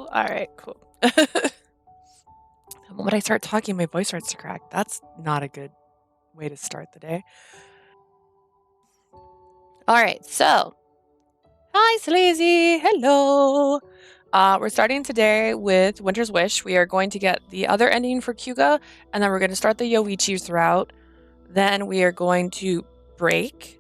Alright, cool. The moment I start talking, my voice starts to crack. That's not a good way to start the day. Alright, so. Hi, Sleazy! Hello! We're starting today with Winter's Wish. We are going to get the other ending for Kyuga, and then we're going to start the Yoichi's route. Then we are going to break,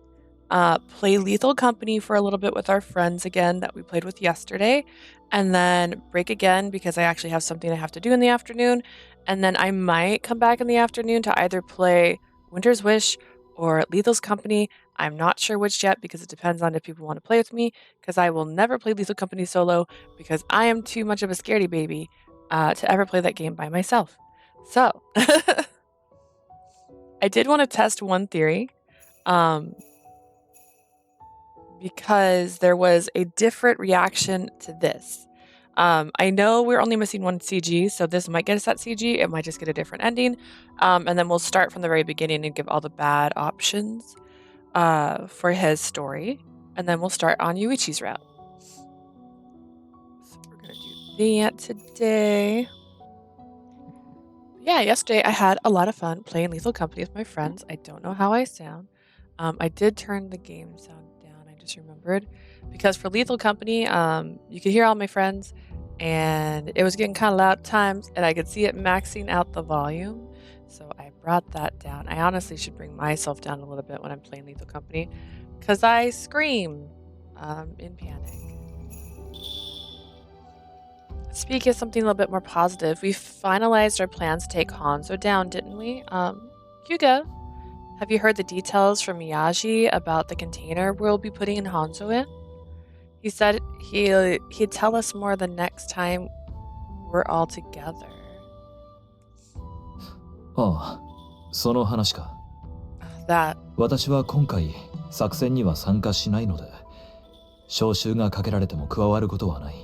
play Lethal Company for a little bit with our friends again that we played with yesterday, and then break again because I actually have something I have to do in the afternoon, and then I might come back in the afternoon to either play Winter's Wish or Lethal's Company. I'm not sure which yet because it depends on if people want to play with me, because I will never play Lethal Company solo because I am too much of a scaredy baby to ever play that game by myself. So, I did want to test one theory because there was a different reaction to this. I know we're only missing one CG, so this might get us that CG. It might just get a different ending. And then we'll start from the very beginning and give all the bad options for his story. And then we'll start on Yoichi's route. So we're going to do that today. Yeah, yesterday I had a lot of fun playing Lethal Company with my friends. I don't know how I sound. I did turn the game sound down, I just remembered. Because for Lethal Company, you could hear all my friends, and it was getting kind of loud at times, and I could see it maxing out the volume. So I brought that down. I honestly should bring myself down a little bit when I'm playing Lethal Company, because I scream in panic. Speaking of something a little bit more positive, we finalized our plans to take Hanzo down, didn't we? Hyuga, have you heard the details from Miyagi about the container we'll be putting in Hanzo in? He said he'd tell us more the next time we're all together. ああ、その話か。That 私は今回作戦には参加しないので、招集がかけられても加わることはない。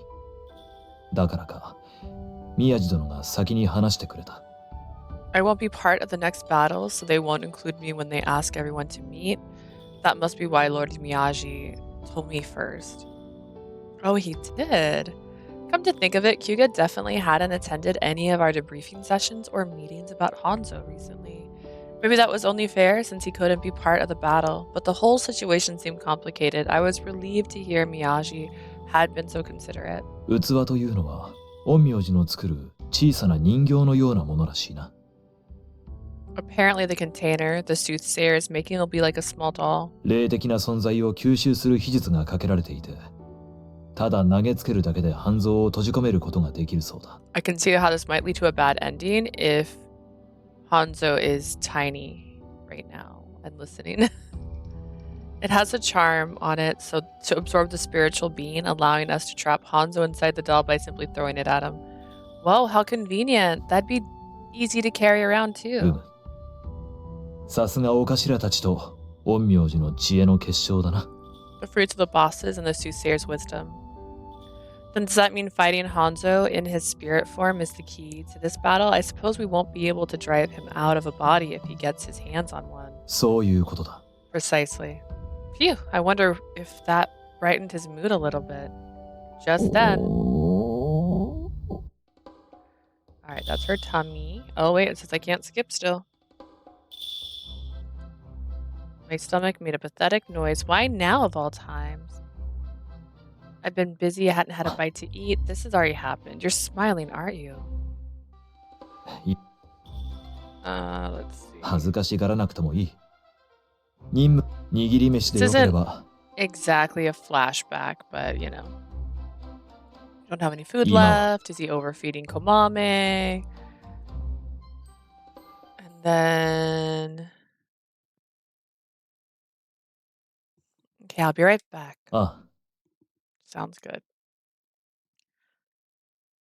だからか、宮地殿が先に話してくれた。I won't be part of the next battle, so they won't include me when they ask everyone to meet. That must be why Lord Miyagi told me first. Oh, he did. Come to think of it, Kyuga definitely hadn't attended any of our debriefing sessions or meetings about Hanzo recently. Maybe that was only fair since he couldn't be part of the battle, but the whole situation seemed complicated. I was relieved to hear Miyagi had been so considerate. 器というのは、陰陽師の作る小さな人形のようなものらしいな。Apparently the container, the soothsayer is making will be like a small doll. 霊的な存在を吸収する秘術がかけられていて、ただ投げつけるだけで半蔵を閉じ込めることができるそうだ。I can see how this might lead to a bad ending if Hanzo is tiny right now and listening. It has a charm on it, so to absorb the spiritual being, allowing us to trap Hanzo inside the doll by simply throwing it at him. Whoa, how convenient. That'd be easy to carry around too. さすがお頭たちと陰陽師の知恵の結晶だな。The fruits of the bosses and the soothsayer's wisdom. Then does that mean fighting Hanzo in his spirit form is the key to this battle? I suppose we won't be able to drive him out of a body if he gets his hands on one. そういうことだ。 Precisely. Phew, I wonder if that brightened his mood a little bit. Just then. Alright, that's her tummy. Oh wait, it says I can't skip still. My stomach made a pathetic noise. Why now of all times? I've been busy, I hadn't had a bite to eat. This has already happened. You're smiling, aren't you? Let's see. 恥ずかしがらなくてもいい。任務握り飯でよければ。Exactly a flashback, but you know. Don't have any food left. Is he overfeeding Komame? And then... Okay, I'll be right back. Sounds good.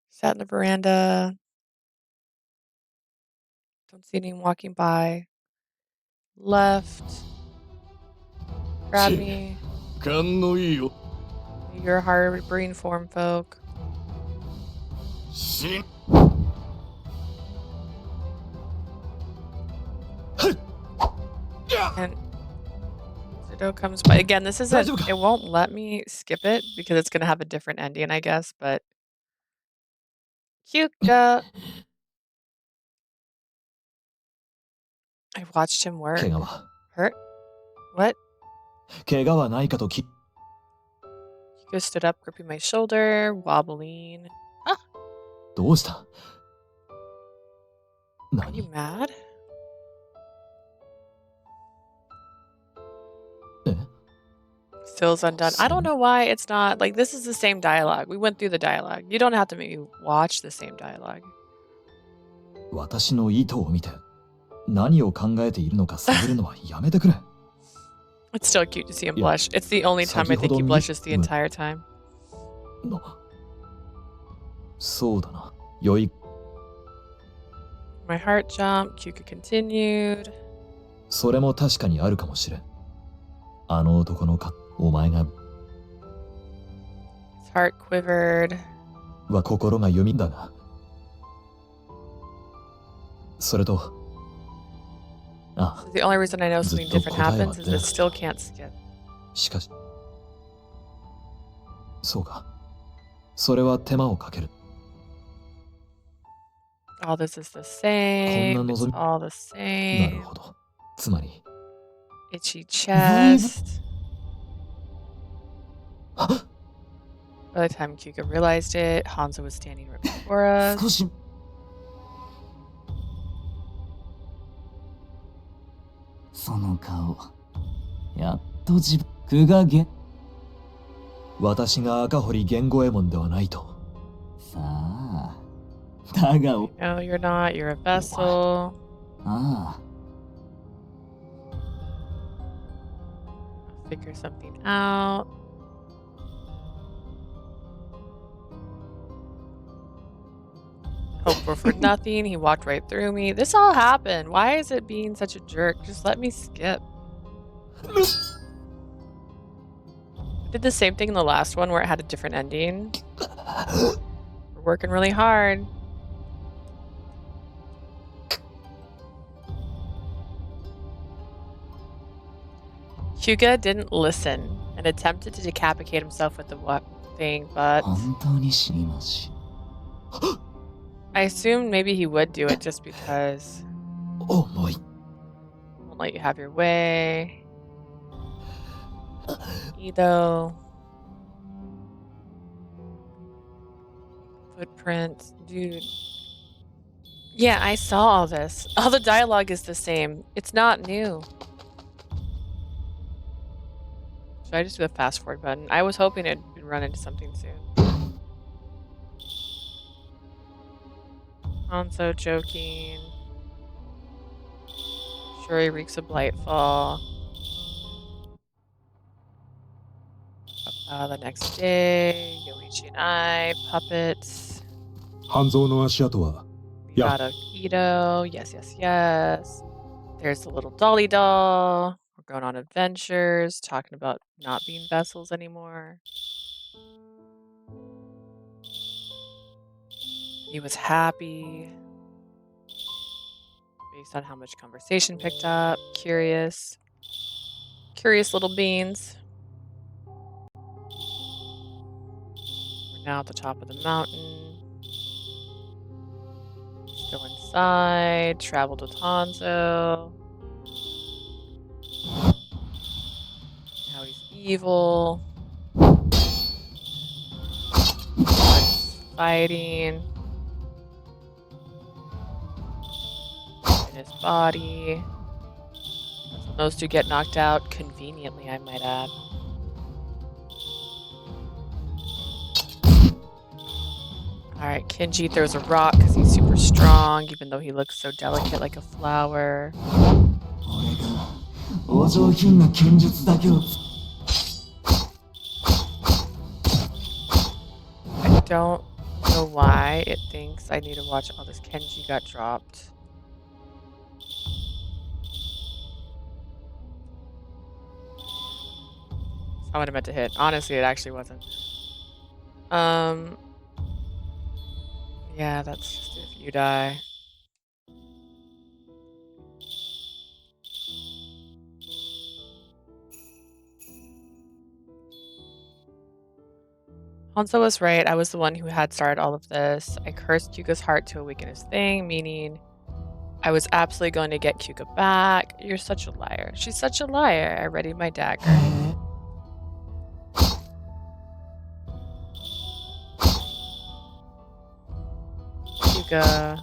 Sat in the veranda. Don't see anyone walking by. Left. Grab me. You're harboring form folk. And Zudo comes by. Again, this isn't, it won't let me skip it because it's going to have a different ending, I guess, but Kyuka. I watched him work. 怪我は Hurt? What? 怪我はないかと Kyuka stood up, gripping my shoulder, wobbling. Ah, どうした are you 何 mad? え Still's undone. I don't そん know why it's not like this is the same dialogue. We went through the dialogue. You don't have to make me watch the same dialogue. 私の意図を見て何を考えているのか探るのはやめてくれ It's still cute to see him Yeah. blush. It's the only time I think he 先ほど blushes the うん entire time. なそうだなよい My heart jumped. Kyuka continued. それも確かにあるかもしれんあの男のかお前が His heart quivered. は心が読みだがそれとあ The only reason I know something different ずっと答えは happens is 出 it なかった still can't skip. しかしそうかそれは手間をかける All this is the こん same. な It's 望み all the なる same. ほどつまり Itchy chest. By the time Kyuka realized it, Hanzo was standing right before us. 少しその顔やっと自分がげ私が赤堀源五右衛門ではないとさあだが No, you're not. You're a vessel. ああ I'll figure something out. Hopeful for nothing. He walked right through me. This all happened. Why is it being such a jerk? Just let me skip. Did the same thing in the last one where it had a different ending. We're working really hard. Hyuga didn't listen and attempted to decapitate himself with the thing, but 本当に死にまし I assumed maybe he would do it just because 重い won't let you have your way. Ido. Footprints. Dude. Yeah, I saw all this. All the dialogue is the same. It's not new. Should I just do the fast forward button? I was hoping it'd run into something soon. Hanzo joking. Shuri reeks of Blightfall. The next day, Yoichi and I, puppets. 半蔵の足跡は We Yeah. got a Ito. Yes, yes, yes. There's the little dolly doll. We're going on adventures, talking about not being vessels anymore. He was happy based on how much conversation picked up. Curious. Curious little beans. We're now at the top of the mountain. Still inside. Traveled with Hanzo. Now he's evil. He's fighting. In his body. That's when those two get knocked out. Conveniently, I might add. Alright, Kenji throws a rock because he's super strong, even though he looks so delicate like a flower. 俺がお上品な剣術だけを I don't know why it thinks I need to watch all this. Kenji got dropped. That's not what I meant to hit. Honestly, it actually wasn't. Yeah, that's just if you die. Hanzo was right. I was the one who had started all of this. I cursed Kyuga's heart to awaken his thing, meaning I was absolutely going to get Kyuga back. You're such a liar. She's such a liar. I readied my dagger. Kyuga.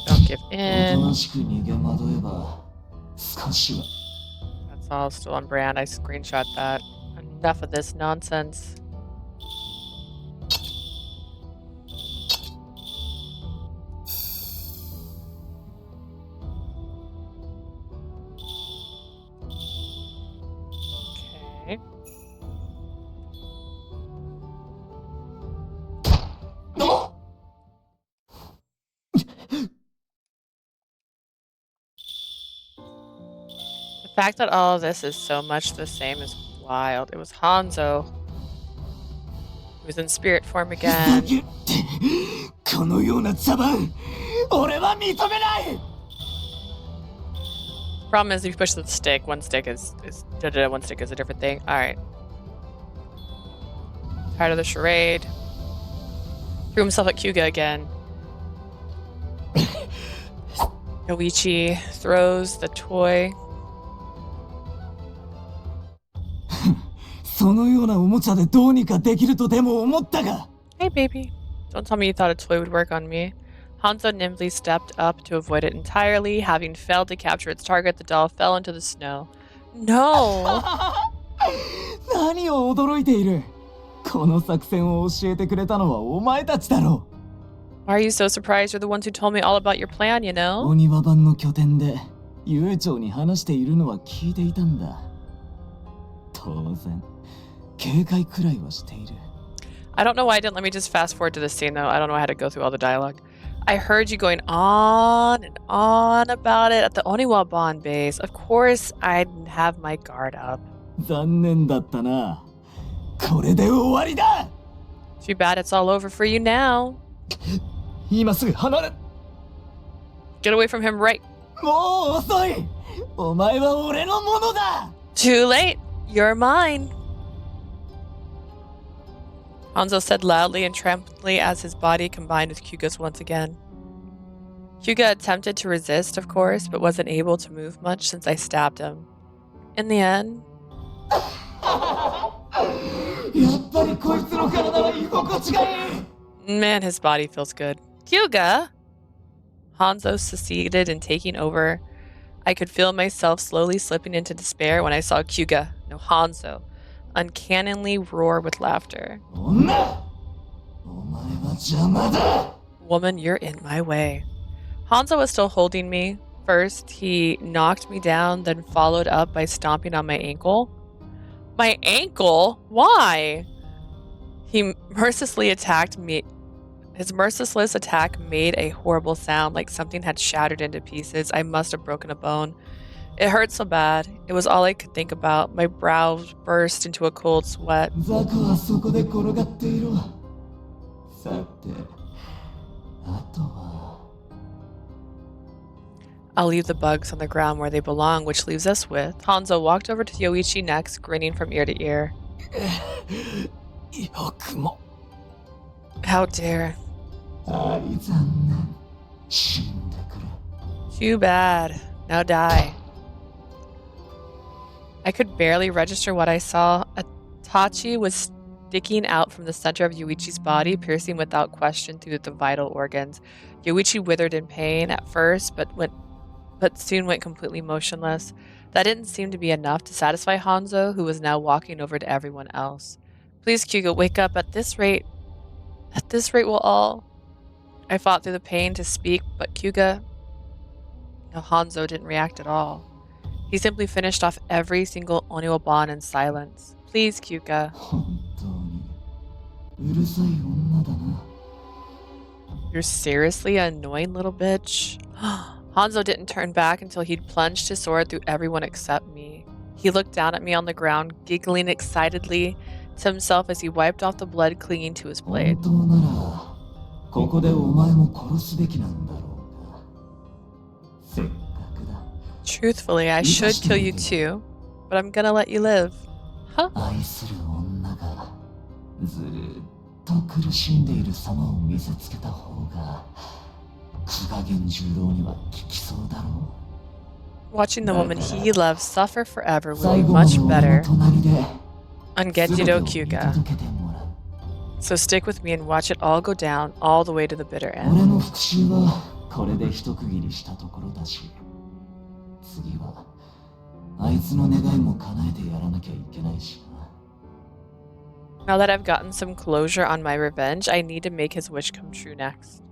Don't give in. That's all still on brand. I screenshot that. Enough of this nonsense. Okay. The fact that all of this is so much the same is wild. It was Hanzo who was in spirit form again. Problem is, if you push the stick, one stick is one stick is a different thing. All right. Tired of the charade. Threw himself at Kyuga again. Yoichi throws the toy. Hey, baby. Don't tell me you thought a toy would work on me. Hanzo nimbly stepped up to avoid it entirely. Having failed to capture its target, the doll fell into the snow. No! Why are you so surprised? You're the ones who told me all about your plan, you know? I don't know why I didn't let me just fast forward to this scene, though. I don't know how to go through all the dialogue. I heard you going on and on about it at the Oniwa-ban base. Of course, I'd have my guard up. Too bad it's all over for you now. Get away from him right. Too late. You're mine. Hanzo said loudly and triumphantly as his body combined with Kyuga's once again. Kyuga attempted to resist, of course, but wasn't able to move much since I stabbed him. In the end... Man, his body feels good. Kyuga! Hanzo succeeded in taking over. I could feel myself slowly slipping into despair when I saw Kyuga, no Hanzo, uncannily roar with laughter. Woman, you're in my way. Hanzo was still holding me. First, he knocked me down, then followed up by stomping on my ankle. My ankle? Why? He mercilessly attacked me. His merciless attack made a horrible sound, like something had shattered into pieces. I must have broken a bone. It hurt so bad. It was all I could think about. My brows burst into a cold sweat. I'll leave the bugs on the ground where they belong, which leaves us with... Hanzo walked over to Yoichi next, grinning from ear to ear. How dare. Too bad. Now die. I could barely register what I saw. A tachi was sticking out from the center of Yoichi's body, piercing without question through the vital organs. Yoichi withered in pain at first, but soon went completely motionless. That didn't seem to be enough to satisfy Hanzo, who was now walking over to everyone else. Please, Kyuga, wake up. At this rate we'll all... I fought through the pain to speak, but Kyuga... No, Hanzo didn't react at all. He simply finished off every single Oniwa-ban in silence. Please, Kyuga. You're seriously an annoying little bitch? Hanzo didn't turn back until he'd plunged his sword through everyone except me. He looked down at me on the ground, giggling excitedly to himself as he wiped off the blood clinging to his blade. Truthfully, I should kill you too, but I'm gonna let you live. Huh? ずーっと苦しんでいる様を見せつけた方が久我源十郎には効きそうだろ Watching the う。だ woman から he loves suffer forever would 最 be 後まで much 俺の better 隣で on 全て Gejiro を見 Kyuga. 届けてもらう。 So stick with me and watch it all go down, all the way to the bitter 俺 end. の復讐はこれで一区切りしたところだし、次はあいつの願いも叶えてやらなきゃいけないしな。 Now that I've gotten some closure on my revenge, I need to make his wish come true next.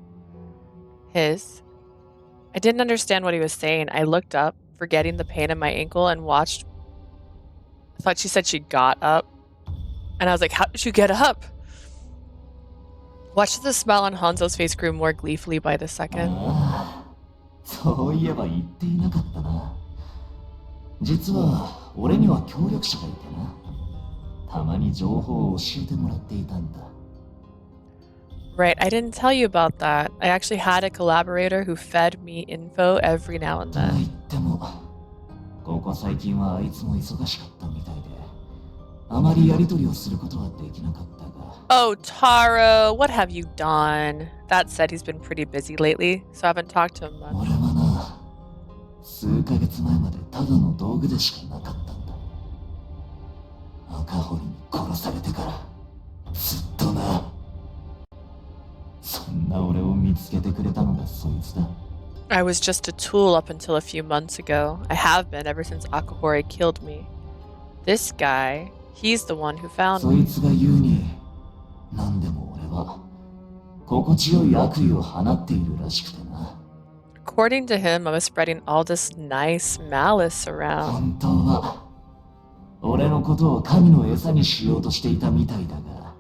His? I didn't understand what he was saying. I looked up, forgetting the pain in my ankle, and watched. I thought she said she got up. And I was like, how did you get up? Watched as the smile on Hanzo's face grew more gleefully by the second. ああ、そういえば言っていなかったな。実は俺には協力者がいてな。たまに情報を教えてもらっていたんだ。 Right, I didn't tell you about that. I actually had a collaborator who fed me info every now and とは then. 言っても、ここ最近はあいつも忙しかったみたいで、あまりやり取りをすることはできなかったが。 Oh, Taro, what have you done? That said, he's been pretty busy lately, so I haven't talked to him much. 俺はな、数ヶ月前までただの道具でしかなかったんだ。赤堀に殺されてからずっとな。そんな俺を見つけてくれたのがそいつだ。 I was just a tool up until a few months ago. I have been ever since Akahori killed me. This guy, he's the one who found そい me. つが言うに、何でも俺は心地よい悪意を放っているらしくてな。 According to him, I was spreading all this nice malice around. 本当は俺のことを神の餌にしようとしていたみたいだが、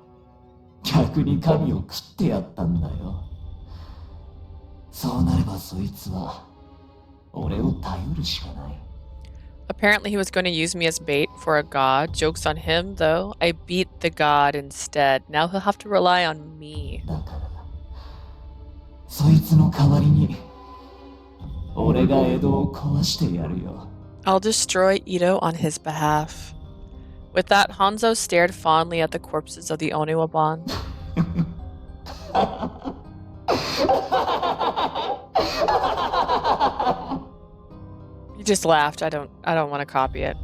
逆に神を食ってやったんだよ。そうなればそいつは俺を頼るしかない。 Apparently, he was going to use me as bait for a god. Joke's on him, though. I beat the god instead. Now he'll have to rely on me. だからそいつの代わりに俺が江戸を壊してやるよ。 I'll destroy Ito on his behalf. With that, Hanzo stared fondly at the corpses of the Oniwaban. He just laughed. I don't want to copy it.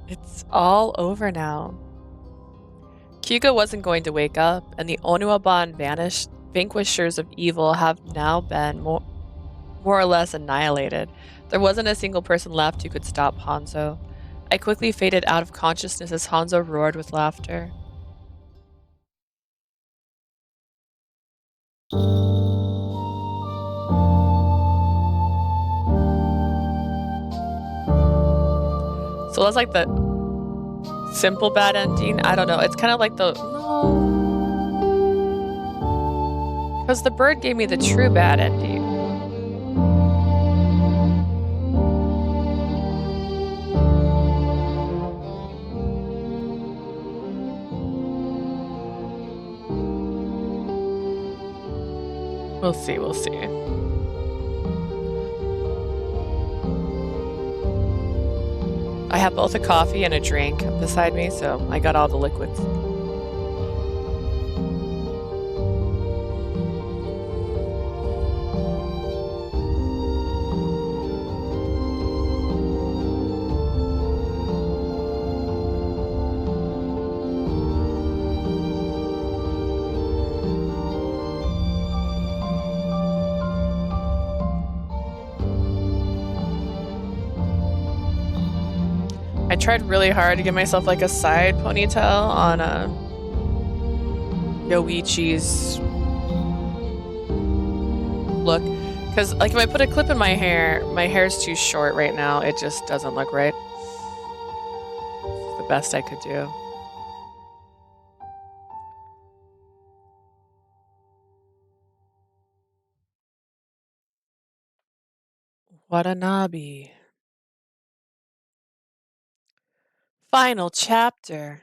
It's all over now. Kyuga wasn't going to wake up, and the Oniwaban vanished. Vanquishers of evil have now been more or less annihilated. There wasn't a single person left who could stop Hanzo. I quickly faded out of consciousness as Hanzo roared with laughter. So that's like the simple bad ending. I don't know. It's kind of like the no. Because the bird gave me the true bad ending. We'll see, we'll see. I have both a coffee and a drink beside me, so I got all the liquids. I tried really hard to give myself like a side ponytail on Yoichi's look. Because like if I put a clip in my hair's too short right now. It just doesn't look right. It's the best I could do. Watanabe. Final chapter.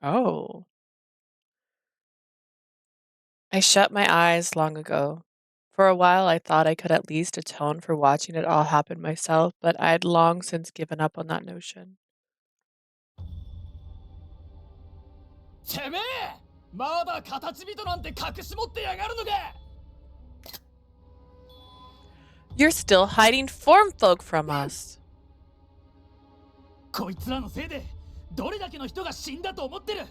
Oh. I shut my eyes long ago. For a while, I thought I could at least atone for watching it all happen myself, but I had long since given up on that notion. てめえまだ形人なんて隠し持ってやがるのか You're still hiding form folk from us. こいつらのせいでどれだけの人が死んだと思ってる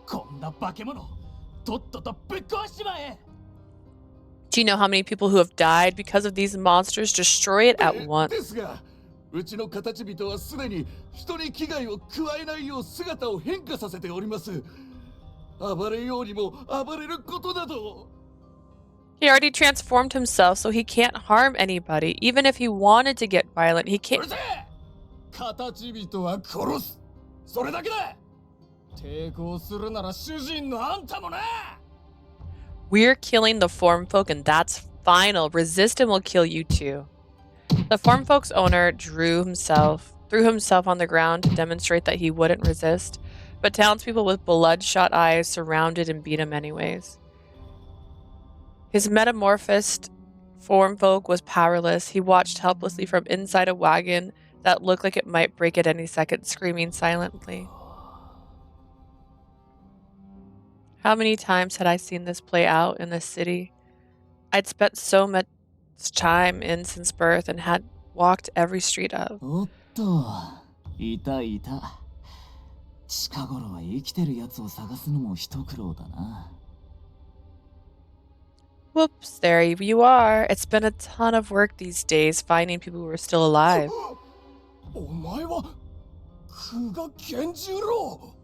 こんな化け物とっととぶっ壊しちまえ Do you know how many people who have died because of these monsters? Destroy it at once. ですが、うちの形人はすでに人に危害を加えないよう姿を変化させております。暴れようにも暴れることなど。He already transformed himself, so he can't harm anybody. Even if he wanted to get violent, he う can't. るせえ形人は殺すそれだけだ抵抗するなら主人のあんたもな We're killing the form folk, and that's final. Resist and we'll kill you too. The form folk's owner threw himself on the ground to demonstrate that he wouldn't resist, but townspeople with bloodshot eyes surrounded and beat him anyways. His metamorphosed form folk was powerless. He watched helplessly from inside a wagon that looked like it might break at any second, screaming silently. How many times had I seen this play out in this city? I'd spent so much time in since birth and had walked every street of. おっと、いたいた。近頃は生きてるやつを探すのも一苦労だな。Whoops, there you are. It's been a ton of work these days finding people who are still alive. お前は久我源十郎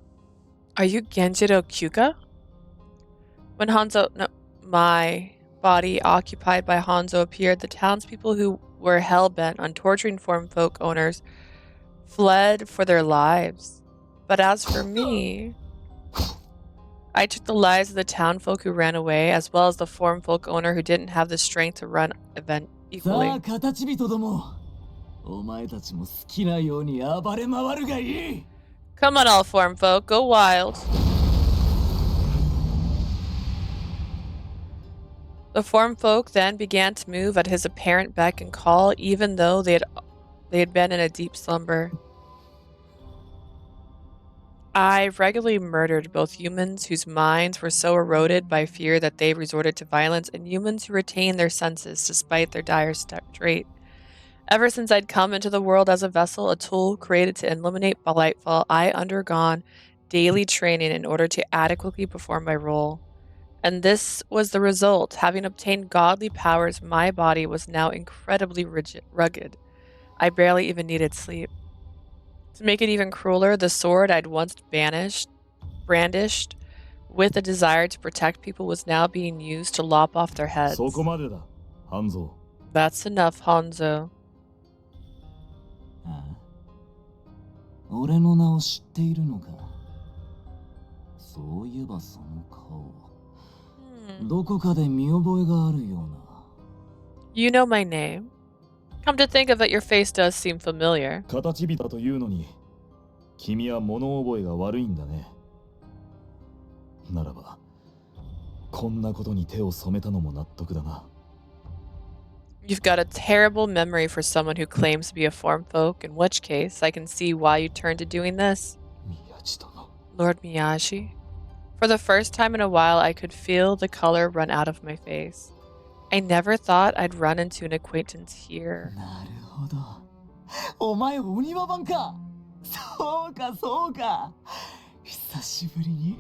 Are you Genjiro Kyuga? When my body occupied by Hanzo appeared, the townspeople who were hell-bent on torturing form folk owners fled for their lives. But as for me, I took the lives of the town folk who ran away, as well as the form folk owner who didn't have the strength to run event さ equally. あ形人どもお前たちも好きなように暴れ回るがいい Come on, all form folk, go wild. The form folk then began to move at his apparent beck and call, even though they had been in a deep slumber. I regularly murdered both humans whose minds were so eroded by fear that they resorted to violence, and humans who retained their senses despite their dire trait. Ever since I'd come into the world as a vessel, a tool created to eliminate Blightfall, I undergone daily training in order to adequately perform my role. And this was the result. Having obtained godly powers, my body was now incredibly rugged. I barely even needed sleep. To make it even crueler, the sword I'd once brandished with a desire to protect people was now being used to lop off their heads. そこまでだ半蔵 That's enough, Hanzo. ああ俺の名を知っているのかそういえばその顔どこかで見覚えがあるような You know my name. Come to think of it, your face does seem familiar. 形人というのに君は物覚えが悪いんだねならばこんなことに手を染めたのも納得だな You've got a terrible memory for someone who claims to be a form folk, in which case I can see why you turned to doing this. 宮地殿 Lord Miyaji. For the first time in a while, I could feel the color run out of my face. I never thought I'd run into an acquaintance here. なるほどお前お庭番かそうかそうか久しぶりに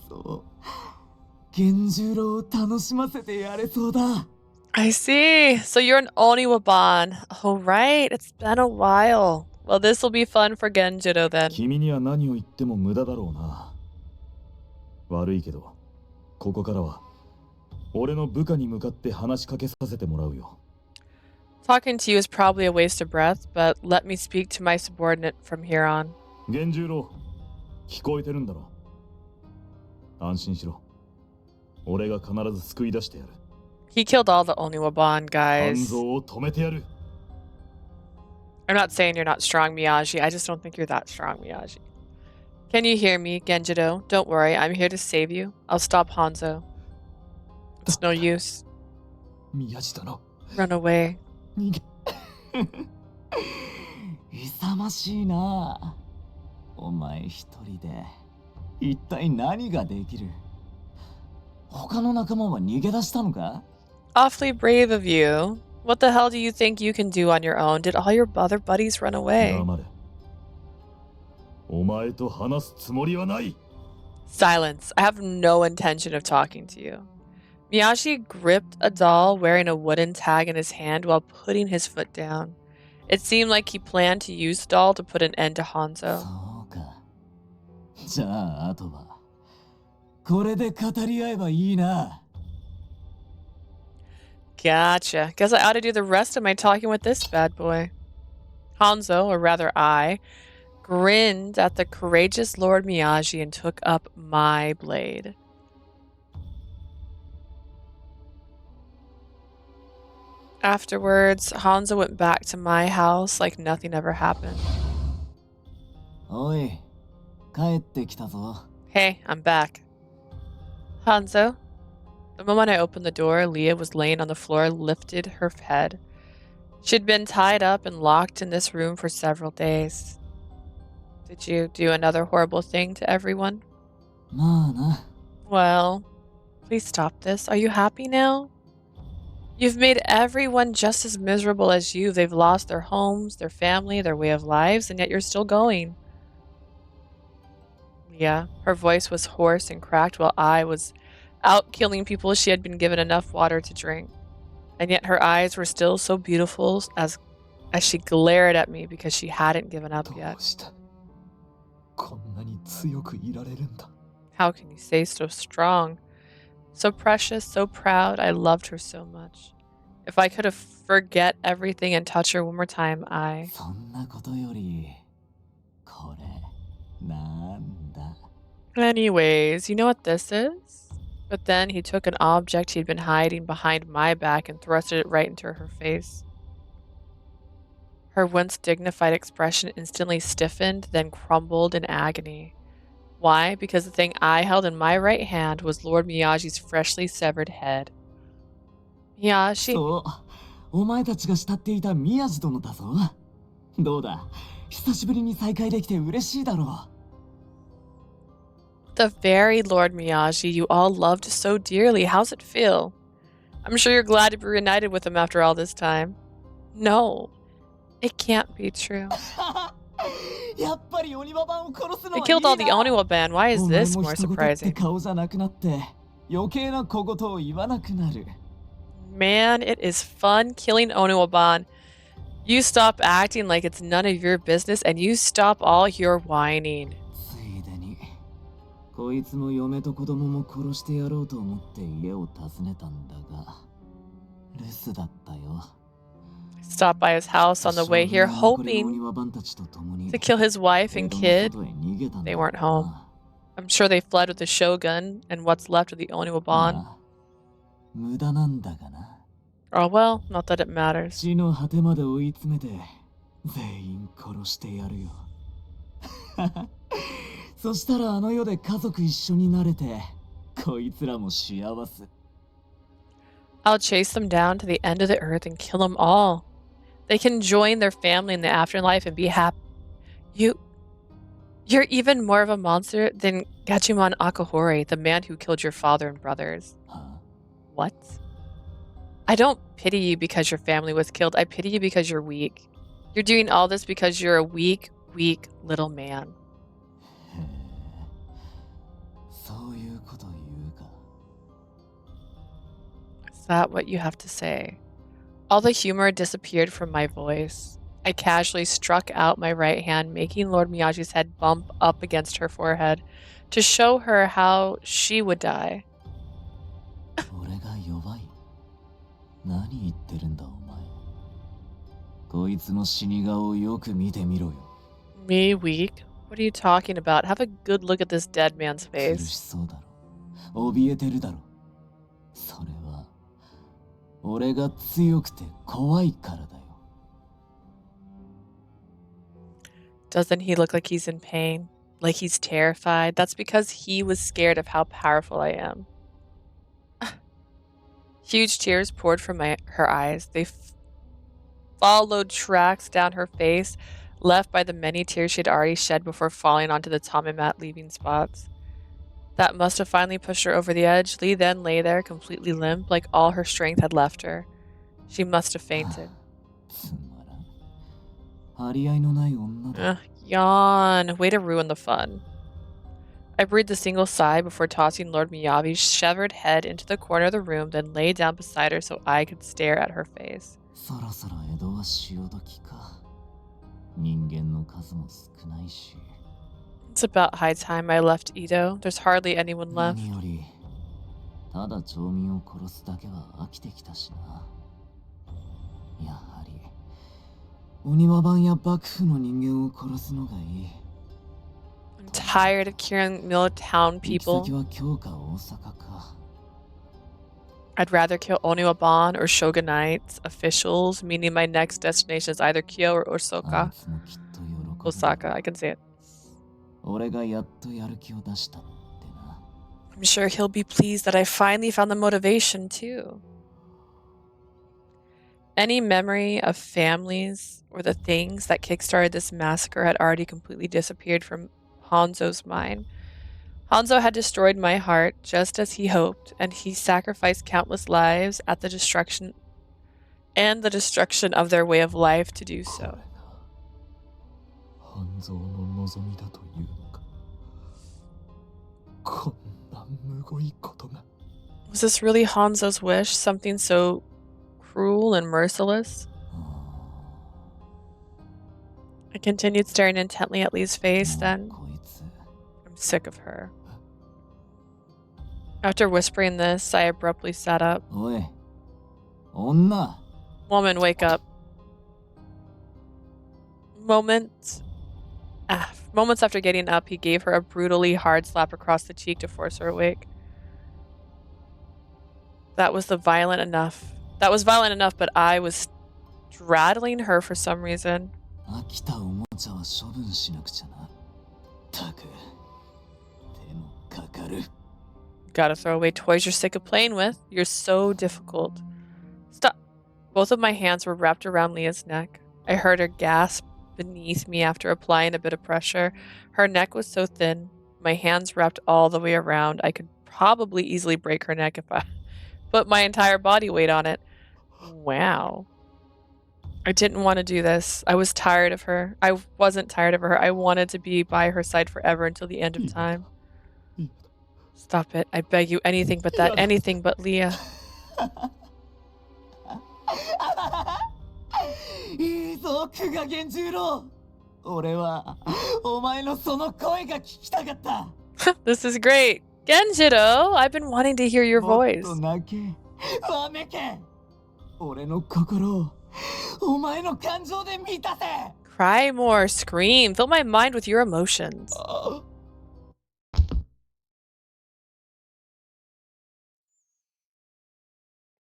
そう源十郎を楽しませてやれそうだ I see. So you're an Oniwaban. Oh, right. It's been a while. Well, this will be fun for Genjiro then. 君には何を言っても無駄だろうな悪いけどここからは俺の部下に向かって話しかけさせてもらうよ Talking to you is probably a waste of breath, but let me speak to my subordinate from here on. 源十郎聞こえてるんだろ安心しろ俺が必ず救い出してやる He killed all the Oniwaban 半 guys. 蔵を止めてやる I'm not saying you're not strong, Miyaji. I just don't think you're that strong, Miyaji. Can you hear me, Genjiro? Don't worry, I'm here to save you. I'll stop Hanzo. It's no use. 宮地殿 Run away. 逃げ勇ましいなお前一人で一体何ができる？他の仲間は逃げ出したのか？ Awfully brave of you. What the hell do you think you can do on your own? Did all your other buddies run away? 黙れ。お前と話すつもりはない。 Silence. I have no intention of talking to you. Miyashi gripped a doll wearing a wooden tag in his hand while putting his foot down. It seemed like he planned to use the doll to put an end to そ Hanzo. うか。じゃああとはこれで語り合えばいいな。 Gotcha. Guess I ought to do the rest of my talking with this bad boy. Hanzo, or rather I, grinned at the courageous Lord Miyagi and took up my blade. Afterwards, Hanzo went back to my house like nothing ever happened. おい、帰ってきたぞ。 Hey, I'm back. Hanzo. The moment I opened the door, Leah was laying on the floor, lifted her head. She'd been tied up and locked in this room for several days. Did you do another horrible thing to everyone? まあな。 Well, please stop this. Are you happy now? You've made everyone just as miserable as you. They've lost their homes, their family, their way of lives, and yet you're still going. Yeah, her voice was hoarse and cracked while I was out killing people she had been given enough water to drink. And yet her eyes were still so beautiful as she glared at me because she hadn't given up ど yet. うしてこんなに強くいられるんだ。 How can you say so strong? So precious, so proud. I loved her so much. If I could have forget everything and touch her one more time, I... そんなことより、これ、なんだ。 Anyways, you know what this is? But then he took an object he'd been hiding behind my back and thrusted it right into her face. Her once dignified expression instantly stiffened, then crumbled in agony. Why? Because the thing I held in my right hand was Lord Miyagi's freshly severed head. Miyashi... そう、お前たちが慕っていた宮地殿だぞ。どうだ、久しぶりに再会できて嬉しいだろう。 The very Lord Miyagi you all loved so dearly. How's it feel? I'm sure you're glad to be reunited with him after all this time. No, it can't be true. やっぱり鬼ババンを殺すのはい They い killed all the な。 Oniwa band. Why is お前 this も more 人事って surprising? 顔じゃなくなって余計な小言を言わなくなる。 Man, it is fun killing Oniwaban. You stop acting like it's none of your business and you stop all your whining. ついでにこいつの嫁と子供も殺してやろうと思って家を訪ねたんだが留守だったよ。 Stopped by his house on the way here, hoping to kill his wife and kid. They weren't home. I'm sure they fled with the shogun and what's left of the Oniwaban. 無駄なんだがな。 Oh well, not that it matters. 地の果てまで追い詰めて全員殺してやるよ。そしたらあの世で家族一緒になれてこいつらも幸せ。 I'll chase them down to the end of the earth and kill them all. They can join their family in the afterlife and be happy. You're even more of a monster than Gachimon Akahori, the man who killed your father and brothers. What? I don't pity you because your family was killed. I pity you because you're weak. You're doing all this because you're a weak, weak little man. へえ、そういうこと言うか。 Is that what you have to say? All the humor disappeared from my voice. I casually struck out my right hand, making Lord Miyagi's head bump up against her forehead to show her how she would die. 俺が弱い。何言ってるんだお前。こいつの死に顔をよく見てみろよ。 Me weak? What are you talking about? Have a good look at this dead man's 苦 face. しそうだろ。怯えてるだろ。それは俺が強くて怖いからだよ。 Doesn't he look like he's in pain? Like he's terrified? That's because he was scared of how powerful I am. Huge tears poured from her eyes. They followed tracks down her face, left by the many tears she had already shed before falling onto the tamamat, leaving spots. That must have finally pushed her over the edge. Lee then lay there, completely limp, like all her strength had left her. She must have fainted. つまらん。張り合いのない女だ。Yawn. Way to ruin the fun. I breathed a single sigh before tossing Lord Miyabi's severed head into the corner of the room, then lay down beside her so I could stare at her face. そろそろ江戸は潮時か。人間の数も少ないし。It's about high time I left Edo. There's hardly anyone left. 何より、ただ町民を殺すだけは飽きてきたしな。やはり、お庭番や幕府の人間を殺すのがいい。I'm tired of killing Milltown 行き people. 先は京か大阪か。I'd rather kill Oniwaban or Shogunates officials, meaning my next destination is either Kyo or あい Osaka. つもきっと喜ぶ。 Osaka, I can say it. 俺がやっとやる気を出したってな。I'm sure he'll be pleased that I finally found the motivation too. Any memory of families or the things that kickstarted this massacre had already completely disappeared from Hanzo's mind. Hanzo had destroyed my heart just as he hoped, and he sacrificed countless lives at the destruction of their way of life to do これ so. が半蔵の望みだというのか。こんなむごいことが。 Was this really Hanzo's wish? Something so cruel and merciless? I continued staring intently at Lee's face, もう then こいつ。 I'm sick of her. After whispering this, I abruptly sat up. おい、女。 Woman, wake up. Moments after getting up, he gave her a brutally hard slap across the cheek to force her awake. That was violent enough, but I was straddling her for some reason. 飽きたおもちゃは処分しなくちゃな。たく、手のかかる。 Gotta throw away toys you're sick of playing with. You're so difficult. Stop. Both of my hands were wrapped around Leah's neck. I heard her gasp beneath me after applying a bit of pressure. Her neck was so thin, my hands wrapped all the way around. I could probably easily break her neck if I put my entire body weight on it. Wow. I didn't want to do this. I was tired of her. I wasn't tired of her. I wanted to be by her side forever until the end of time. Stop it. I beg you. Anything but that. Anything but Leah. いいぞ、久我源十郎。俺はお前のその声が聞きたかった。 This is great. Genjiro, I've been wanting to hear your もっ voice. と泣け、わめけ。俺の心をお前の感情で満たせ。 Cry more. Scream. Fill my mind with your emotions.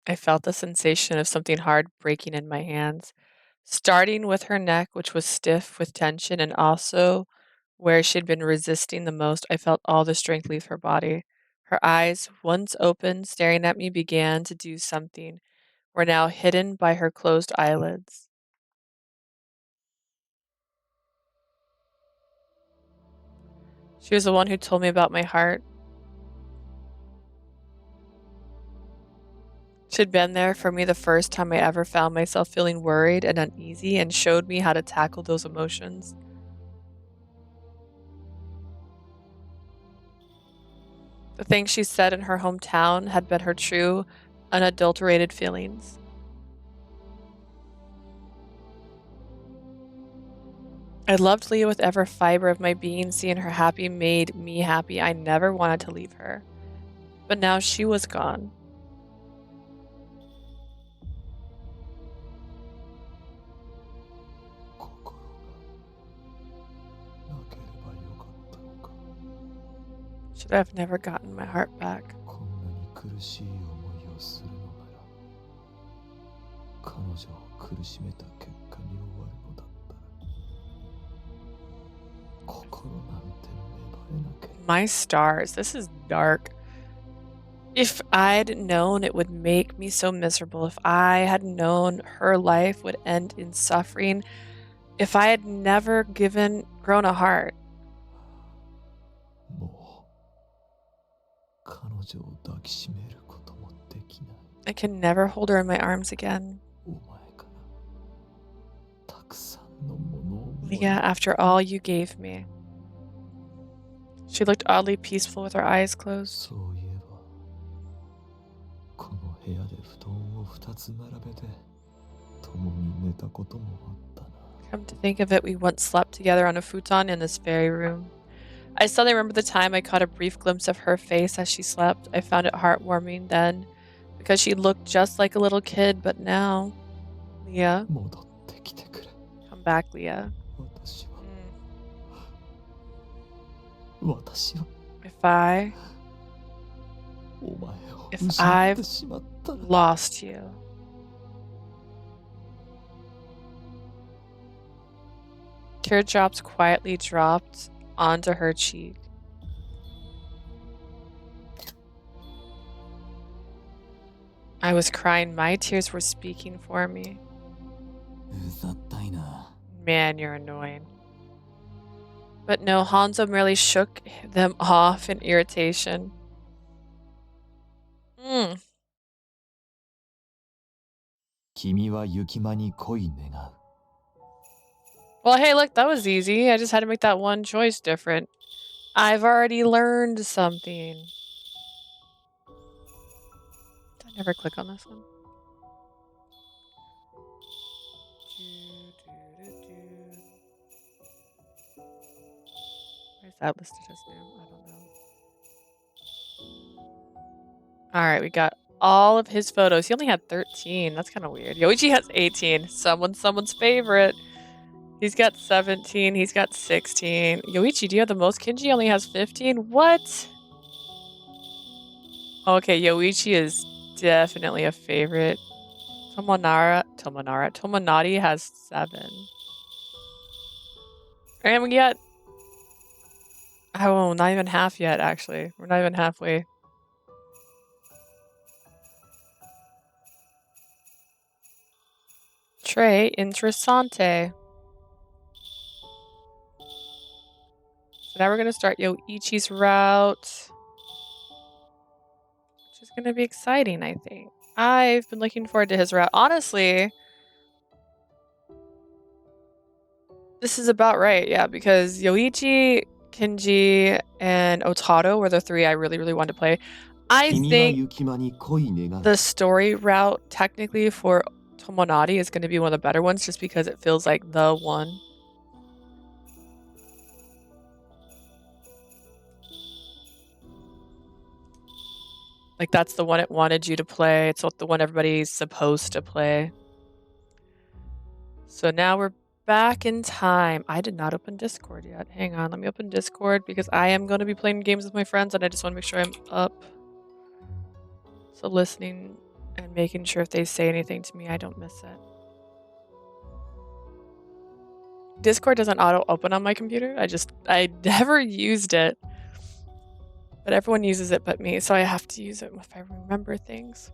I felt the sensation of something hard breaking in my hands, starting with her neck, which was stiff with tension, and also where she'd been resisting the most. I felt all the strength leave her body. Her eyes, once open, staring at me, began to do something, were now hidden by her closed eyelids. She was the one who told me about my heart. She'd been there for me the first time I ever found myself feeling worried and uneasy, and showed me how to tackle those emotions. The things she said in her hometown had been her true, unadulterated feelings. I loved Leah with every fiber of my being. Seeing her happy made me happy. I never wanted to leave her. But now she was gone. Should I have never gotten my heart back? こんなに苦しい思いをするのなら彼女を苦しめた結果に終わるのだったら心なんて芽生えなければ My stars, this is dark. If I'd known it would make me so miserable, if I had known her life would end in suffering, if I had never grown a heart. も彼女を抱きしめることもできない。 I can never hold her in my arms again. お前からたくさんのものを Leah, after all you gave me. She looked oddly peaceful with her eyes closed. そういえばこの部屋で布団を2つ並べて共に寝たこともあったな。 Come to think of it, we once slept together on a futon in this very room. I suddenly remember the time I caught a brief glimpse of her face as she slept. I found it heartwarming then, because she looked just like a little kid, but now... Leah? 戻ってきてくれ。 Come back, Leah. 私は If I お前を If 失 I've ってしまったら lost you. Teardrops quietly dropped onto her cheek. I was crying. My tears were speaking for me. うざったいな。 Man, you're annoying. But no, Hanzo merely shook them off in irritation. Hmm. 君は雪間に恋願う。 Well, hey, look, that was easy. I just had to make that one choice different. I've already learned something. Did I never click on this one? Where's that listed as new? I don't know. Alright, we got all of his photos. He only had 13. That's kind of weird. Yoichi has 18. Someone's favorite. He's got 17. He's got 16. Yoichi, do you have the most? Kinji only has 15. What? Okay, Yoichi is definitely a favorite. Tomonari has 7. And we got... Oh, not even half yet, actually. We're not even halfway. Tre interessante. So now we're going to start Yoichi's route. Which is going to be exciting, I think. I've been looking forward to his route. Honestly, this is about right, yeah, because Yoichi, Kinji, and Otaro were the 3 I really, really wanted to play. I 君は think 雪間に恋願う。 the story route, technically, for Tomonari is going to be one of the better ones just because it feels like the one. Like, that's the one it wanted you to play. It's not the one everybody's supposed to play. So now we're back in time. I did not open Discord yet. Hang on, let me open Discord because I am going to be playing games with my friends and I just want to make sure I'm up. So listening and making sure if they say anything to me, I don't miss it. Discord doesn't auto open on my computer. I never used it. But everyone uses it but me, so I have to use it if I remember things.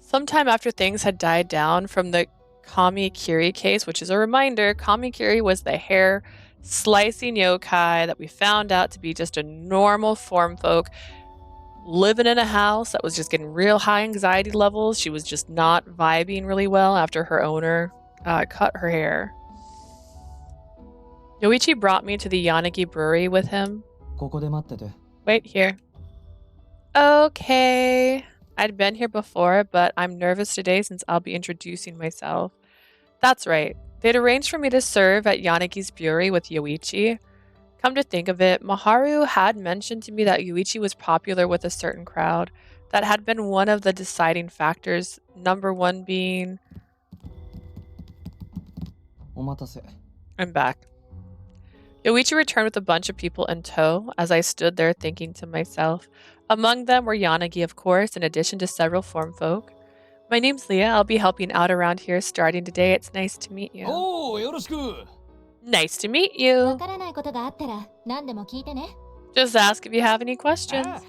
Sometime after things had died down from the Kami-Kiri case, which is a reminder, Kami-Kiri was the hair slicing yokai that we found out to be just a normal form folk living in a house that was just getting real high anxiety levels. She was just not vibing really well after her owner cut her hair. Yoichi brought me to the Yanagi brewery with him. ここで待ってて。 Wait here. Okay. I'd been here before, but I'm nervous today since I'll be introducing myself. That's right. They'd arranged for me to serve at Yanagi's brewery with Yoichi. Come to think of it, Maharu had mentioned to me that Yoichi was popular with a certain crowd. That had been one of the deciding factors, number 1 being... お待たせ。 I'm back. Yoichi returned with a bunch of people in tow as I stood there thinking to myself. Among them were Yanagi, of course, in addition to several form folk. My name's Leah. I'll be helping out around here starting today. It's nice to meet you. おー、よろしく。 Nice to meet you. わからないことがあったら何でも聞いてね。 Just ask if you have any questions. ああ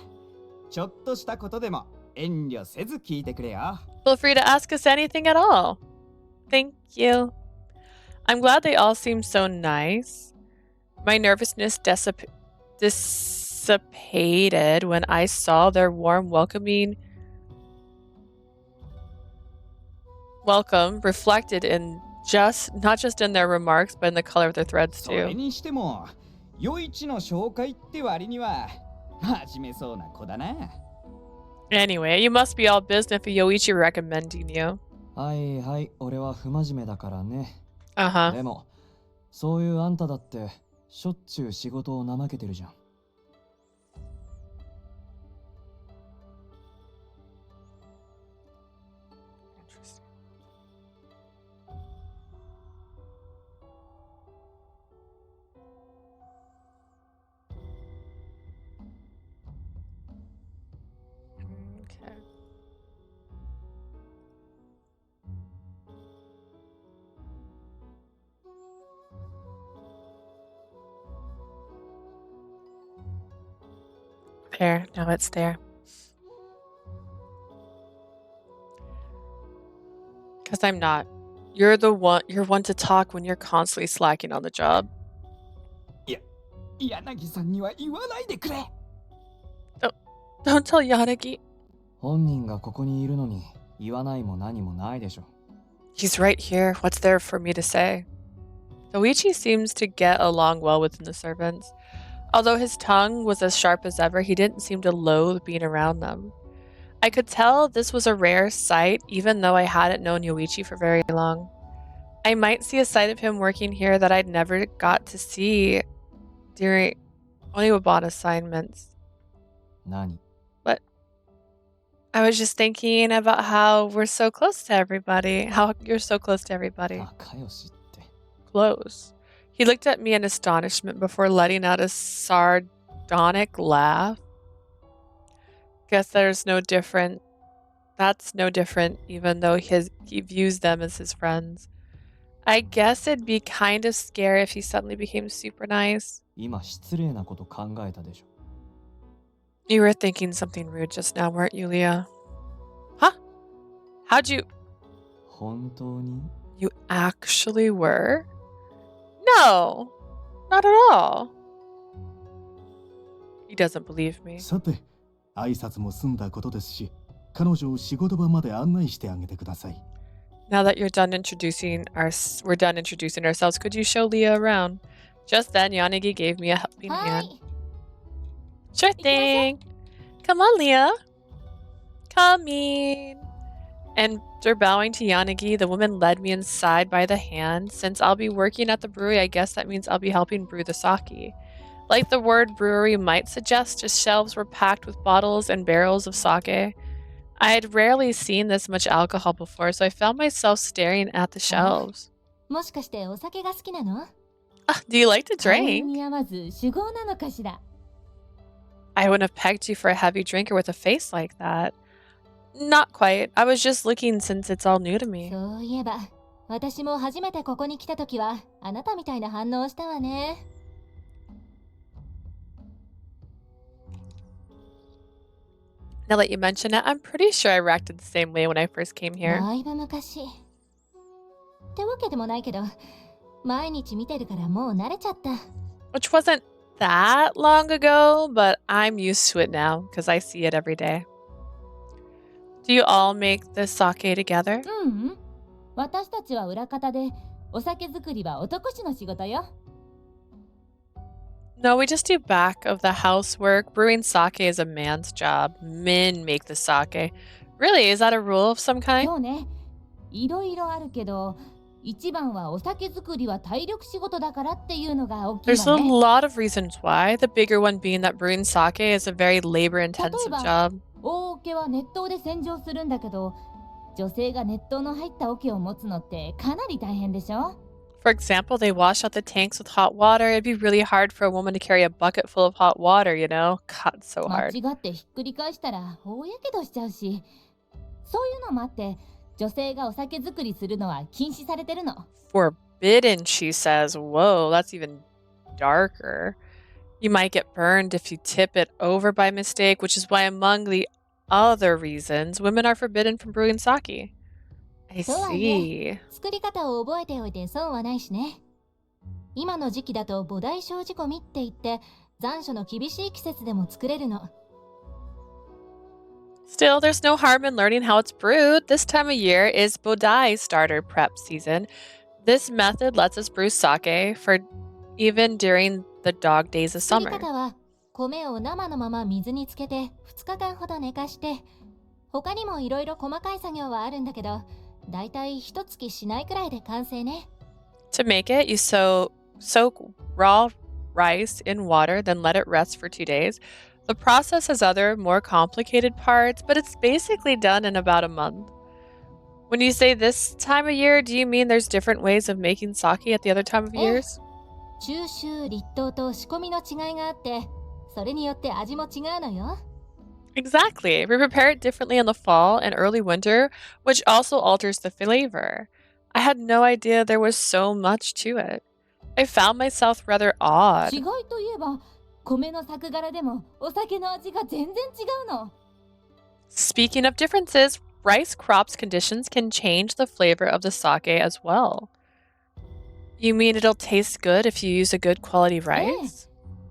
ちょっとしたことでも遠慮せず聞いてくれよ。 Feel free to ask us anything at all. Thank you. I'm glad they all seem so nice. My nervousness dissipated when I saw their warm, welcoming welcome reflected in not just in their remarks, but in the color of their threads それ too. にしても、余一の紹介って割には真面目そうな子だな。Anyway, you must be all business for Yoichi recommending you. はいはい、俺は不真面目だからね。Uh-huh. でも、そういうあんただってしょっちゅう仕事を怠けてるじゃん。Interesting. Okay. There, now it's there. Because I'm not. You're one to talk when you're constantly slacking on the job. 柳さんには言わないでくれ。Don't tell Yanagi. 本人がここにいるのに言わないも何もないでしょ。 He's right here. What's there for me to say? Yoichi seems to get along well within the servants. Although his tongue was as sharp as ever, he didn't seem to loathe being around them. I could tell this was a rare sight, even though I hadn't known Yoichi for very long. I might see a side of him working here that I'd never got to see during Oniwaban assignments. 何？ I was just thinking about how we're so close to everybody. How you're so close to everybody. 仲良しって。 Close. He looked at me in astonishment before letting out a sardonic laugh. Guess that's no different, even though he views them as his friends. I guess it'd be kind of scary if he suddenly became super nice. 今失礼なこと考えたでしょ。 You were thinking something rude just now, weren't you, Leah? Huh? How'd you... 本当に？ You actually were? No, not at all. He doesn't believe me. さて、挨拶も済んだことですし、彼女を仕事場まで案内してあげてください。Now that we're done introducing ourselves, could you show Leah around? Just then, Yanagi gave me a helping hand. はい。 Sure thing. Come on, Leah. Coming. And after bowing to Yanagi, the woman led me inside by the hand. Since I'll be working at the brewery, I guess that means I'll be helping brew the sake. Like the word brewery might suggest, just shelves were packed with bottles and barrels of sake. I had rarely seen this much alcohol before, so I found myself staring at the shelves. もしかしてお酒が好きなの？ Do you like to 顔に drink? 似合わず酒豪なのかしら？ I wouldn't have pegged you for a heavy drinker with a face like that. Not quite. I was just looking since it's all new to me. そういえば、私も初めてここに来た時はあなたみたいな反応をしたわね。Now that you mention it, I'm pretty sure I reacted the same way when I first came here. だいぶ昔。ってわけでもないけど、毎日見てるからもう慣れちゃった。Which wasn't that long ago, but I'm used to it now because I see it every day. Do you all make the sake together? ううん。私たちは裏方で、お酒作りは男衆の仕事よ。No, we just do back of the housework. Brewing sake is a man's job. Men make the sake. Really? Is that a rule of some kind? そうね。いろいろあるけど、一番はお酒作りは体力仕事だからっていうのが大きい There's a わね。 lot of reasons why. The bigger one being that brewing sake is a very labor-intensive 例えば、 job. 大桶は熱湯で洗浄するんだけど、女性が熱湯の入った桶を持つのってかなり大変でしょ？ For example, they wash out the tanks with hot water. It'd be really hard for a woman to carry a bucket full of hot water, you know? God, it's so 間 hard. 違ってひっくり返したら大やけどしちゃうし、そういうのもあって女性がお酒作りするのは禁止されてるの。 Forbidden, she says. Whoa, that's even darker. You might get burned if you tip it over by mistake, which is why, among the other reasons, women are forbidden from brewing sake. I とはいえ、 see. 作り方を覚えておいて損はないしね。今の時期だと菩提小仕込みって言って、残暑の厳しい季節でも作れるの。 Still, there's no harm in learning how it's brewed. This time of year is Bodai starter prep season. This method lets us brew sake for even during the dog days of 作り summer. 方は米を生のまま水につけて2日間ほど寝かして、他にもいろいろ細かい作業はあるんだけど、だいたい1月しないくらいで完成ね。 To make it, you soak raw rice in water, then let it rest for 2 days. The process has other, more complicated parts, but it's basically done in about a month. When you say this time of year, do you mean there's different ways of making sake at the other time of ええ、 years? 中秋立冬と仕込みの違いがあって、それによって味も違うのよ。 Exactly. We prepare it differently in the fall and early winter, which also alters the flavor. I had no idea there was so much to it. I found myself rather 違 awed. いといえば、米の作柄でもお酒の味が全然違うの。 Speaking of differences, rice crops conditions can change the flavor of the sake as well. You mean it'll taste good if you use a good quality rice?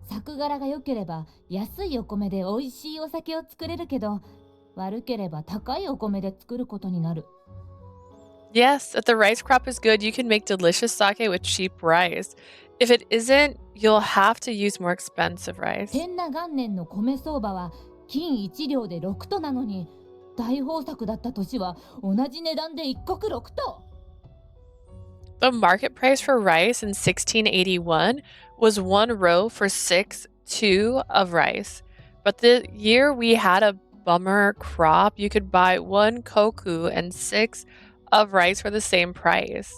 作柄が良ければ安いお米で美味しいお酒を作れるけど、悪ければ高いお米で作ることになる。 Yes, if the rice crop is good, you can make delicious sake with cheap rice. If it isn't, you'll have to use more expensive rice. 天羅元年の米相場は金1両で6斗なのに、大豊作だった年は同じ値段で一石6斗。 The market price for rice in 1681 was 1 row for 2 of rice. But the year we had a bummer crop, you could buy 1 koku and 6 of rice for the same price.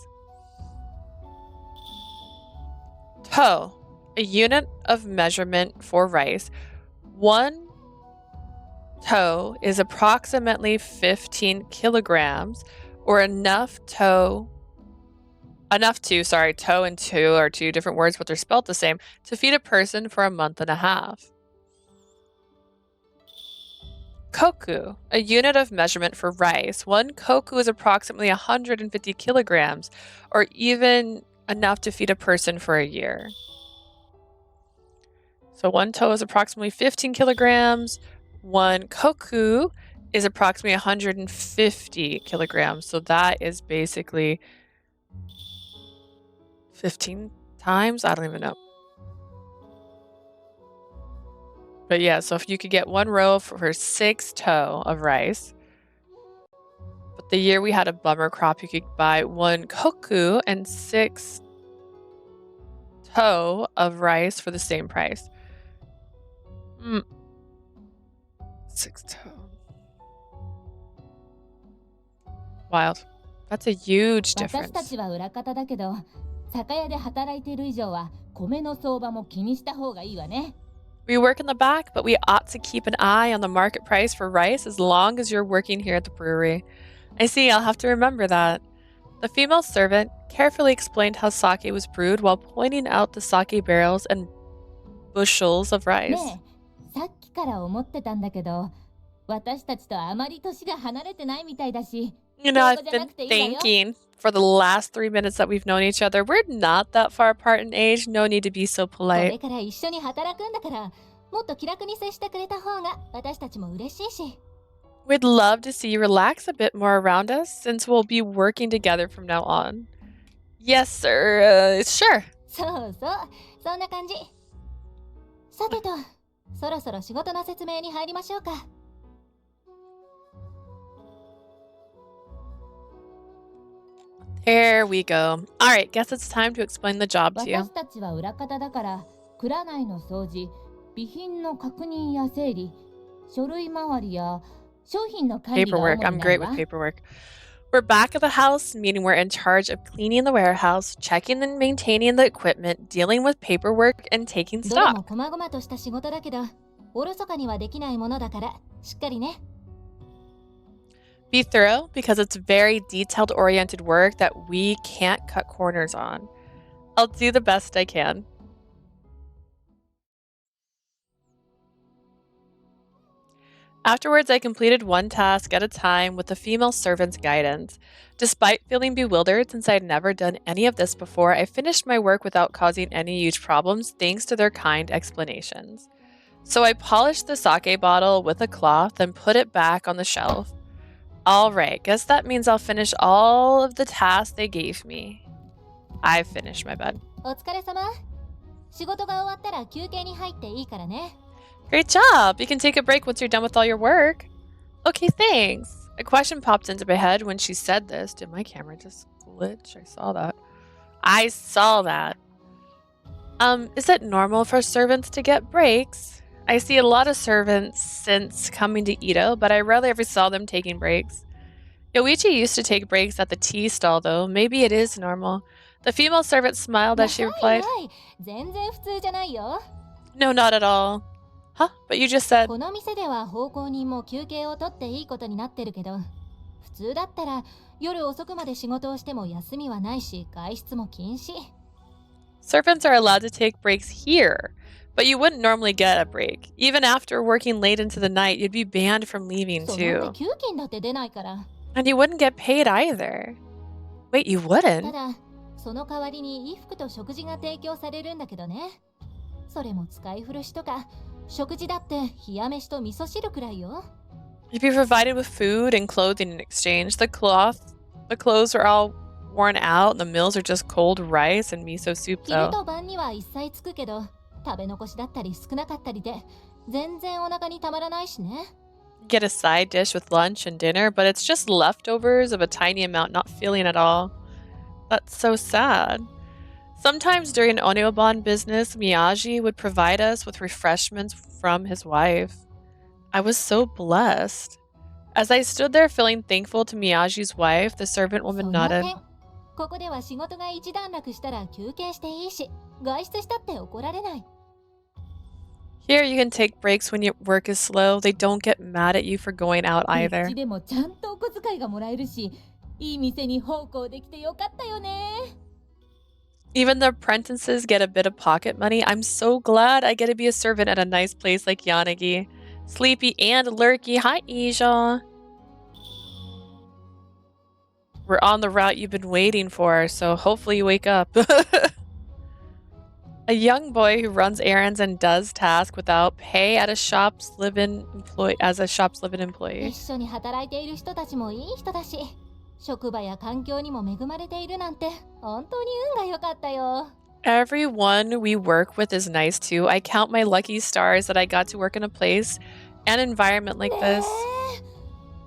To, a unit of measurement for rice. 1 to is approximately 15 kilograms, or enough to, to and to are two different words, but they're spelled the same, to feed a person for a month and a half. Koku, a unit of measurement for rice. 1 koku is approximately 150 kilograms, or even enough to feed a person for a year. So 1 to is approximately 15 kilograms. 1 koku is approximately 150 kilograms. So that is basically 15 times? I don't even know. But yeah, so if you could get 1 row for 6 to of rice. But the year we had a bummer crop, you could buy 1 koku and 6 to of rice for the same price. 6 to. Wild. That's a huge 私た difference. ちは裏方だけど、酒屋で働いている以上は米の相場も気にした方がいいわね。 We work in the back, but we ought to keep an eye on the market price for rice as long as you're working here at the brewery. I see, I'll have to remember that. The female servant carefully explained how sake was brewed while pointing out the sake barrels and bushels of rice. ねえ、さっきから思ってたんだけど、私たちとあまり年が離れてないみたいだし、 You know, I've been thinking for the last 3 minutes that we've known each other, we're not that far apart in age. No need to be so これ polite. から一緒に働くんだから、もっと気楽に接してくれた方が私たちも嬉しいし。 We'd love to see you relax a bit more around us since we'll be working together from now on. Yes, sir. Sure. そうそう、そんな感じ。さてと、そろそろ仕事の説明に入りましょうか。 There we go. All right, guess it's time to explain the job to you. 私たちは裏方だから、蔵内の掃除、備品の確認や整理、書類回りや商品の管理が主 Paperwork. に I'm な great るわ。 with paperwork. We're back at the house, meaning we're in charge of cleaning the warehouse, checking and maintaining the equipment, dealing with paperwork, and taking どれ stock. も細々とした仕事だけど、おろそかにはできないものだから、しっかりね。 Be thorough because it's very detailed oriented work that we can't cut corners on. I'll do the best I can. Afterwards, I completed one task at a time with the female servant's guidance. Despite feeling bewildered since I had never done any of this before, I finished my work without causing any huge problems thanks to their kind explanations. So I polished the sake bottle with a cloth and put it back on the shelf. Alright, guess that means I'll finish all of the tasks they gave me. I've finished my bed. お疲れ様。仕事が終わったら休憩に入っていいからね。Great job! You can take a break once you're done with all your work. Okay, thanks. A question popped into my head when she said this. Did my camera just glitch? I saw that. I saw that. Is it normal for servants to get breaks? I see a lot of servants since coming to Ito, but I rarely ever saw them taking breaks. Yoichi used to take breaks at the tea stall, though. Maybe it is normal. The female servant smiled as she replied, 全然普通じゃないよ。 No, not at all. Huh? But you just said... この店では奉公人も休憩を取っていいことになってるけど、普通だったら夜遅くまで仕事をしても休みはないし、外出も禁止。 Servants are allowed to take breaks here, but you wouldn't normally get a break. Even after working late into the night, you'd be banned from leaving そうなんで too. 給金だって出ないから。 And you wouldn't get paid either. Wait, you た wouldn't? だ、その代わりに衣服と食事が提供されるんだけどね。それも使い古しとか、食事だって冷や飯と味噌汁くらいよ。 You'd be provided with food and clothing in exchange. The clothes are all worn out, and the meals are just cold rice and miso soup 昼 though. と晩には一切つくけど、食べ残しだったり少なかったりで、全然お腹にたまらないしね。 You get a side dish with lunch and dinner, but it's just leftovers of a tiny amount, not filling at all. That's so sad. Sometimes during Onyoban business, Miyagi would provide us with refreshments from his wife. I was so blessed. As I stood there feeling thankful to Miyagi's wife, the servant そ woman の nodded. 点、ここでは仕事が一段落したら休憩していいし、外出したって怒られない。 Here you can take breaks when your work is slow. They don't get mad at you for going out う either. ちでもちゃんとお小遣いがもらえるし、いい店に奉公できてよかったよね。 Even the apprentices get a bit of pocket money. I'm so glad I get to be a servant at a nice place like Yanagi. Sleepy and lurky. Hi, Isha. We're on the route you've been waiting for, so hopefully you wake up. A young boy who runs errands and does tasks without pay at a shop's live-in employee as a shop's live-in employee. 一緒に働いている人たちもいい人だし、職場や環境にも恵まれているなんて本当に運が良かったよ。 Everyone we work with is nice too. I count my lucky stars that I got to work in a place and environment like ね this. え、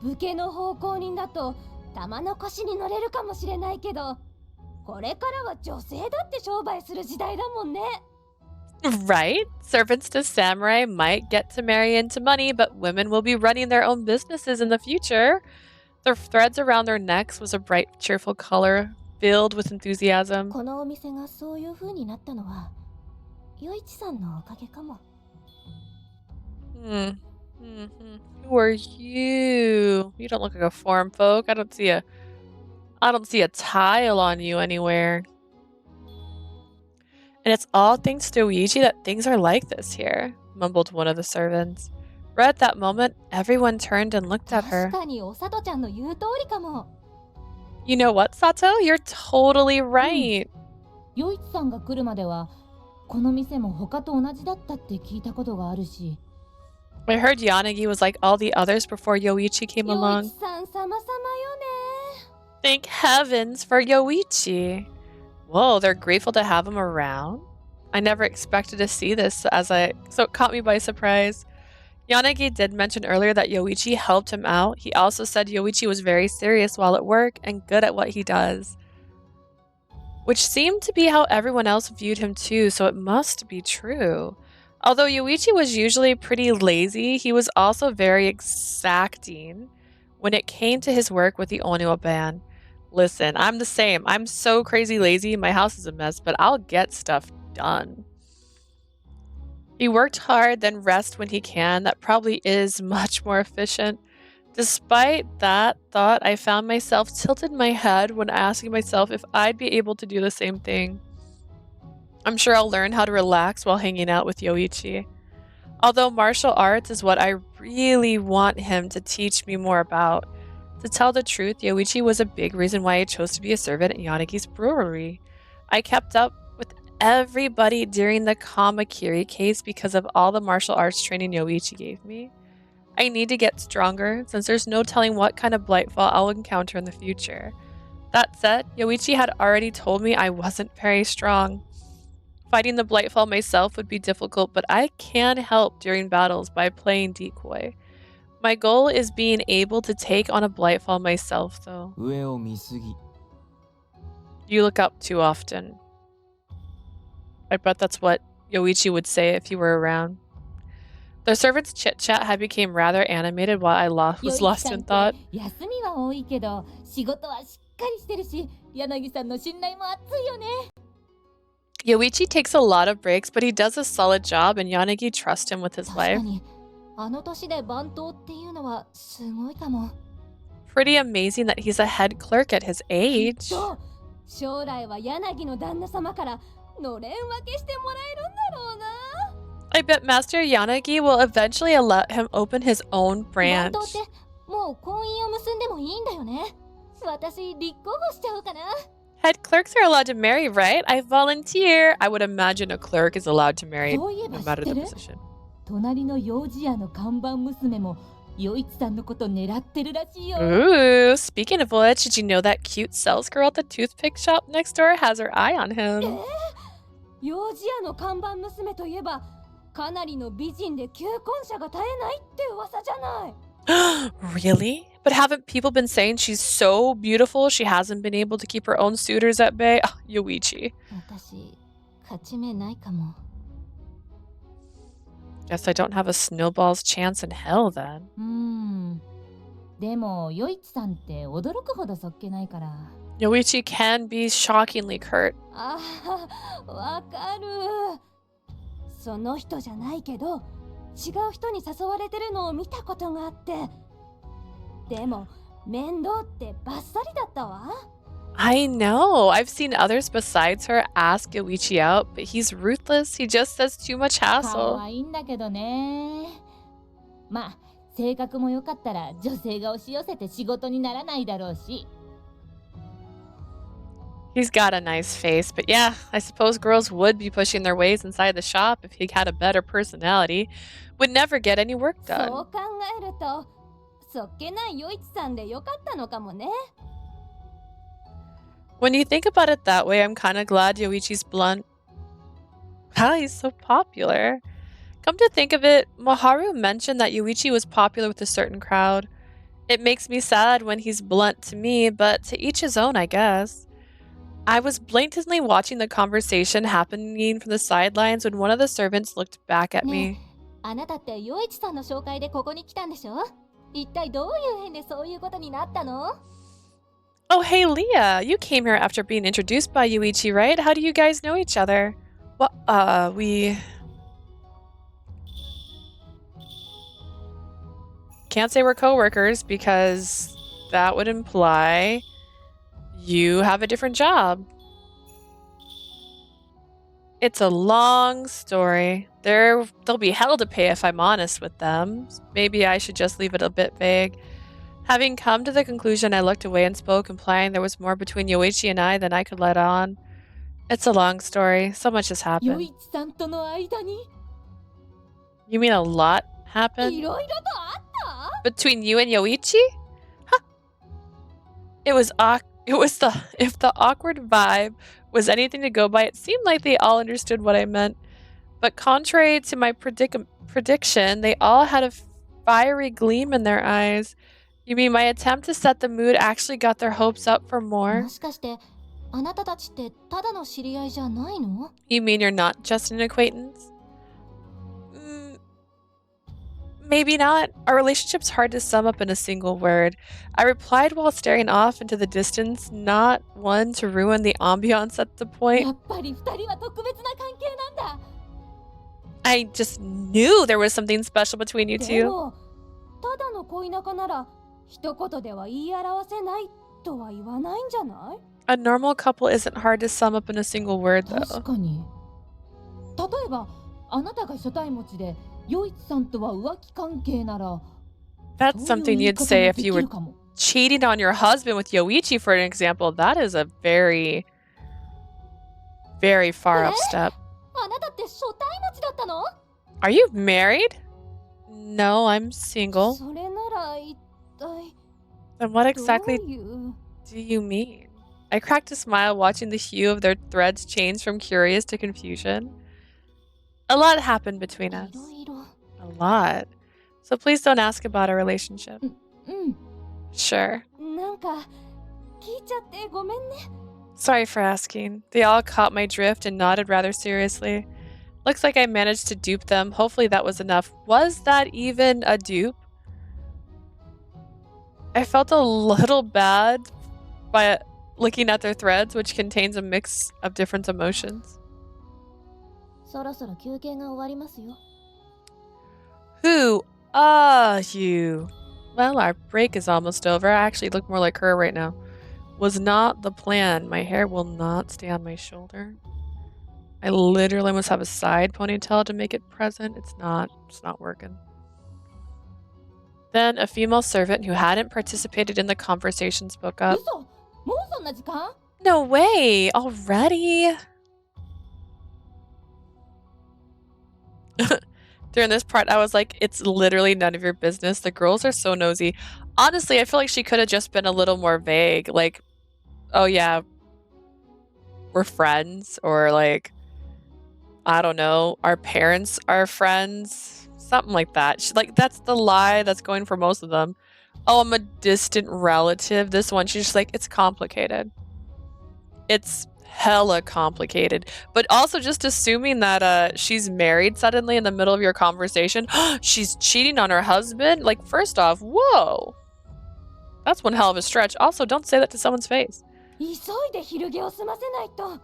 武家の奉公人だと玉の腰に乗れるかもしれないけど、これからは女性だって商売する時代だもんね。 Right? Servants to samurai might get to marry into money, but women will be running their own businesses in the future. The threads around their necks was a bright, cheerful color, filled with enthusiasm. このお店がそういう風になったのは、余一さんのおかげかも。 Who are you? You don't look like a foreign folk. I don't see a tile on you anywhere. And it's all thanks to Yoichi that things are like this here, mumbled one of the servants. Right at that moment, everyone turned and looked at 確 her. かにおさとちゃんの言う通りかも。 You know what, Sato? You're totally right. 余一さんが来るまでは、この店も他と同じだったって聞いたことがあるし。 I heard Yanagi was like all the others before Yoichi came 余 along. 一さん様々よね。 Thank heavens for Yoichi. Whoa, they're grateful to have him around. I never expected to see this so it caught me by surprise. Yanagi did mention earlier that Yoichi helped him out. He also said Yoichi was very serious while at work and good at what he does. Which seemed to be how everyone else viewed him too, so it must be true. Although Yoichi was usually pretty lazy, he was also very exacting when it came to his work with the Onyo band. Listen, I'm the same. I'm so crazy lazy, my house is a mess, but I'll get stuff done. He worked hard, then rest when he can. That probably is much more efficient. Despite that thought, I found myself tilted my head when asking myself if I'd be able to do the same thing. I'm sure I'll learn how to relax while hanging out with Yoichi. Although martial arts is what I really want him to teach me more about. To tell the truth, Yoichi was a big reason why I chose to be a servant at Yanagi's brewery. I kept up with everybody during the Kamakiri case because of all the martial arts training Yoichi gave me. I need to get stronger since there's no telling what kind of blightfall I'll encounter in the future. That said, Yoichi had already told me I wasn't very strong. Fighting the blightfall myself would be difficult, but I can help during battles by playing decoy. My goal is being able to take on a blightfall myself, though. 上を見すぎ You look up too often. I bet that's what Yoichi would say if he were around. The servants' chit-chat had become rather animated while I was lost in thought. 休みは多いけど仕事はしっかりしてるし、柳さんの信頼も厚いよね。 Yoichi takes a lot of breaks, but he does a solid job and Yanagi trusts him with his 確か life. にあの年で番頭っていうのはすごいかも。 Pretty amazing that he's a head clerk at his きっ age. と将来は柳の旦那様からのれん分けしてもらえるんだろうな。 I bet Master Yanagi will eventually let him open his own 番 branch. 頭ってもう婚姻を結んでもいいんだよね。私立候補しちゃおうかな。 Head clerks are allowed to marry, right? I volunteer. I would imagine a clerk is allowed to marry そういえば no 知っ matter て the る？ position. 隣の幼児屋の看板娘も余一さんのこと狙ってるらしいよ。 Ooh, speaking of which, did you know that cute sales girl at the toothpick shop next door has her eye on him? 幼児屋の看板娘といえばかなりの美人で求婚者が絶えないって噂じゃない。 Really? But haven't people been saying she's so beautiful she hasn't been able to keep her own suitors at bay? Oh, Yoichi. 私勝ち目ないかも。 Guess I don't have a snowball's chance in hell then. でも余一さんって驚くほどそっけないから。 Yoichi can be shockingly curt. ああ、わかる。その人じゃないけど違う人に誘われてるのを見たことがあって。でも面倒ってバッサリだったわ。 I know. I've seen others besides her ask Yoichi out, but he's ruthless. He just says too much 可 hassle. 愛いんだけどね。まあ性格も良かったら女性が押し寄せて仕事にならないだろうし。 He's got a nice face, but yeah, I suppose girls would be pushing their ways inside the shop if he had a better personality. Would never get any work そう done. 考えるとそっけない余一さんでよかったのかもね。 When you think about it that way, I'm kind of glad Yoichi's blunt. Wow, he's so popular. Come to think of it, Maharu mentioned that Yoichi was popular with a certain crowd. It makes me sad when he's blunt to me, but to each his own, I guess. I was blatantly watching the conversation happening from the sidelines when one of the servants looked back at ね me. え、あなたって余一さんの紹介でここに来たんでしょ？一体どういう縁でそういうことになったの？ Oh, hey, Leah. You came here after being introduced by Yoichi, right? How do you guys know each other? Well, we... Can't say we're coworkers because that would imply you have a different job. It's a long story. They'll be hell to pay if I'm honest with them. Maybe I should just leave it a bit vague. Having come to the conclusion, I looked away and spoke, implying there was more between Yoichi and I than I could let on. It's a long story. So much has 余 happened. 一さんとの間に You mean a lot い happened? ろいろとあった？ Between you and Yoichi? Huh. It was if the awkward vibe was anything to go by, it seemed like they all understood what I meant. But contrary to my prediction, they all had a fiery gleam in their eyes. You mean my attempt to set the mood actually got their hopes up for more? もしかしてあなたたちってただの知り合いじゃないの？ You mean you're not just an acquaintance? Maybe not. Our relationship's hard to sum up in a single word. I replied while staring off into the distance, not one to ruin the ambiance at the や point. っぱり二人は特別な関係なんだ。 I just knew there was something special between you で two. もただの恋仲なら一言では言い表せないとは言わないんじゃない？ A normal couple isn't hard to sum up in a single word, 確 though. かに。例えばあなたが初対持ちでヨイチさんとは浮気関係なら That's そういう something 言い you'd 方 say も if で you き were るかも。 cheating on your husband with Yoichi, for an example. That is a very, very far up step. あなたって初対持ちだったの？ Are you married? No, I'm single. それなら一体 Then what どう exactly いう do you mean? I cracked a smile watching the hue of their threads change from curious to confusion. A lot happened between い us. ろいろ。 A lot. So please don't ask about our relationship. うん。 Sure. なんか聞いちゃってごめんね。 Sorry for asking. They all caught my drift and nodded rather seriously. Looks like I managed to dupe them. Hopefully that was enough. Was that even a dupe? I felt a little bad by looking at their threads, which contains a mix of different emotions. そろそろ休憩が終わりますよ。 Who are you? Well, our break is almost over. I actually look more like her right now. Was not the plan. My hair will not stay on my shoulder. I literally must have a side ponytail to make it present. It's not working. Then a female servant who hadn't participated in the conversation spoke up. 嘘？もうそんな時間？ No way! Already? During this part, I was like, it's literally none of your business. The girls are so nosy. Honestly, I feel like she could have just been a little more vague. Like, oh yeah, we're friends. Or like, I don't know, our parents are friends. Something like that. Like, that's the lie that's going for most of them. Oh, I'm a distant relative. This one, she's just like, it's complicated. It's hella complicated. But also just assuming that she's married suddenly in the middle of your conversation. She's cheating on her husband? Like, first off, whoa. That's one hell of a stretch. Also, don't say that to someone's face. 急いで昼寝を済ませないと。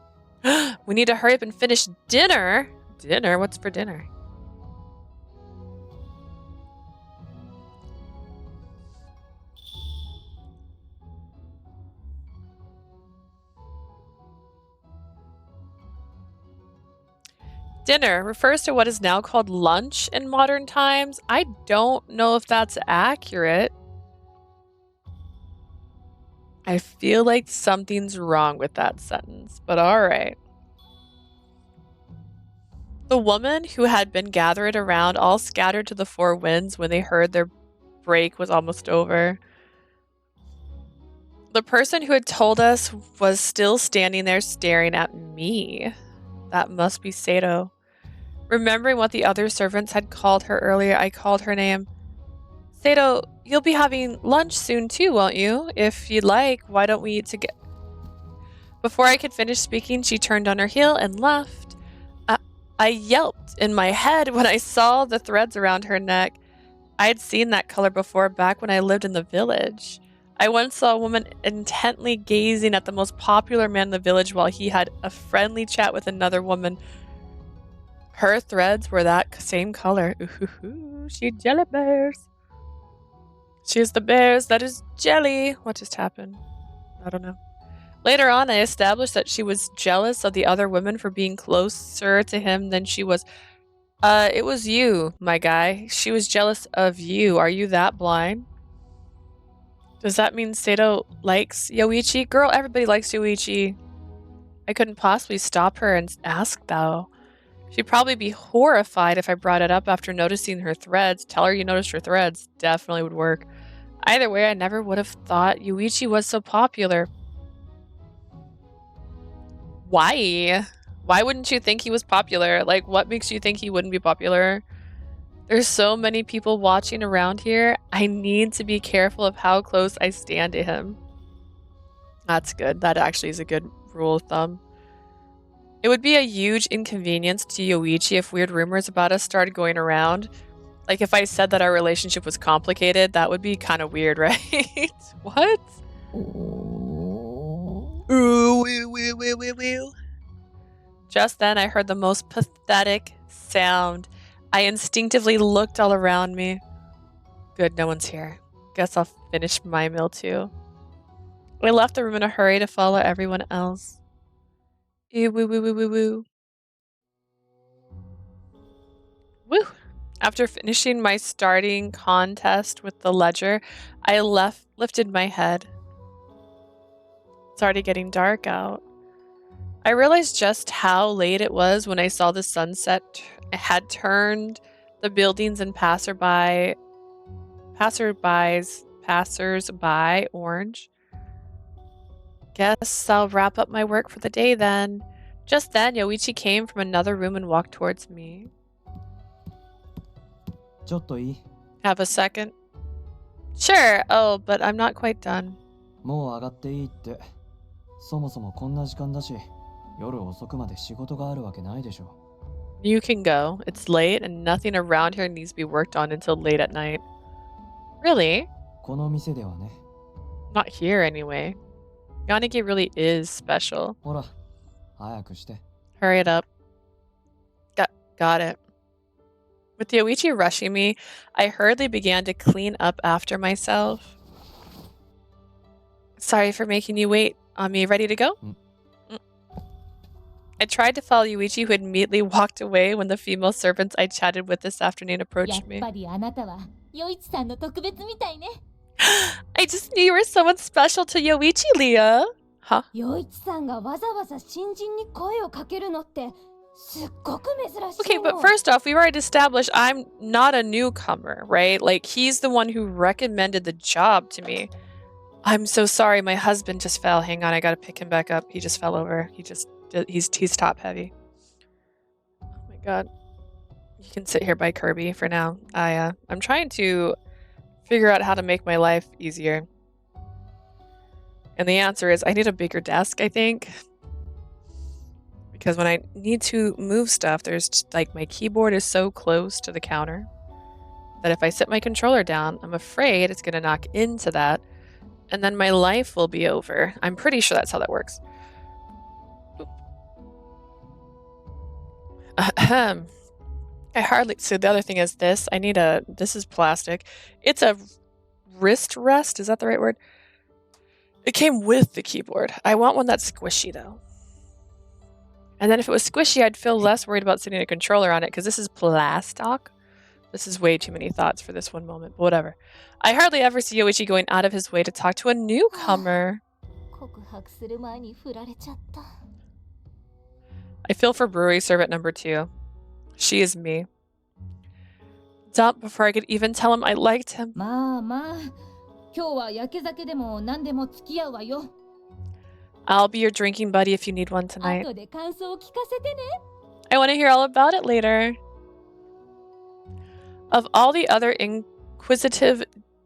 We need to hurry up and finish dinner. Dinner? What's for dinner? Dinner refers to what is now called lunch in modern times. I don't know if that's accurate. I feel like something's wrong with that sentence, but alright. The woman who had been gathered around all scattered to the four winds when they heard their break was almost over. The person who had told us was still standing there staring at me. That must be Sato. Remembering what the other servants had called her earlier, I called her name. Sato, you'll be having lunch soon too, won't you? If you'd like, why don't we eat together? Before I could finish speaking, she turned on her heel and left. I yelped in my head when I saw the threads around her neck. I had seen that color before back when I lived in the village. I once saw a woman intently gazing at the most popular man in the village while he had a friendly chat with another woman. Her threads were that same color. Ooh, she jelly bears. She is the bears that is jelly. What just happened? I don't know. Later on, I established that she was jealous of the other women for being closer to him than she was. It was you, my guy. She was jealous of you. Are you that blind? Does that mean Sato likes Yoichi? Girl, everybody likes Yoichi. I couldn't possibly stop her and ask, though. She'd probably be horrified if I brought it up after noticing her threads. Tell her you noticed her threads. Definitely would work. Either way, I never would have thought Yoichi was so popular. Why? Why wouldn't you think he was popular? Like, what makes you think he wouldn't be popular? There's so many people watching around here. I need to be careful of how close I stand to him. That's good. That actually is a good rule of thumb. It would be a huge inconvenience to Yoichi if weird rumors about us started going around. Like, if I said that our relationship was complicated, that would be kind of weird, right? What? Just then, I heard the most pathetic sound. I instinctively looked all around me. Good, no one's here. Guess I'll finish my meal too. I left the room in a hurry to follow everyone else. Ew, woo, woo, woo, woo, woo. Woo! After finishing my starting contest with the ledger, I lifted my head. It's already getting dark out. I realized just how late it was when I saw the sunset had turned the buildings and passersby orange. Guess I'll wrap up my work for the day then. Just then, Yoichi came from another room and walked towards me. ちょっといい Have a second? Sure. Oh, but I'm not quite done. もう上がっていいって。そもそもこんな時間だし、夜遅くまで仕事があるわけないでしょ。You can go. It's late and nothing around here needs to be worked on until late at night. Really? この店ではね。 Not here anyway. Yanagi really is special. ほら、早くして。 Hurry it up. Got it. With Yoichi rushing me, I hurriedly began to clean up after myself. Sorry for making you wait. On me, ready to go? I tried to follow Yoichi, who immediately walked away when the female servants I chatted with this afternoon やっ approached me. ぱりあなたはヨイチさんの特別みたいね。 I just knew you were someone special to Yoichi, Leah. Huh? ヨイチさんがわざわざ新人に声をかけるのってすっごく珍しい Okay, の。 but first off, we already established I'm not a newcomer, right? Like, he's the one who recommended the job to me. I'm so sorry, my husband just fell. Hang on, I gotta pick him back up. He just fell over. He's top heavy. Oh my god. You can sit here by Kirby for now. I'm trying to figure out how to make my life easier. And the answer is I need a bigger desk, I think. Because when I need to move stuff, there's just, like, my keyboard is so close to the counter that if I sit my controller down, I'm afraid it's going to knock into that, and then my life will be over. I'm pretty sure that's how that works. Ahem. So the other thing is this. This is plastic. It's a wrist rest. Is that the right word? It came with the keyboard. I want one that's squishy, though. And then if it was squishy, I'd feel less worried about sitting a controller on it, because this is plastic. This is way too many thoughts for this one moment, but whatever. I hardly ever see Yoichi going out of his way to talk to a newcomer. 告白する前に振られちゃった。 I feel for brewery servant number 2. She is me. Dump before I could even tell him I liked him. まあまあ、今日は焼け酒でも何でも付き合うわよ。 I'll be your drinking buddy if you need one tonight. 後で感想を聞かせてね。 I want to hear all about it later. Of all the other inquisitive,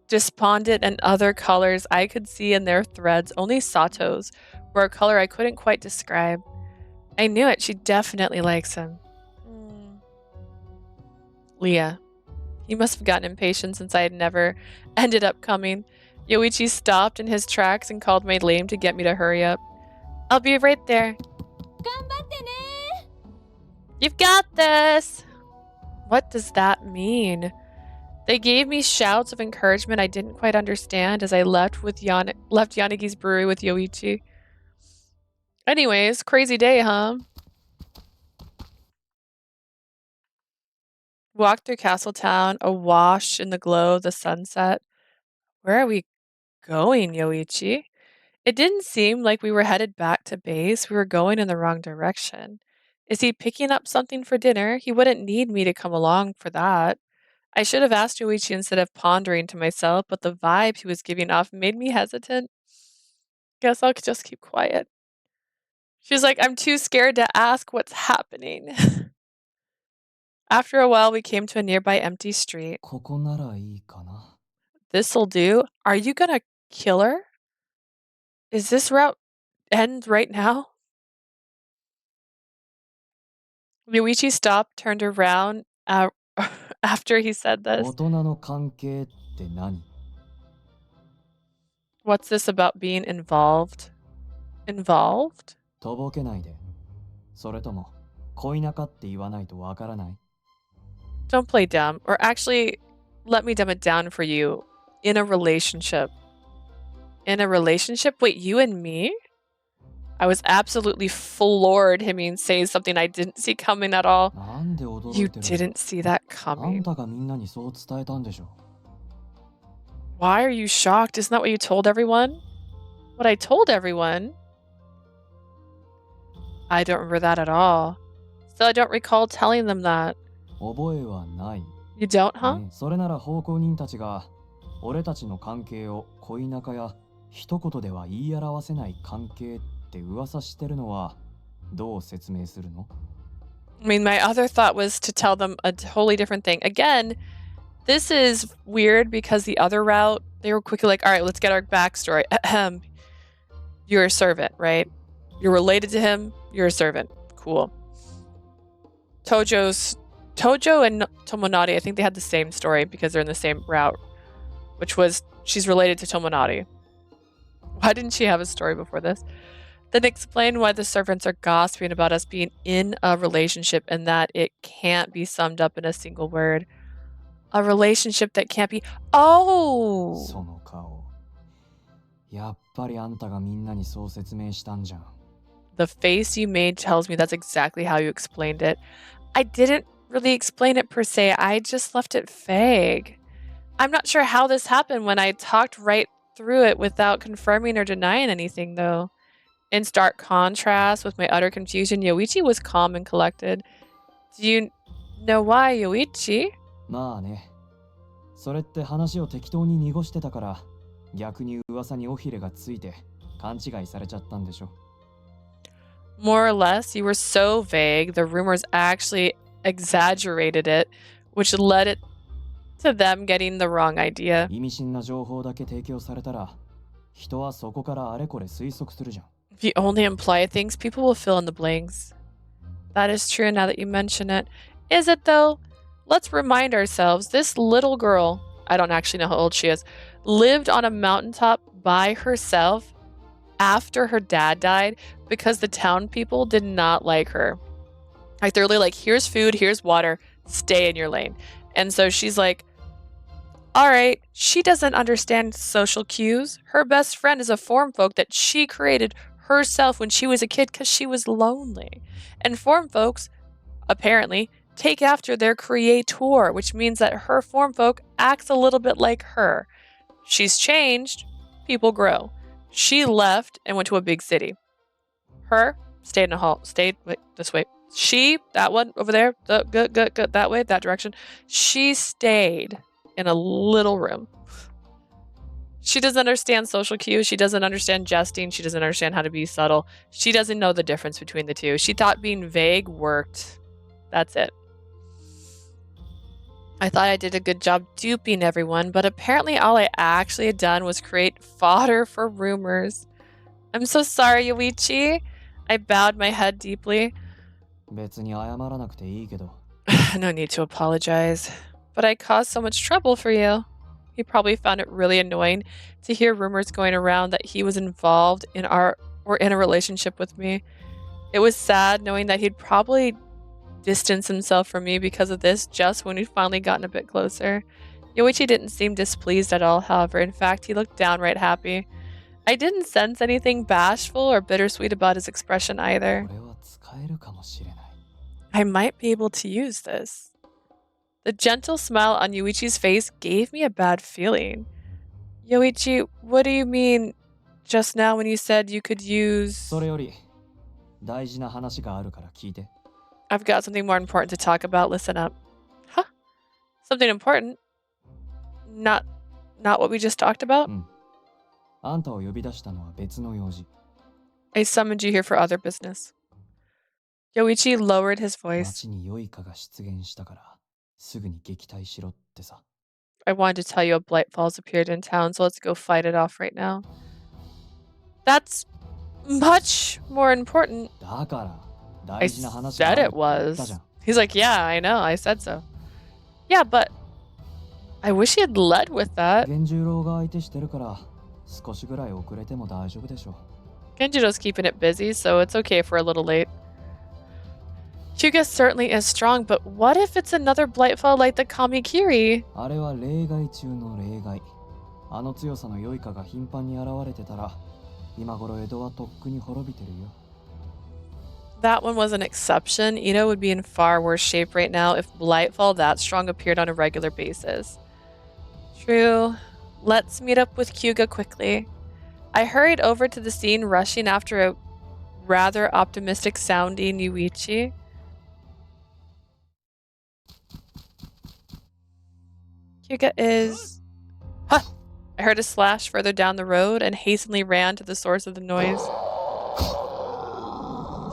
despondent, and other colors I could see in their threads, only Sato's were a color I couldn't quite describe. I knew it. She definitely likes him. Leah. He must have gotten impatient since I had never ended up coming. Yoichi stopped in his tracks and called my name to get me to hurry up. I'll be right there. 頑張ってね。 You've got this! What does that mean? They gave me shouts of encouragement I didn't quite understand as I left Yanagi's brewery with Yoichi. Anyways, crazy day, huh? Walked through Castletown, awash in the glow of the sunset. Where are we going, Yoichi? It didn't seem like we were headed back to base. We were going in the wrong direction. Is he picking up something for dinner? He wouldn't need me to come along for that. I should have asked Yoichi instead of pondering to myself, but the vibe he was giving off made me hesitant. Guess I'll just keep quiet. She's like, I'm too scared to ask what's happening. After a while, we came to a nearby empty street. ここならいいかな。 This'll do. Are you gonna kill her? Is this route end right now? Yoichi stopped, turned around after he said 大 this. 人の関係って何？ What's this about being involved? Involved? とぼけないで。それとも恋仲って言わないとわからない？ Don't play dumb. Or actually, let me dumb it down for you. In a relationship. In a relationship? Wait, you and me? I was absolutely floored him saying something I didn't see coming at all. なんで驚 You いてるの didn't see that あん coming. たがみんなにそう伝えたんでしょ Why are you shocked? Isn't that what you told everyone? What I told everyone? I don't remember that at all. Still, I don't recall telling them that. 覚えはない、 You don't, huh? ね、それなら奉公人たちが俺たちの関係を恋仲や一言では言い表せない関係って噂してるのはどう説明するの I mean, my other thought was to tell them a totally different thing. Again, this is weird because the other route, they were quickly like, all right, let's get our backstory. You're a servant, right? You're related to him. You're a servant. Cool. Tojo and Tomonari, I think they had the same story because they're in the same route, which was she's related to Tomonari. Why didn't she have a story before this? Then explain why the servants are gossiping about us being in a relationship and that it can't be summed up in a single word. A relationship that can't be... Oh! その顔やっぱりあんたがみんなにそう説明したんじゃん The face you made tells me that's exactly how you explained it. I didn't really explain it per se. I just left it vague. I'm not sure how this happened when I talked right through it without confirming or denying anything, though. In stark contrast with my utter confusion, Yoichi was calm and collected. Do you know why, Yoichi? まあねそれって話を適当に濁してたから逆に噂に尾ひれがついて勘違いされちゃったんでしょ More or less, you were so vague, the rumors actually exaggerated it, which led it to them getting the wrong idea. 意味深な情報だけ提供されたら人はそこからあれこれ推測するじゃん If you only imply things, people will fill in the blanks. That is true now that you mention it. Is it though? Let's remind ourselves, this little girl, I don't actually know how old she is, lived on a mountaintop by herself after her dad died because the town people did not like her. Like they're really like, here's food, here's water, stay in your lane. And so she's like, all right, she doesn't understand social cues. Her best friend is a form folk that she created herself when she was a kid because she was lonely. And form folks, apparently, take after their creator, which means that her form folk acts a little bit like her. She's changed, people grow. She left and went to a big city. Her stayed in a hall. Wait, this way. She, that one over there, good, that way, that direction. She stayed in a little room. She doesn't understand social cues. She doesn't understand jesting. She doesn't understand how to be subtle. She doesn't know the difference between the two. She thought being vague worked. That's it. I thought I did a good job duping everyone, but apparently all I actually had done was create fodder for rumors. I'm so sorry, Yoichi. I bowed my head deeply. 別に謝らなくていいけど No need to apologize. But I caused so much trouble for you. He probably found it really annoying to hear rumors going around that he was involved in in a relationship with me. It was sad knowing that he'd probably distance himself from me because of this just when we'd finally gotten a bit closer. Yoichi didn't seem displeased at all, however. In fact, he looked downright happy. I didn't sense anything bashful or bittersweet about his expression either. これは使えるかもしれない I might be able to use this. The gentle smile on Yoichi's face gave me a bad feeling. Yoichi, what do you mean just now when you said you could use... それより大事な話があるから聞いて I've got something more important to talk about. Listen up. Huh? Something important? Not what we just talked about? あんたを呼び出したのは別の用事 I summoned you here for other business. Yoichi lowered his voice. 町に良いかが出現したからすぐに撃退しろってさ I wanted to tell you a blight falls appeared in town, so let's go fight it off right now. That's much more important. だから I 大事な話があ said る it って言ったじゃ was. ん He's like, yeah, I know, I said so. Yeah, but I wish he had led with that. 源十郎が相手してるから少しぐらい遅れても大丈夫でしょ Genjiro's keeping it busy, so it's okay if we're a little late. Hyuga certainly is strong, but what if it's another Blightfall like the Kamikiri? あれは例外中の例外あの強さの良いかが頻繁に現れてたら今頃江戸はとっくに滅びてるよ。 That one was an exception. Ito would be in far worse shape right now if Blightfall that strong appeared on a regular basis. True. Let's meet up with Kyuga quickly. I hurried over to the scene, rushing after a rather optimistic sounding Yoichi. Kyuga is... Huh! I heard a slash further down the road and hastily ran to the source of the noise.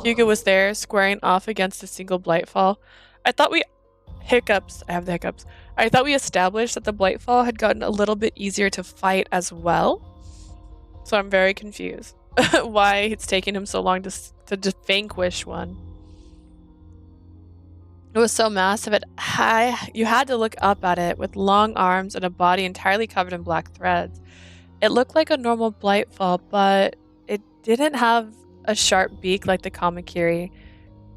Hyuga was there, squaring off against a single Blightfall. I thought we... Hiccups. I have the hiccups. I thought we established that the Blightfall had gotten a little bit easier to fight as well. So I'm very confused. Why it's taking him so long to vanquish one. It was so massive, you had to look up at it with long arms and a body entirely covered in black threads. It looked like a normal Blightfall, but it didn't have a sharp beak like the Kamakiri.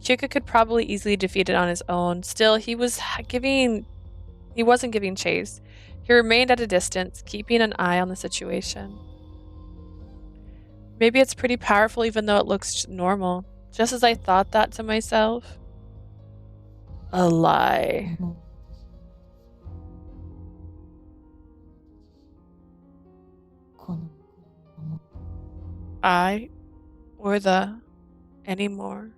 Hyuga could probably easily defeat it on his own. Still, he wasn't giving chase. He remained at a distance, keeping an eye on the situation. Maybe it's pretty powerful even though it looks normal. Just as I thought that to myself. A lie. I or the anymore.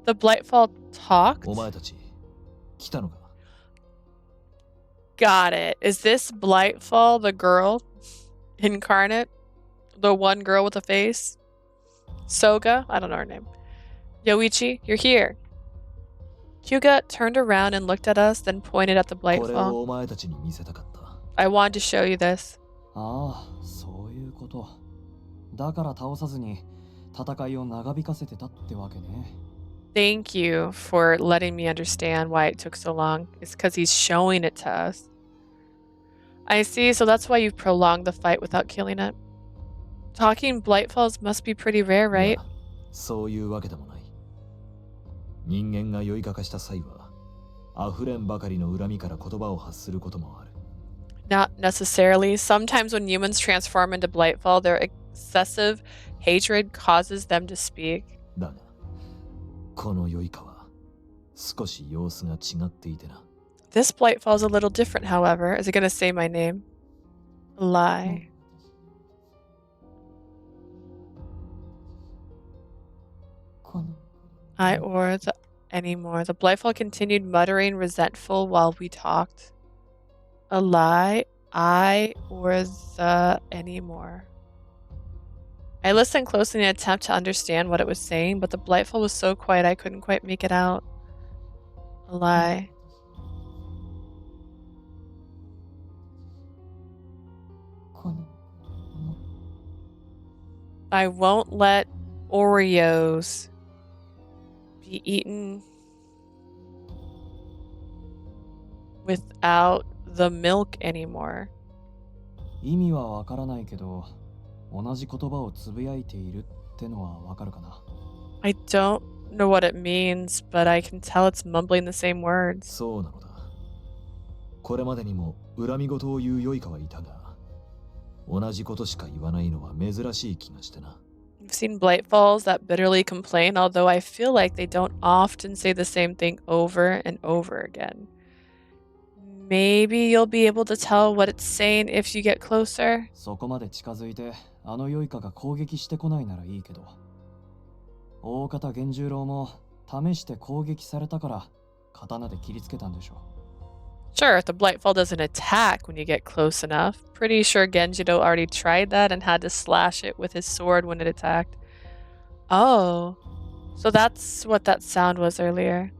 The Blightfall talked? お前たち来たのか。 Got it. Is this Blightfall the girl? Incarnate? The one girl with a face? Soga? I don't know her name. Yoichi, you're here. Hyuga turned around and looked at us, then pointed at the これを Blightfall. お前たちに見せたかった。 I wanted to show you this. ああ、そういうこと。だから倒さずに戦いを長引かせてたってわけね。 Thank you for letting me understand why it took so long. It's because he's showing it to us. I see, so that's why you've prolonged the fight without killing it. Talking Blightfalls must be pretty rare, い right? や、そういうわけでもない。人間が酔いかかした際は、溢れんばかりの恨みから言葉を発することもある。 Not necessarily. Sometimes when humans transform into Blightfall, their excessive hatred causes them to speak. だが、この酔いかは少し様子が違っていてな。 This Blightfall is a little different, however. Is it going to say my name? A lie. I or the anymore. The Blightfall continued muttering resentful while we talked. A lie. I or the anymore. I listened closely in an attempt to understand what it was saying, but the Blightfall was so quiet I couldn't quite make it out. A lie. I won't let Oreos be eaten without the milk anymore. 意味はわからないけど、同じ言葉をつぶやいているってのはわかるかな。 I don't know what it means, but I can tell it's mumbling the same words. そうなのだ。これまでにも恨み事を言う酔いかはいたが、同じことしか言わないのは珍しい気がしてな。 I've seen Blightfalls that bitterly complain, although I feel like they don't often say the same thing over and over again. Maybe you'll be able to tell what it's saying if you get closer. そこまで近づいて、あの酔いかが攻撃してこないならいいけど。大方源十郎も試して攻撃されたから刀で切りつけたんでしょ。 Sure, if the Blightfall doesn't attack when you get close enough. Pretty sure Genjido already tried that and had to slash it with his sword when it attacked. Oh, so that's what that sound was earlier.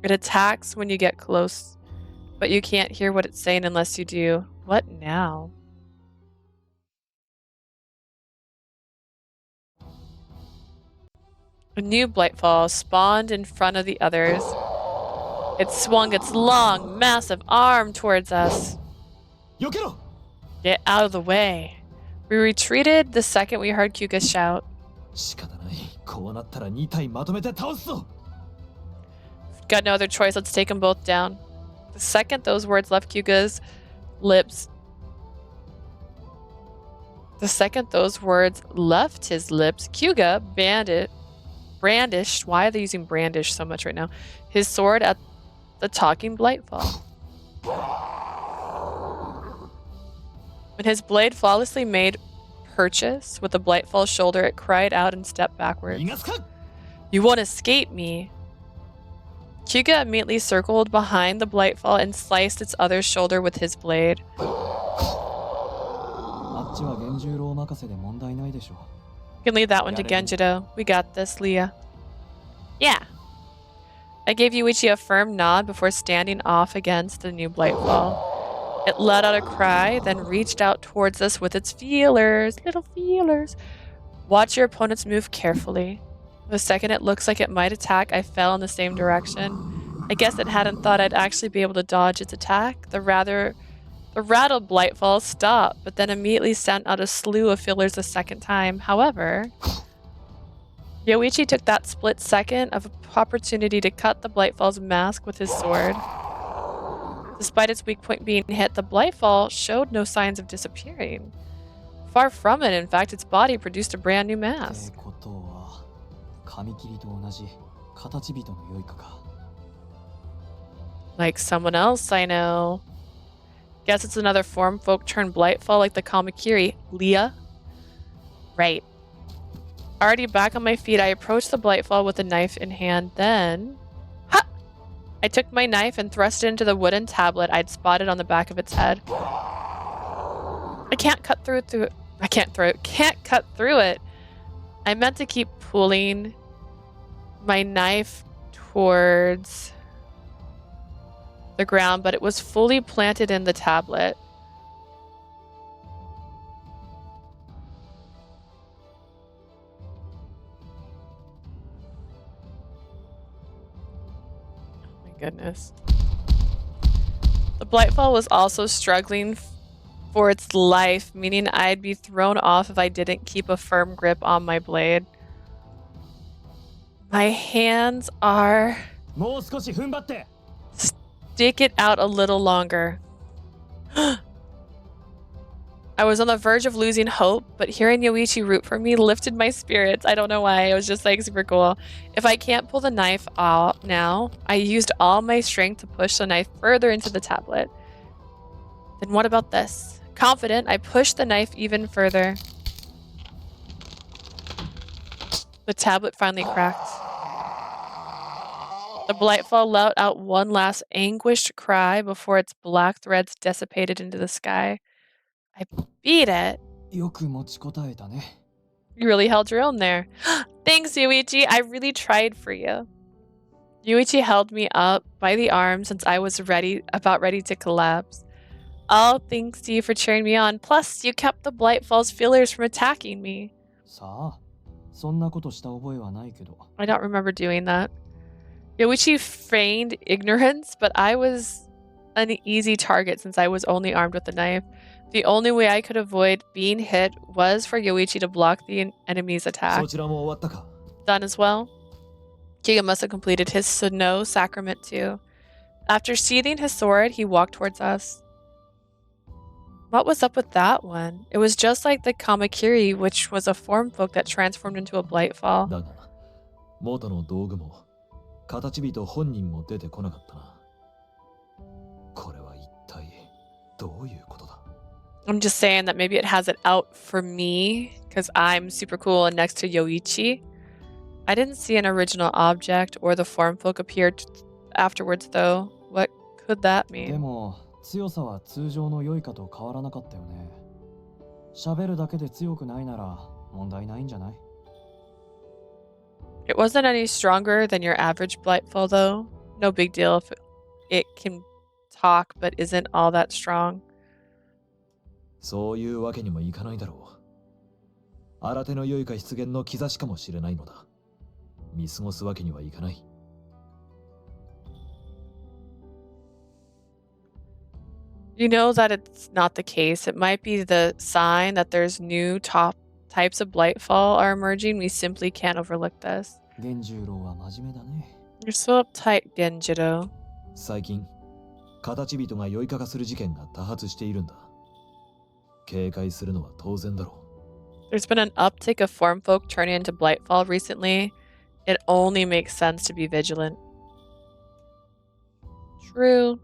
It attacks when you get close, but you can't hear what it's saying unless you do. What now? A new Blightfall spawned in front of the others. It swung its long, massive arm towards us. 避けろ! Get out of the way. We retreated the second we heard Kyuga shout. 仕方ない。こうなったら2体まとめて倒すぞ! Got no other choice, let's take them both down. The second those words left Kyuga's lips, The second those words left his lips, Kyuga brandished, why are they using brandish so much right now? His sword at the talking Blightfall. When his blade flawlessly made purchase with the Blightfall's shoulder, it cried out and stepped backwards. You won't escape me. Kyuga immediately circled behind the Blightfall and sliced its other shoulder with his blade. You can leave that one to Genjiro. We got this, Leah. Yeah. I gave Yoichi a firm nod before standing off against the new Blightfall. It let out a cry, then reached out towards us with its feelers. Little feelers. Watch your opponents move carefully. The second it looks like it might attack, I fell in the same direction. I guess it hadn't thought I'd actually be able to dodge its attack. The rattled Blightfall stopped, but then immediately sent out a slew of fillers a second time. However, Yoichi took that split second of opportunity to cut the Blightfall's mask with his sword. Despite its weak point being hit, the Blightfall showed no signs of disappearing. Far from it, in fact, its body produced a brand new mask. Like someone else I know. Guess it's another form folk turned Blightfall like the Kamakiri. Leah? Right. Already back on my feet, I approached the Blightfall with a knife in hand, then... Ha! I took my knife and thrust it into the wooden tablet I'd spotted on the back of its head. I can't cut through it. Can't cut through it. I meant to keep pulling my knife towards the ground, but it was fully planted in the tablet. Oh my goodness. The Blightfall was also struggling for its life, meaning I'd be thrown off if I didn't keep a firm grip on my blade. My hands are... Stick it out a little longer. I was on the verge of losing hope, but hearing Yoichi root for me lifted my spirits. I don't know why. It was just like super cool. If I can't pull the knife out now, I used all my strength to push the knife further into the tablet. Then what about this? Confident, I pushed the knife even further. The tablet finally cracked. The Blightfall let out one last anguished cry before its black threads dissipated into the sky. I beat it. You really held your own there. Thanks, Yoichi. I really tried for you. Yoichi held me up by the arm since I was about ready to collapse. All thanks to you for cheering me on. Plus, you kept the Blightfall's feelers from attacking me. I don't remember doing that. Yoichi feigned ignorance, but I was an easy target since I was only armed with a knife. The only way I could avoid being hit was for Yoichi to block the enemy's attack. Done as well. Kyuga must have completed his Snow sacrament too. After sheathing his sword, he walked towards us. What was up with that one? It was just like the Kamakiri, which was a form folk that transformed into a Blightfall. I'm just saying that maybe it has it out for me because I'm super cool and next to Yoichi. I didn't see an original object or the form folk appeared afterwards though. What could that mean? It wasn't any stronger than your average Blightfall though. No big deal if it can talk but isn't all that strong. You know that it's not the case. It might be the sign that there's new top types of Blightfall are emerging. We simply can't overlook this. You're so uptight, Genjiro. There's been an uptick of form folk turning into Blightfall recently. It only makes sense to be vigilant. True.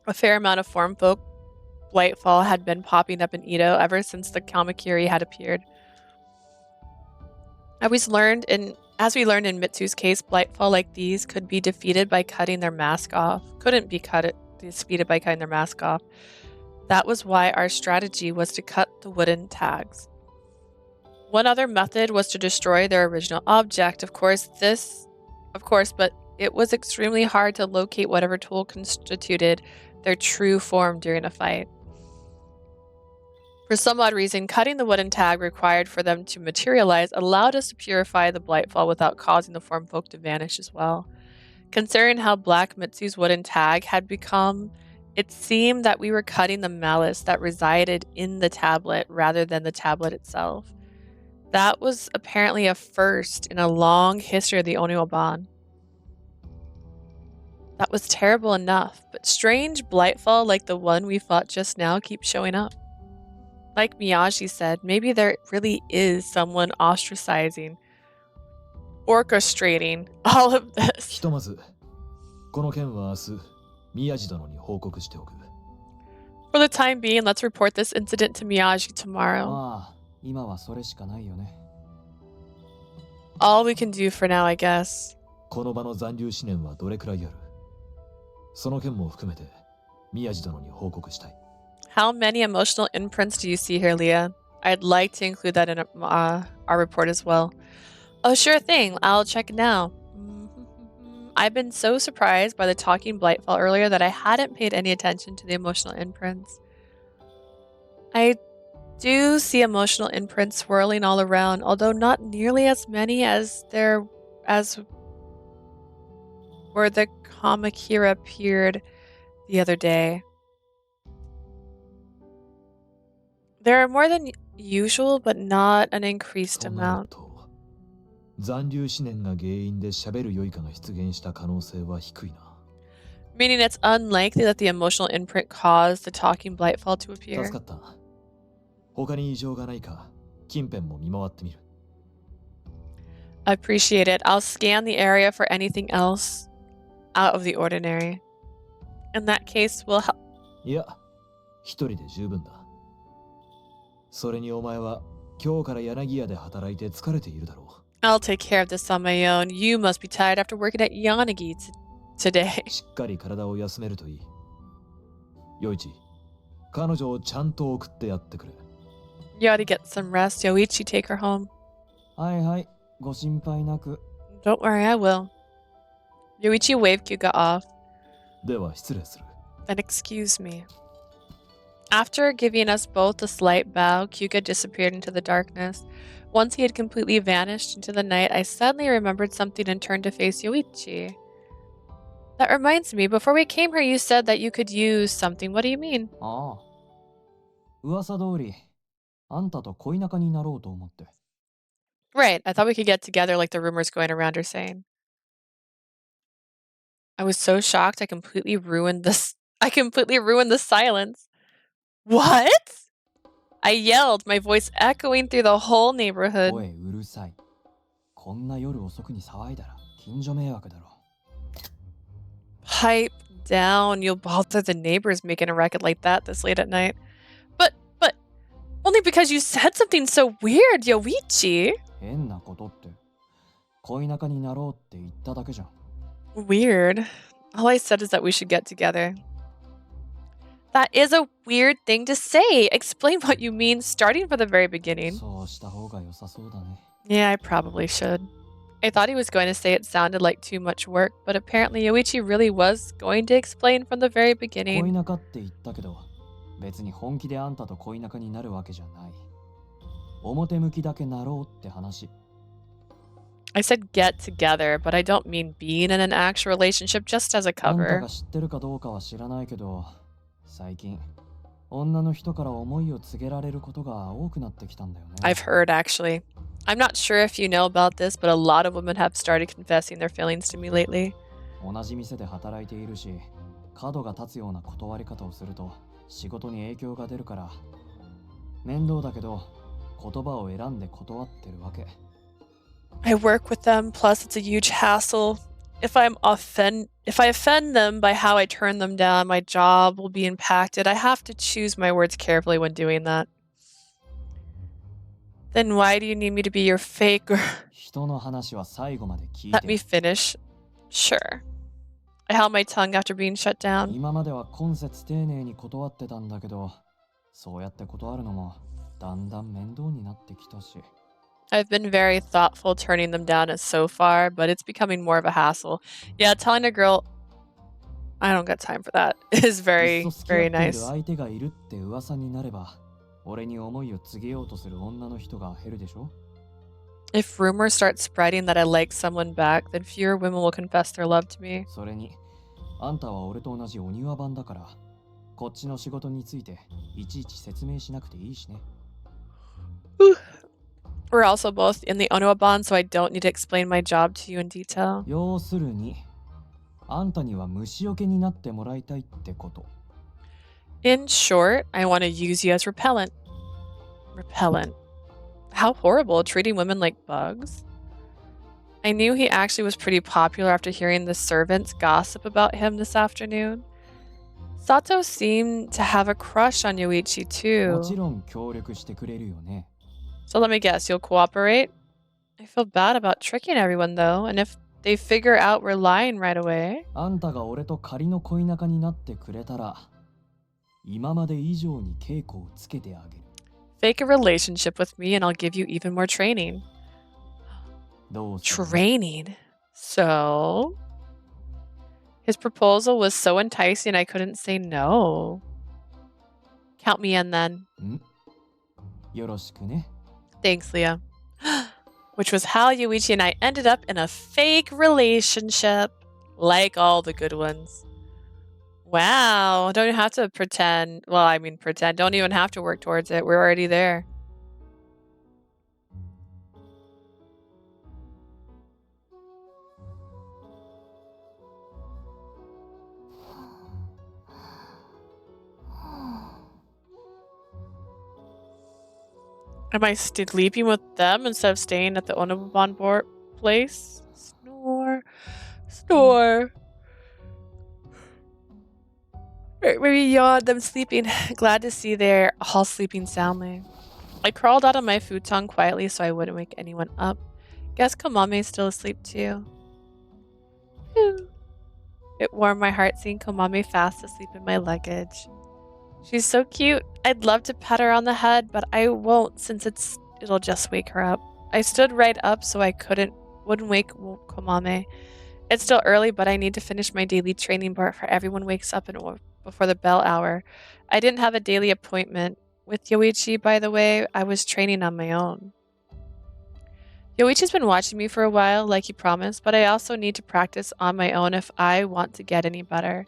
A fair amount of form folk Blightfall had been popping up in Edo ever since the Kamakiri had appeared. As we learned in Mitsu's case, Blightfall like these could be defeated by cutting their mask off. Defeated by cutting their mask off. That was why our strategy was to cut the wooden tags. One other method was to destroy their original object. But it was extremely hard to locate whatever tool constituted their true form during a fight. For some odd reason, cutting the wooden tag required for them to materialize allowed us to purify the Blightfall without causing the form folk to vanish as well. Considering how black Mitsu's wooden tag had become, it seemed that we were cutting the malice that resided in the tablet rather than the tablet itself. That was apparently a first in a long history of the Onyoban. That was terrible enough, but strange Blightfall like the one we fought just now keeps showing up. Like Miyagi said, maybe there really is someone orchestrating all of this. ひとまずこの件は明日宮地殿に報告しておく。 For the time being, let's report this incident to Miyagi tomorrow. まあ、今はそれしかないよね。 All we can do for now, I guess. この場の残留思念はどれくらいある？その件も含めて宮地殿に報告したい。 How many emotional imprints do you see here, Leah? I'd like to include that in our report as well. Oh, sure thing. I'll check now. I've been so surprised by the talking Blightfall earlier that I hadn't paid any attention to the emotional imprints. I do see emotional imprints swirling all around, although not nearly as many as where the Kamakira appeared the other day. There are more than usual, but not an increased amount. 残留思念が原因で喋る良いかが出現した可能性は低いな。 Meaning it's unlikely that the emotional imprint caused the talking Blightfall to 助 appear. かった。他に異常がないか近辺も見回ってみる。 I appreciate it. I'll scan the area for anything else out of the ordinary. In that case, we'll help. いや、一人で十分だ。それにお前は今日から柳屋で働いて疲れているだろう。 I'll take care of this on my own. You must be tired after working at Yanagi today. しっかり体を休めるといい。ヨイチ、彼女をちゃんと送ってやってくれ。 You ought to get some rest. Yoichi, take her home. はいはい、ご心配なく。 Don't worry, I will. Yoichi waved Kyuga off. では失礼する。 Then excuse me. After giving us both a slight bow, Kyuga disappeared into the darkness. Once he had completely vanished into the night, I suddenly remembered something and turned to face Yoichi. That reminds me, before we came here, you said that you could use something. What do you mean? ああ。噂通り、あんたと恋仲になろうと思って。 Right, I thought we could get together like the rumors going around are saying. I was so shocked I completely ruined the silence. What? I yelled, my voice echoing through the whole neighborhood. おい、うるさい。こんな夜遅くに騒いだら近所迷惑だろ。 Pipe down, you'll bother the neighbors making a racket like that this late at night. But, only because you said something so weird, Yoichi. 変なことって、恋仲になろうって言っただけじゃん。 Weird. All I said is that we should get together. That is a weird thing to say. Explain what you mean, starting from the very beginning. そうした方が良さそうだね。 Yeah, I probably should. I thought he was going to say it sounded like too much work, but apparently Yoichi really was going to explain from the very 恋 beginning. 仲って言ったけど、別に本気であんたと恋仲になるわけじゃない。表向きだけなろうって話。 I said get together, but I don't mean being in an actual relationship just as a あんた cover. が知ってるかどうかは知らないけど、最近、女の人から思いを告げられることが多くなってきたんだよね。 I've heard actually. I'm not sure if you know about this, but a lot of women have started confessing their feelings to me lately. 同じ店で働いているし、角が立つような断り方をすると仕事に影響が出るから面倒だけど言葉を選んで断ってるわけ。 I work with them, plus it's a huge hassle. If I offend them by how I turn them down, my job will be impacted. I have to choose my words carefully when doing that. Then why do you need me to be your fake or 人の話は最後まで聞い let て me る。 finish? Sure. I held my tongue after being shut down. 今までは今節丁寧に断ってたんだけど、そうやって断るのもだんだん面倒になってきたし。 I've been very thoughtful turning them down so far, but it's becoming more of a hassle. Yeah, telling a girl I don't got time for that is いっ very, そ付き合 very っている nice. 相手がいるって噂になれば、俺に思いを告げようとする女の人が減るでしょ。 If rumors start spreading that I like someone back, then fewer women will confess their love to me. それに、あんたは俺と同じお庭番だから、こっちの仕事についていちいち説明しなくていいしね。 We're also both in the Onoa bond, so I don't need to explain my job to you in detail. 要するに、あんたには虫除けになってもらいたいってこと。 In short, I want to use you as repellent. Repellent. How horrible, treating women like bugs. I knew he actually was pretty popular after hearing the servants gossip about him this afternoon. Sato seemed to have a crush on Yoichi もち too. ろん協力してくれるよね。 So let me guess, you'll cooperate? I feel bad about tricking everyone though, and if they figure out we're lying right away. あんたが俺と仮の恋仲になってくれたら、今まで以上に稽古をつけてあげる。 Fake a relationship with me and I'll give you even more training. どうする？ Training? So? His proposal was so enticing I couldn't say no. Count me in then. ん？よろしくね。 Thanks, Leah. Which was how Yoichi and I ended up in a fake relationship. Like all the good ones. Wow. Don't even have to pretend. Well, I mean, pretend. Don't even have to work towards it. We're already there. Am I sleeping with them instead of staying at the Onabon board place? Snore. Snore. Maybe yawned them sleeping. Glad to see they're all sleeping soundly. I crawled out of my futon quietly so I wouldn't wake anyone up. Guess Komame's still asleep too. Phew. It warmed my heart seeing Komame fast asleep in my luggage. She's so cute. I'd love to pet her on the head, but I won't since it'll just wake her up. I stood right up so I wouldn't wake Komame. It's still early, but I need to finish my daily training before everyone wakes up before the bell hour. I didn't have a daily appointment. With Yoichi, by the way, I was training on my own. Yoichi's been watching me for a while, like he promised, but I also need to practice on my own if I want to get any better.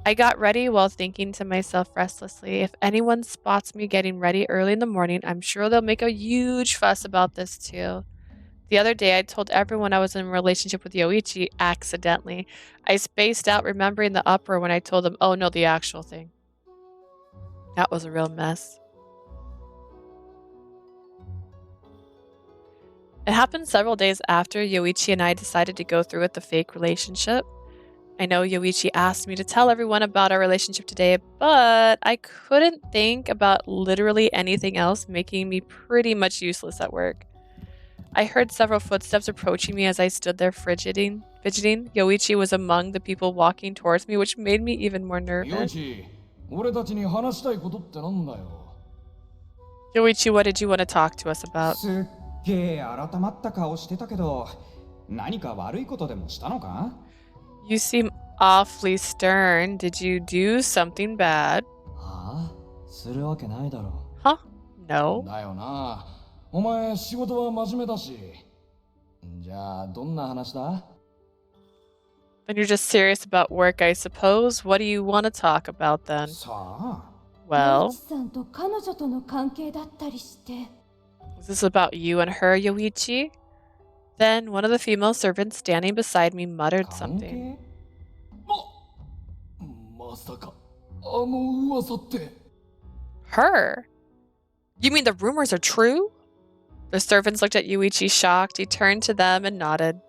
I got ready while thinking to myself restlessly, if anyone spots me getting ready early in the morning, I'm sure they'll make a huge fuss about this too. The other day, I told everyone I was in a relationship with Yoichi accidentally. I spaced out remembering the uproar when I told them, oh no, the actual thing. That was a real mess. It happened several days after Yoichi and I decided to go through with the fake relationship. I know Yoichi asked me to tell everyone about our relationship today, but I couldn't think about literally anything else, making me pretty much useless at work. I heard several footsteps approaching me as I stood there fidgeting. Yoichi was among the people walking towards me, which made me even more nervous. Yoichi, 俺たちに話したいことってなんだよ。 Yoichi, what did you want to talk to us about? すっげえ改まった顔してたけど、何か悪いことでもしたのか？ You seem awfully stern. Did you do something bad? はあ？するわけないだろ。 Huh? No. だよな。お前仕事は真面目だし。じゃあどんな話だ？ Then you're just serious about work, I suppose. What do you want to talk about then? さあ。 Well, さんと彼女との関係だったりして。 is this about you and her, Yoichi? Then one of the female servants standing beside me muttered 関 something. 係？ままさかあの噂って。 Her? You mean the rumors are true? The servants looked at Yoichi shocked. He turned to them and nodded.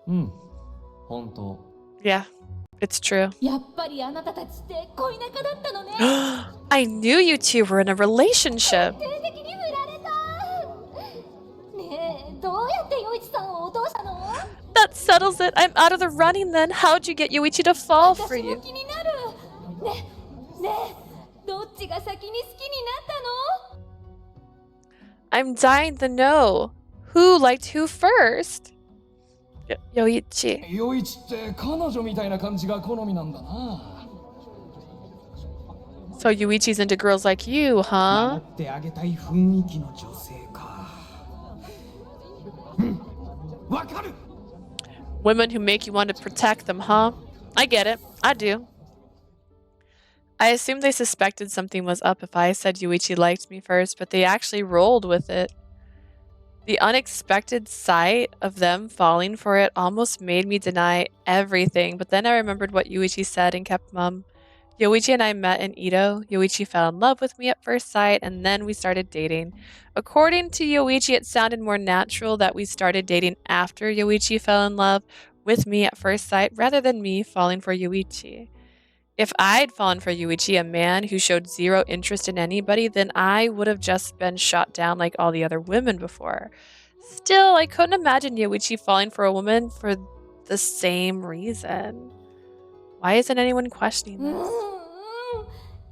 本当。 Yeah, it's true. やっぱりあなたたちって恋仲だったのね。 I knew you two were in a relationship. 定的に振られた。ねえ、どうやって陽一さんを落としたの？ That settles it. I'm out of the running then. How'd you get Yoichi to fall for 私も you? 気になる。ねえ、どっちが先に好きになったの？ I'm dying to know. Who liked who first? Yoichi. 陽一って彼女みたいな感じが好みなんだな。 So Yoichi's into girls like you, 守 huh? ってあげたい雰囲気の女性か。わかる。 Women who make you want to protect them, huh? I get it. I do. I assumed they suspected something was up if I said Yoichi liked me first, but they actually rolled with it. The unexpected sight of them falling for it almost made me deny everything, but then I remembered what Yoichi said and kept mum. Yoichi and I met in Ito. Yoichi fell in love with me at first sight, and then we started dating. According to Yoichi, it sounded more natural that we started dating after Yoichi fell in love with me at first sight rather than me falling for Yoichi. If I'd fallen for Yoichi, a man who showed zero interest in anybody, then I would have just been shot down like all the other women before. Still, I couldn't imagine Yoichi falling for a woman for the same reason. Why isn't anyone questioning う this?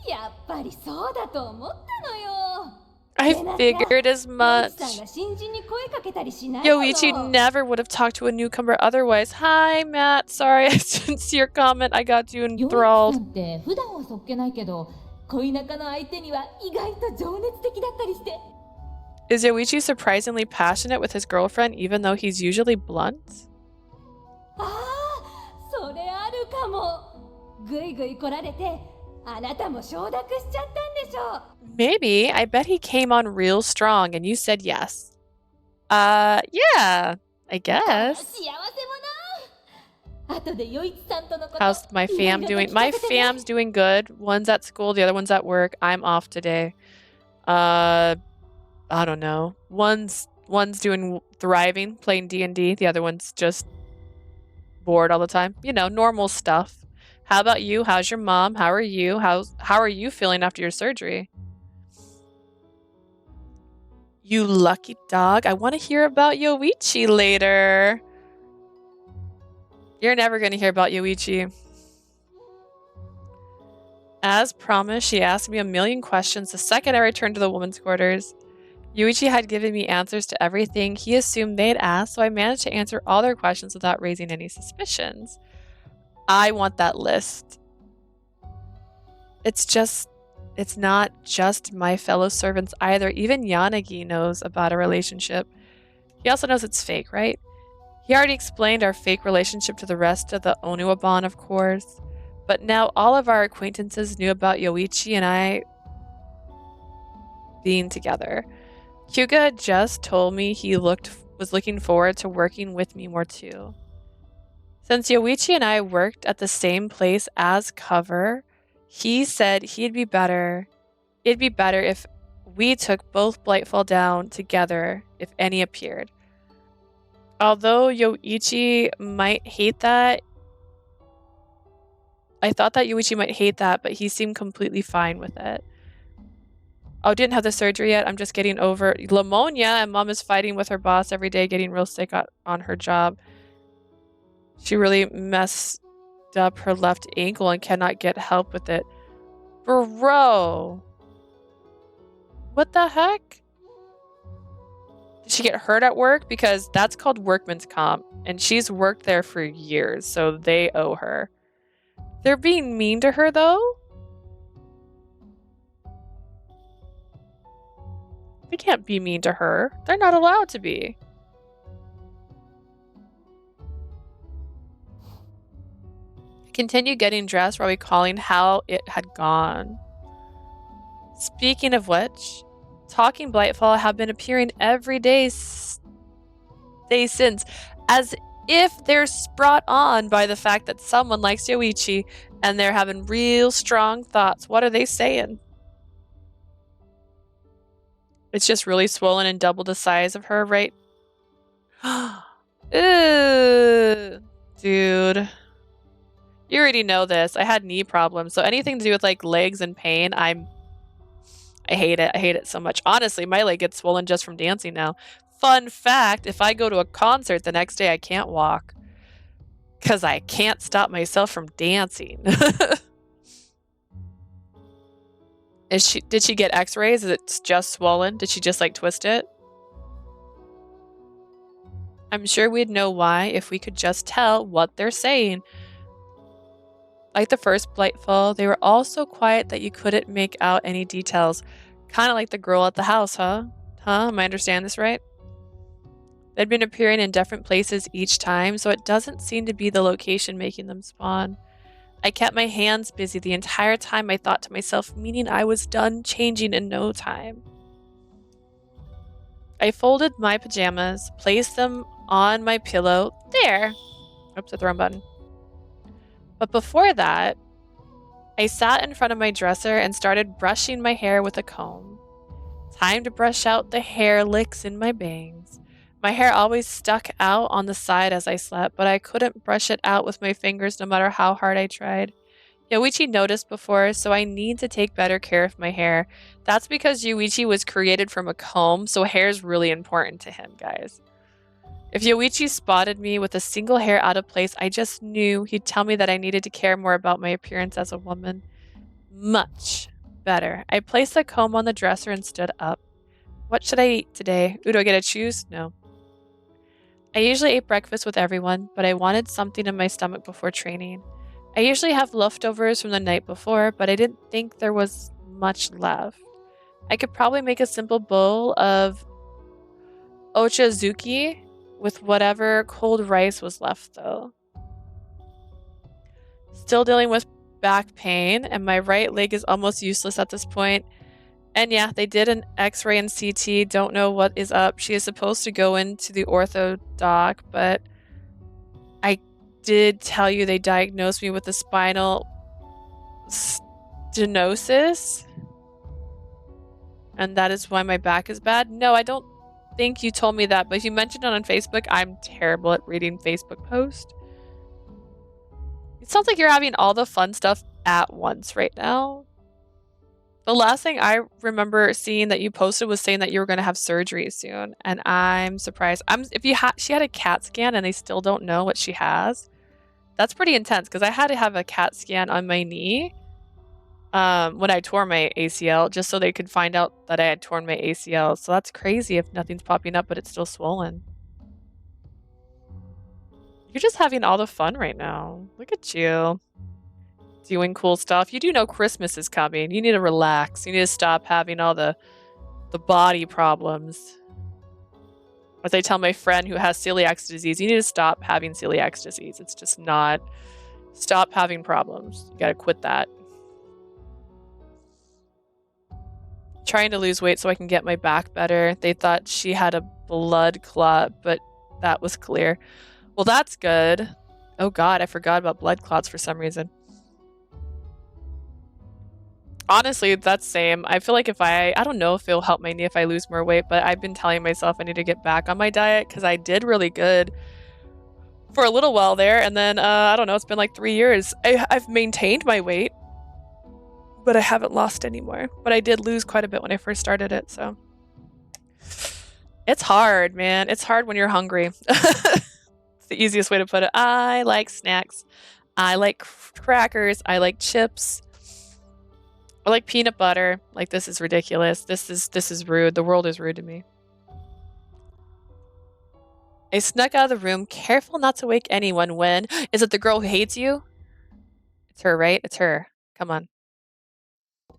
やっぱりそうだと思ったのよ。 I figured as 陽 much. 一さんが新人に声かけたりしないの。 Yoichi never would have talked to a newcomer otherwise. Hi, Matt. Sorry, I didn't see your comment. I got you 陽一さ enthralled. んって普段はそっけないけど、恋仲の相手には意外と情熱的だったりして。 Is Yoichi surprisingly passionate with his girlfriend even though he's usually blunt? ああ、それあるかも。ぐいぐい来られて、あなたも承諾しちゃったんでしょ。 Maybe. I bet he came on real strong and you said yes. Yeah, I 幸せ guess. 者。後で陽一さんとのこと。 How's my いろい fam ろと doing? 聞 My かせてね。 fam's doing good. One's at school, the other one's at work. I'm off today. I don't know. One's doing thriving, playing D&D. The other one's just bored all the time. You know, normal stuff. How about you? How's your mom? How are you? How are you feeling after your surgery? You lucky dog. I want to hear about Yoichi later. You're never going to hear about Yoichi. As promised, she asked me a million questions the second I returned to the women's quarters. Yoichi had given me answers to everything he assumed they'd asked, so I managed to answer all their questions without raising any suspicions. I want that list. It's not just my fellow servants either. Even Yanagi knows about a relationship. He also knows it's fake, right? He already explained our fake relationship to the rest of the Onuaban, of course. But now all of our acquaintances knew about Yoichi and I being together. Hyuga just told me he was looking forward to working with me more too. Since Yoichi and I worked at the same place as cover, he said it'd be better if we took both Blightfall down together if any appeared. Although Yoichi might hate that, I thought that Yoichi might hate that, but he seemed completely fine with it. Oh, didn't have the surgery yet. I'm just getting over pneumonia, and mom is fighting with her boss every day, getting real sick on her job. She really messed up her left ankle and cannot get help with it. Bro. What the heck? Did she get hurt at work? Because that's called workman's comp, and she's worked there for years, so they owe her. They're being mean to her, though? They can't be mean to her. They're not allowed to be. I continued getting dressed while recalling how it had gone. Speaking of which, Talking Blightfall have been appearing every day since, as if they're brought on by the fact that someone likes Yoichi and they're having real strong thoughts, what are they saying? It's just really swollen and double the size of her, right? Ew, dude. You already know this. I had knee problems, so anything to do with like legs and pain, I hate it. I hate it so much. Honestly, my leg gets swollen just from dancing now. Fun fact, if I go to a concert the next day, I can't walk because I can't stop myself from dancing. Did she get x-rays? Is it just swollen? Did she just like twist it? I'm sure we'd know why if we could just tell what they're saying. Like the first Blightfall, they were all so quiet that you couldn't make out any details. Kind of like the girl at the house, huh? Huh? Am I understanding this right? They'd been appearing in different places each time, so it doesn't seem to be the location making them spawn. I kept my hands busy the entire time. I thought to myself, meaning I was done changing in no time. I folded my pajamas, placed them on my pillow. There! Oops, I the wrong button. But before that, I sat in front of my dresser and started brushing my hair with a comb. Time to brush out the hair licks in my bangs. My hair always stuck out on the side as I slept, but I couldn't brush it out with my fingers no matter how hard I tried. Yoichi noticed before, so I need to take better care of my hair. That's because Yoichi was created from a comb, so hair is really important to him, guys. If Yoichi spotted me with a single hair out of place, I just knew he'd tell me that I needed to care more about my appearance as a woman. Much better. I placed the comb on the dresser and stood up. What should I eat today? Ooh, do I get to choose? No. I usually ate breakfast with everyone, but I wanted something in my stomach before training. I usually have leftovers from the night before, but I didn't think there was much left. I could probably make a simple bowl of ochazuke with whatever cold rice was left, though. Still dealing with back pain, and my right leg is almost useless at this point. And yeah, they did an x-ray and CT, don't know what is up. She is supposed to go into the ortho doc, but I did tell you they diagnosed me with a spinal stenosis. And that is why my back is bad. No, I don't think you told me that, but you mentioned it on Facebook. I'm terrible at reading Facebook posts. It sounds like you're having all the fun stuff at once right now. The last thing I remember seeing that you posted was saying that you were going to have surgery soon, and I'm surprised. She had a CAT scan and they still don't know what she has. That's pretty intense because I had to have a CAT scan on my knee when I tore my ACL just so they could find out that I had torn my ACL. So that's crazy if nothing's popping up but it's still swollen. You're just having all the fun right now. Look at you. Doing cool stuff. You do know Christmas is coming. You need to relax. You need to stop having all the body problems. As I tell my friend who has celiac disease, you need to stop having celiac disease. It's just not. Stop having problems. You gotta quit that. Trying to lose weight so I can get my back better. They thought she had a blood clot, but that was clear. Well, that's good. Oh god, I forgot about blood clots for some reason. Honestly, that's same. I feel like if I don't know if it'll help my knee if I lose more weight, but I've been telling myself I need to get back on my diet because I did really good for a little while there. And then, I don't know, it's been like 3 years. I've maintained my weight, but I haven't lost any more. But I did lose quite a bit when I first started it, so. It's hard, man. It's hard when you're hungry. It's the easiest way to put it. I like snacks. I like crackers. I like chips. I like peanut butter. Like, this is ridiculous. This is rude. The world is rude to me. I snuck out of the room, careful not to wake anyone when... Is it the girl who hates you? It's her, right? It's her. Come on. I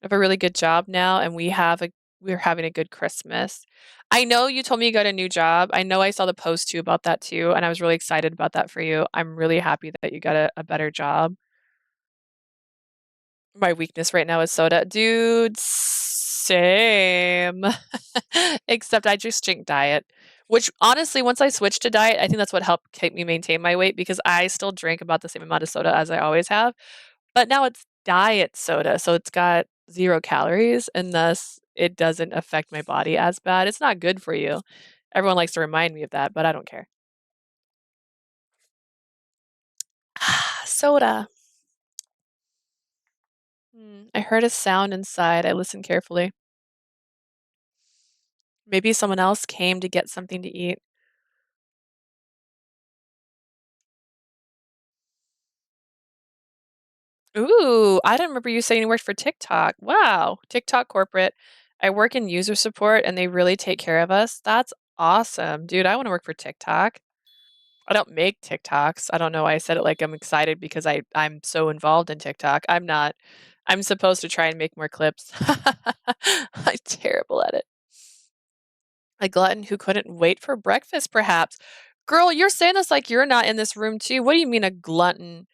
have a really good job now, and we're having a good Christmas. I know you told me you got a new job. I know I saw the post too about that too, and I was really excited about that for you. I'm really happy that you got a better job. My weakness right now is soda. Dude, same. Except I just drink diet. Which honestly, once I switched to diet, I think that's what helped keep me maintain my weight because I still drink about the same amount of soda as I always have. But now it's diet soda, so it's got 0 calories and thus it doesn't affect my body as bad. It's not good for you. Everyone likes to remind me of that, but I don't care. Soda. I heard a sound inside. I listened carefully. Maybe someone else came to get something to eat. Ooh, I didn't remember you saying you worked for TikTok. Wow, TikTok corporate. I work in user support and they really take care of us. That's awesome. Dude, I want to work for TikTok. I don't make TikToks. I don't know why I said it like I'm excited because I'm so involved in TikTok. I'm not. I'm supposed to try and make more clips. I'm terrible at it. A glutton who couldn't wait for breakfast, perhaps. Girl, you're saying this like you're not in this room too. What do you mean a glutton?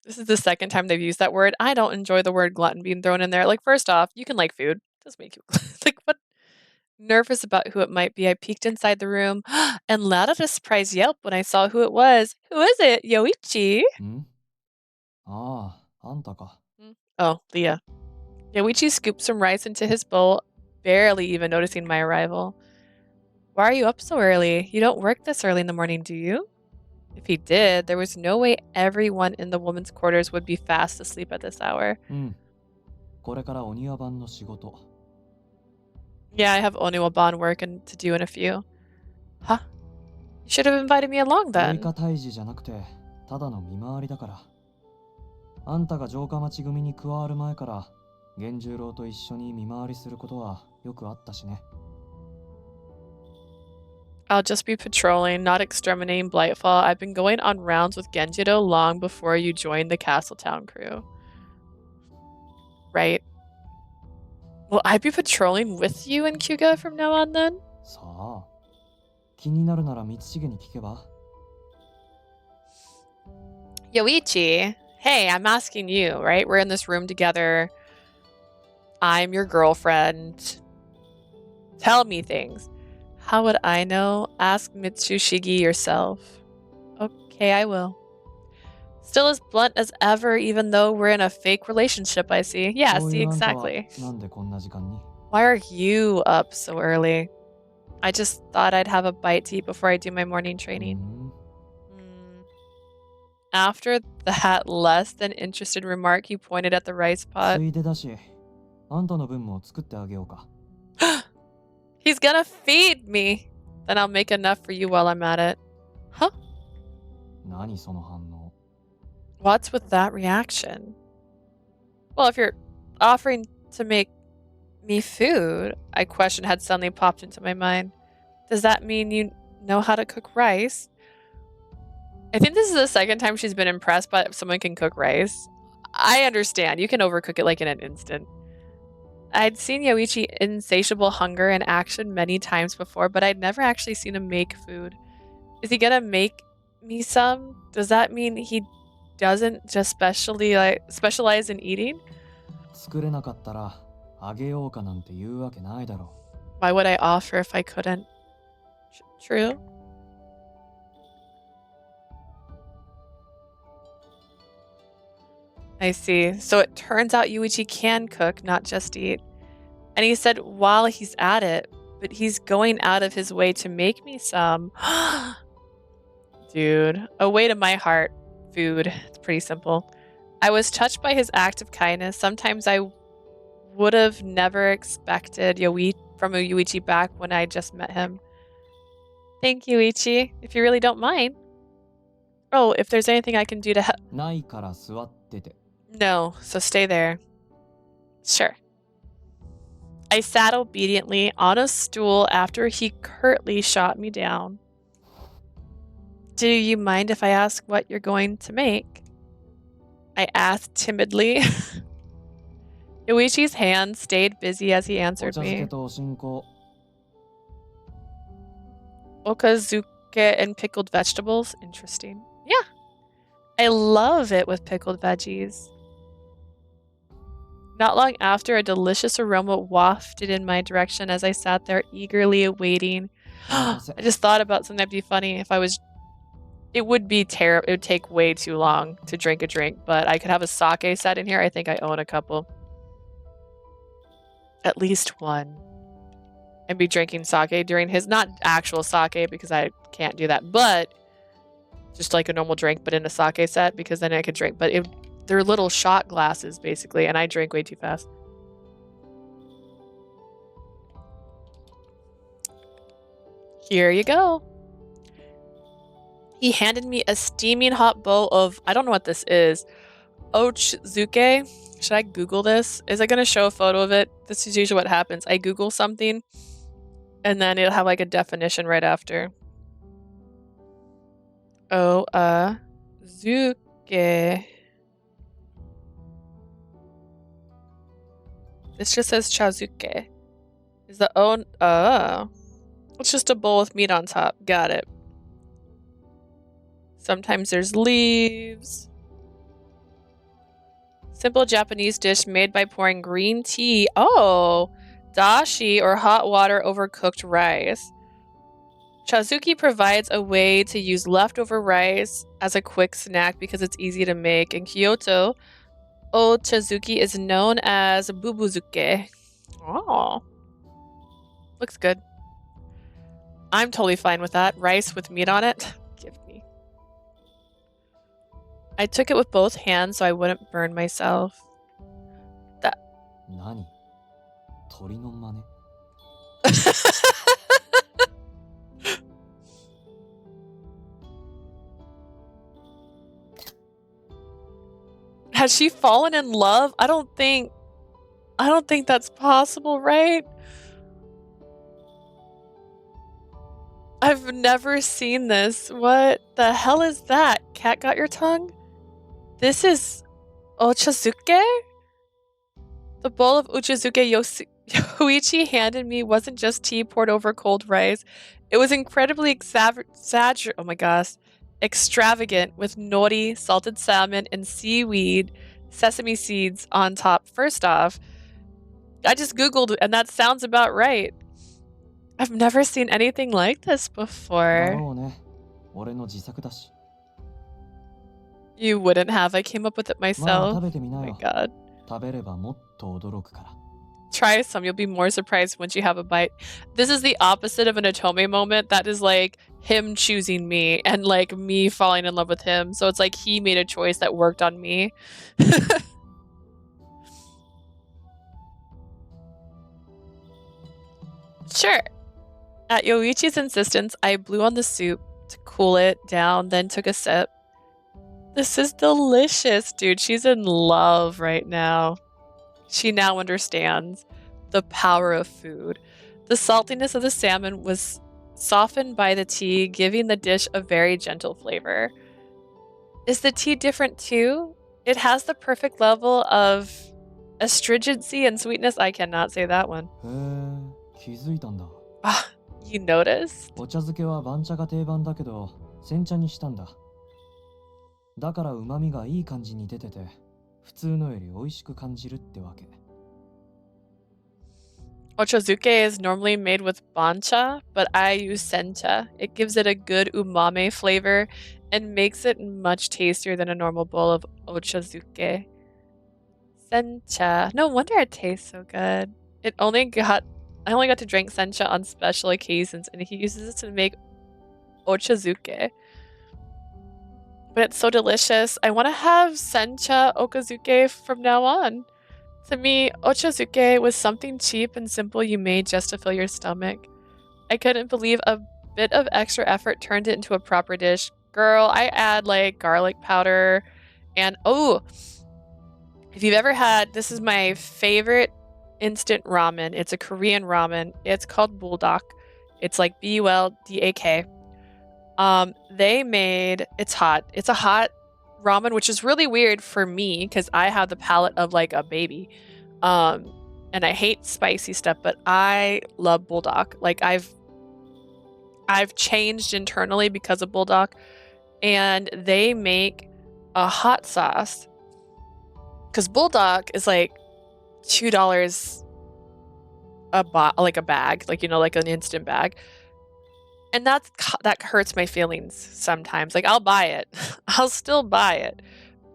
This is the second time they've used that word. I don't enjoy the word glutton being thrown in there. Like, first off, you can like food. Doesn't make you like what? Nervous about who it might be. I peeked inside the room and let out a surprised yelp when I saw who it was. Who is it? Yoichi? んああ、あんたか。 Oh, Leah. Yoichi scooped some rice into his bowl, barely even noticing my arrival. Why are you up so early? You don't work this early in the morning, do you? If he did, there was no way everyone in the women's quarters would be fast asleep at this hour. これからお庭番の仕事。 Yeah, I have Oniwaban work to do in a few. Huh? You should have invited me along 追 then. 加退治じゃなくて、ただの見回りだから。あんたが城下町組に加わる前から、源十郎と一緒に見回りすることはよくあったしね。 I'll just be patrolling, not exterminating Blightfall. I've been going on rounds with Genjiro long before you joined the Castletown crew. Right. Will I be patrolling with you and Kyuga from now on then? さあ、気になるなら光重に聞けば。 Yoichi, hey, I'm asking you, right? We're in this room together. I'm your girlfriend. Tell me things. How would I know? Ask Mitsushigi yourself. Okay, I will. Still as blunt as ever, even though we're in a fake relationship, I see. Yeah, そう see, いうあんたは exactly. なんでこんな時間に？ Why are you up so early? I just thought I'd have a bite to eat before I do my morning training. After that less than interested remark, he pointed at the rice pot. ついでだし、あんたの分も作ってあげようか。 He's gonna feed me. Then I'll make enough for you while I'm at it. Huh? 何その反応？ What's with that reaction? Well, if you're offering to make me food, a question had suddenly popped into my mind. Does that mean you know how to cook rice? I think this is the second time she's been impressed by someone can cook rice. I understand. You can overcook it like in an instant. I'd seen Yoichi insatiable hunger in action many times before, but I'd never actually seen him make food. Is he gonna make me some? Does that mean he doesn't just specialize in eating? 作れなかったらあげようかなんて言うわけないだろう。 Why would I offer if I couldn't? True. I see. So it turns out Yoichi can cook, not just eat. And he said while he's at it, but he's going out of his way to make me some. Dude, a way to my heart. Food. It's pretty simple. I was touched by his act of kindness. Sometimes I would have never expected from a Yoichi back when I just met him. Thank you, Yoichi. If you really don't mind. Oh, if there's anything I can do to help. ないから座ってて。 No, so stay there. Sure. I sat obediently on a stool after he curtly shot me down. Do you mind if I ask what you're going to make? I asked timidly. Yoichi's hand stayed busy as he お answered 茶漬け me. とお新香。 Okazuke and pickled vegetables? Interesting. Yeah. I love it with pickled veggies. Not long after, a delicious aroma wafted in my direction as I sat there eagerly awaiting. I just thought about something that'd be funny if I was. It would be terrible. It would take way too long to drink a drink, but I could have a sake set in here. I think I own a couple. At least one. And be drinking sake during his, not actual sake because I can't do that, but just like a normal drink, but in a sake set because then I could drink. But they're little shot glasses basically, and I drink way too fast. Here you go. He handed me a steaming hot bowl of, I don't know what this is, ochazuke. Should I Google this? Is it going to show a photo of it? This is usually what happens. I Google something, and then it'll have like a definition right after. Ochazuke. This just says chazuke. Is the it's just a bowl with meat on top. Got it. Sometimes there's leaves. Simple Japanese dish made by pouring green tea. Oh, dashi or hot water over cooked rice. Chazuki provides a way to use leftover rice as a quick snack because it's easy to make. In Kyoto, ochazuki is known as bubuzuke. Oh, looks good. I'm totally fine with that. Rice with meat on it. Give me. I took it with both hands so I wouldn't burn myself. That. Nani? Tori no mane? Has she fallen in love? I don't think that's possible, right? I've never seen this. What the hell is that? Cat got your tongue? This is ochazuke? The bowl of ochazuke Yoichi handed me wasn't just tea poured over cold rice. It was incredibly extravagant with nori, salted salmon, and seaweed, sesame seeds on top. First off, I just Googled and that sounds about right. I've never seen anything like this before. You wouldn't have. I came up with it myself. Oh my god. Try some. You'll be more surprised once you have a bite. This is the opposite of an Otome moment. That is like him choosing me and like me falling in love with him. So it's like he made a choice that worked on me. Sure. At Yoichi's insistence, I blew on the soup to cool it down, then took a sip. This is delicious, dude. She's in love right now. She now understands the power of food. The saltiness of the salmon was softened by the tea, giving the dish a very gentle flavor. Is the tea different too? It has the perfect level of astringency and sweetness. I cannot say that one. Ah, you noticed? お茶漬けは番茶が定番だけど、煎茶にしたんだ。だから旨味がいい感じに出てて、普通のより美味しく感じるってわけ。Ochazuke is normally made with bancha, but I use sencha. It gives it a good umami flavor and makes it much tastier than a normal bowl of ochazuke. Sencha. No wonder it tastes so good. I only got to drink sencha on special occasions, and he uses it to make ochazuke. But it's so delicious. I want to have sencha okazuke from now on. To me, ochazuke was something cheap and simple you made just to fill your stomach. I couldn't believe a bit of extra effort turned it into a proper dish. Girl, I add like garlic powder and if you've ever had, this is my favorite instant ramen. It's a Korean ramen. It's called buldak. It's like buldak. They made, it's hot. It's a hot ramen, which is really weird for me because I have the palate of like a baby. And I hate spicy stuff, but I love buldak. Like I've changed internally because of buldak, and they make a hot sauce because buldak is like $2 a bag, like, you know, like an instant bag. And that hurts my feelings sometimes. Like, I'll buy it. I'll still buy it,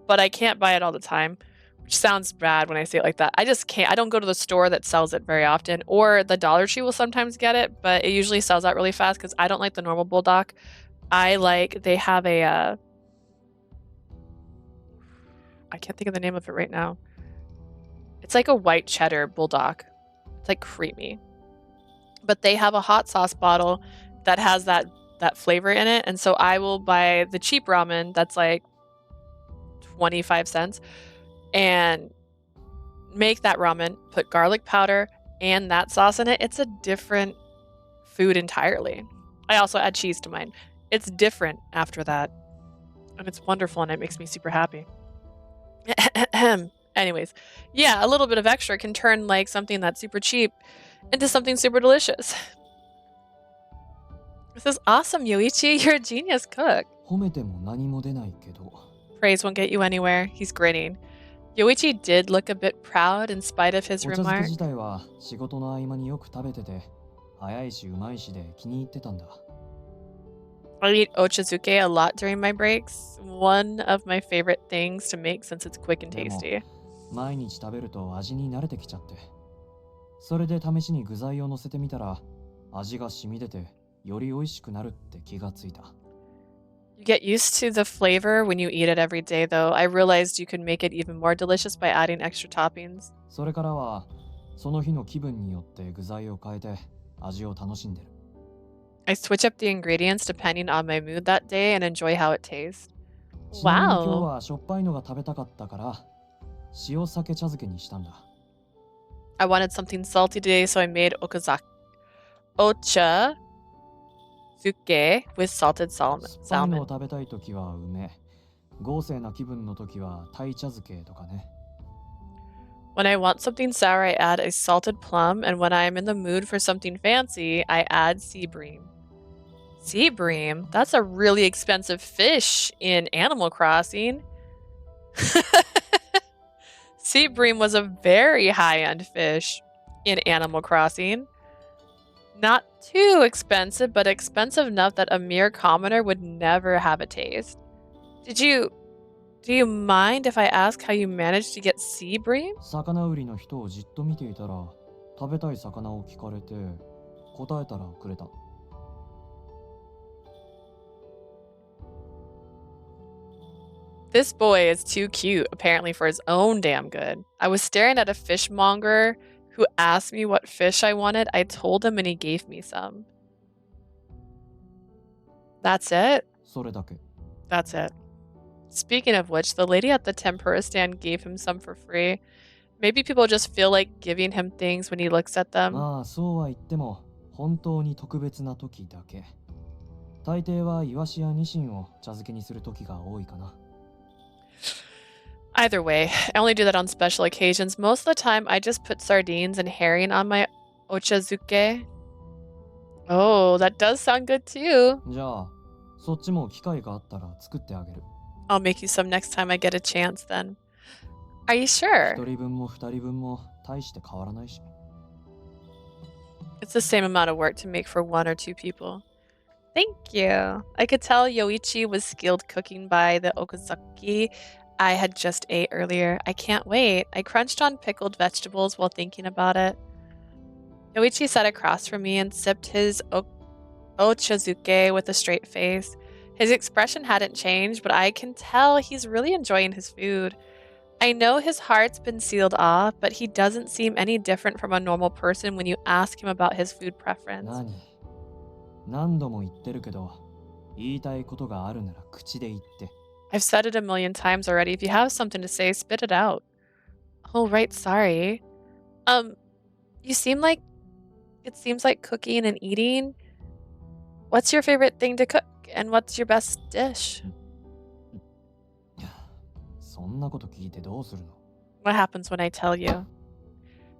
but I can't buy it all the time, which sounds bad when I say it like that. I just can't. I don't go to the store that sells it very often, or the Dollar Tree will sometimes get it, but it usually sells out really fast because I don't like the normal bulldog. They have a, I can't think of the name of it right now. It's like a white cheddar bulldog. It's like creamy. But they have a hot sauce bottle that has that flavor in it, and so I will buy the cheap ramen that's like 25 cents and make that ramen, put garlic powder and that sauce in it. It's a different food entirely. I also add cheese to mine. It's different after that, and it's wonderful, and it makes me super happy. Anyways, yeah, a little bit of extra can turn like something that's super cheap into something super delicious. This is awesome, Yoichi. You're a genius cook. 褒めても何も出ないけど、 Praise won't get you anywhere. He's grinning. Yoichi did look a bit proud in spite of his お茶漬け remark. 自体は仕事の合間によく食べてて、早いしうまいしで気に入ってたんだ。I eat ochazuke a lot during my breaks. One of my favorite things to make since it's quick and でも tasty. 毎日食べると味に慣れてきちゃって。それで試しに具材を乗せてみたら、味が染み出て、より美味しくなるって気がついた。You get used to the flavor when you eat it every day, though. I realized you can make it even more delicious by adding extra toppings. それからは、その日の気分によって具材を変えて味を楽しんでる。I switch up the ingredients depending on my mood that day and enjoy how it tastes. ちなみに今日 Wow. はしょっぱいのが食べたかったから、塩鮭茶漬けにしたんだ。I wanted something salty today, so I made ochazuke with salted 酸っぱいの salmon. を食べたいときは梅、豪勢な気分のときは鯛茶漬けとかね。When I want something sour, I add a salted plum, and when I am in the mood for something fancy, I add sea bream. Sea bream? That's a really expensive fish in Animal Crossing. Sea bream was a very high-end fish in Animal Crossing. Not too expensive, but expensive enough that a mere commoner would never have a taste. Do you mind if I ask how you managed to get sea bream? 魚売りの人をじっと見ていたら、食べたい魚を聞かれて、答えたらくれた。This boy is too cute, apparently for his own damn good. I was staring at a fishmonger who asked me what fish I wanted. I told him and he gave me some. That's it? それだけ。 That's it. Speaking of which, the lady at the tempura stand gave him some for free. Maybe people just feel like giving him things when he looks at them. まあそうは言っても、本当に特別な時だけ。大抵はイワシやニシンを茶漬けにする時が多いかな。Either way, I only do that on special occasions. Most of the time, I just put sardines and herring on my ochazuke. Oh, that does sound good too. じゃあ、そっちも機会があったら作ってあげる。 I'll make you some next time I get a chance then. Are you sure? 一人分も二人分も大して変わらないし。 It's the same amount of work to make for one or two people. Thank you. I could tell Yoichi was skilled cooking by the okazaki I had just ate earlier. I can't wait. I crunched on pickled vegetables while thinking about it. Yoichi sat across from me and sipped his ochazuke with a straight face. His expression hadn't changed, but I can tell he's really enjoying his food. I know his heart's been sealed off, but he doesn't seem any different from a normal person when you ask him about his food preference. 何度も言ってるけど、言いたいことがあるなら口で言って。 I've said it a million times already. If you have something to say, spit it out. Oh, right, sorry. You seem like it seems like cooking and eating. What's your favorite thing to cook, and what's your best dish? そんなこと聞いてどうするの？ What happens when I tell you?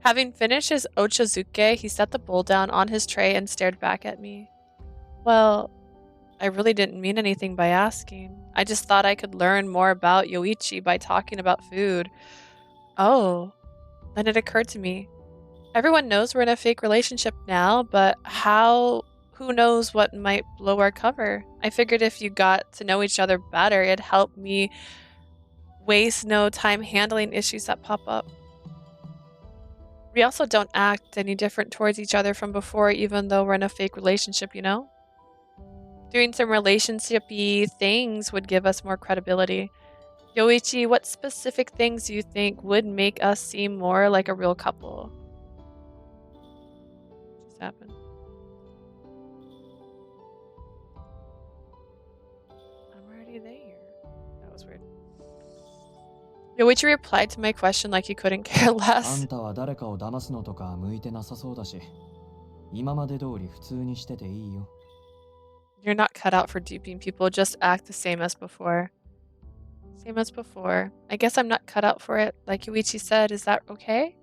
Having finished his ochazuke, he set the bowl down on his tray and stared back at me. Well, I really didn't mean anything by asking. I just thought I could learn more about Yoichi by talking about food. Oh, then it occurred to me. Everyone knows we're in a fake relationship now, but who who knows what might blow our cover. I figured if you got to know each other better, it'd help me waste no time handling issues that pop up. We also don't act any different towards each other from before, even though we're in a fake relationship, you know? Doing some relationship-y things would give us more credibility. Yoichi, what specific things do you think would make us seem more like a real couple? What just happened? I'm already there. That was weird. Yoichi replied to my question like he couldn't care あ less. んたは誰かを騙すのとか向いてなさそうだし、今まで通り普通にしてていいよ。You're not cut out for duping people, just act the same as before. Same as before. I guess I'm not cut out for it, like Yoichi said. Is that okay?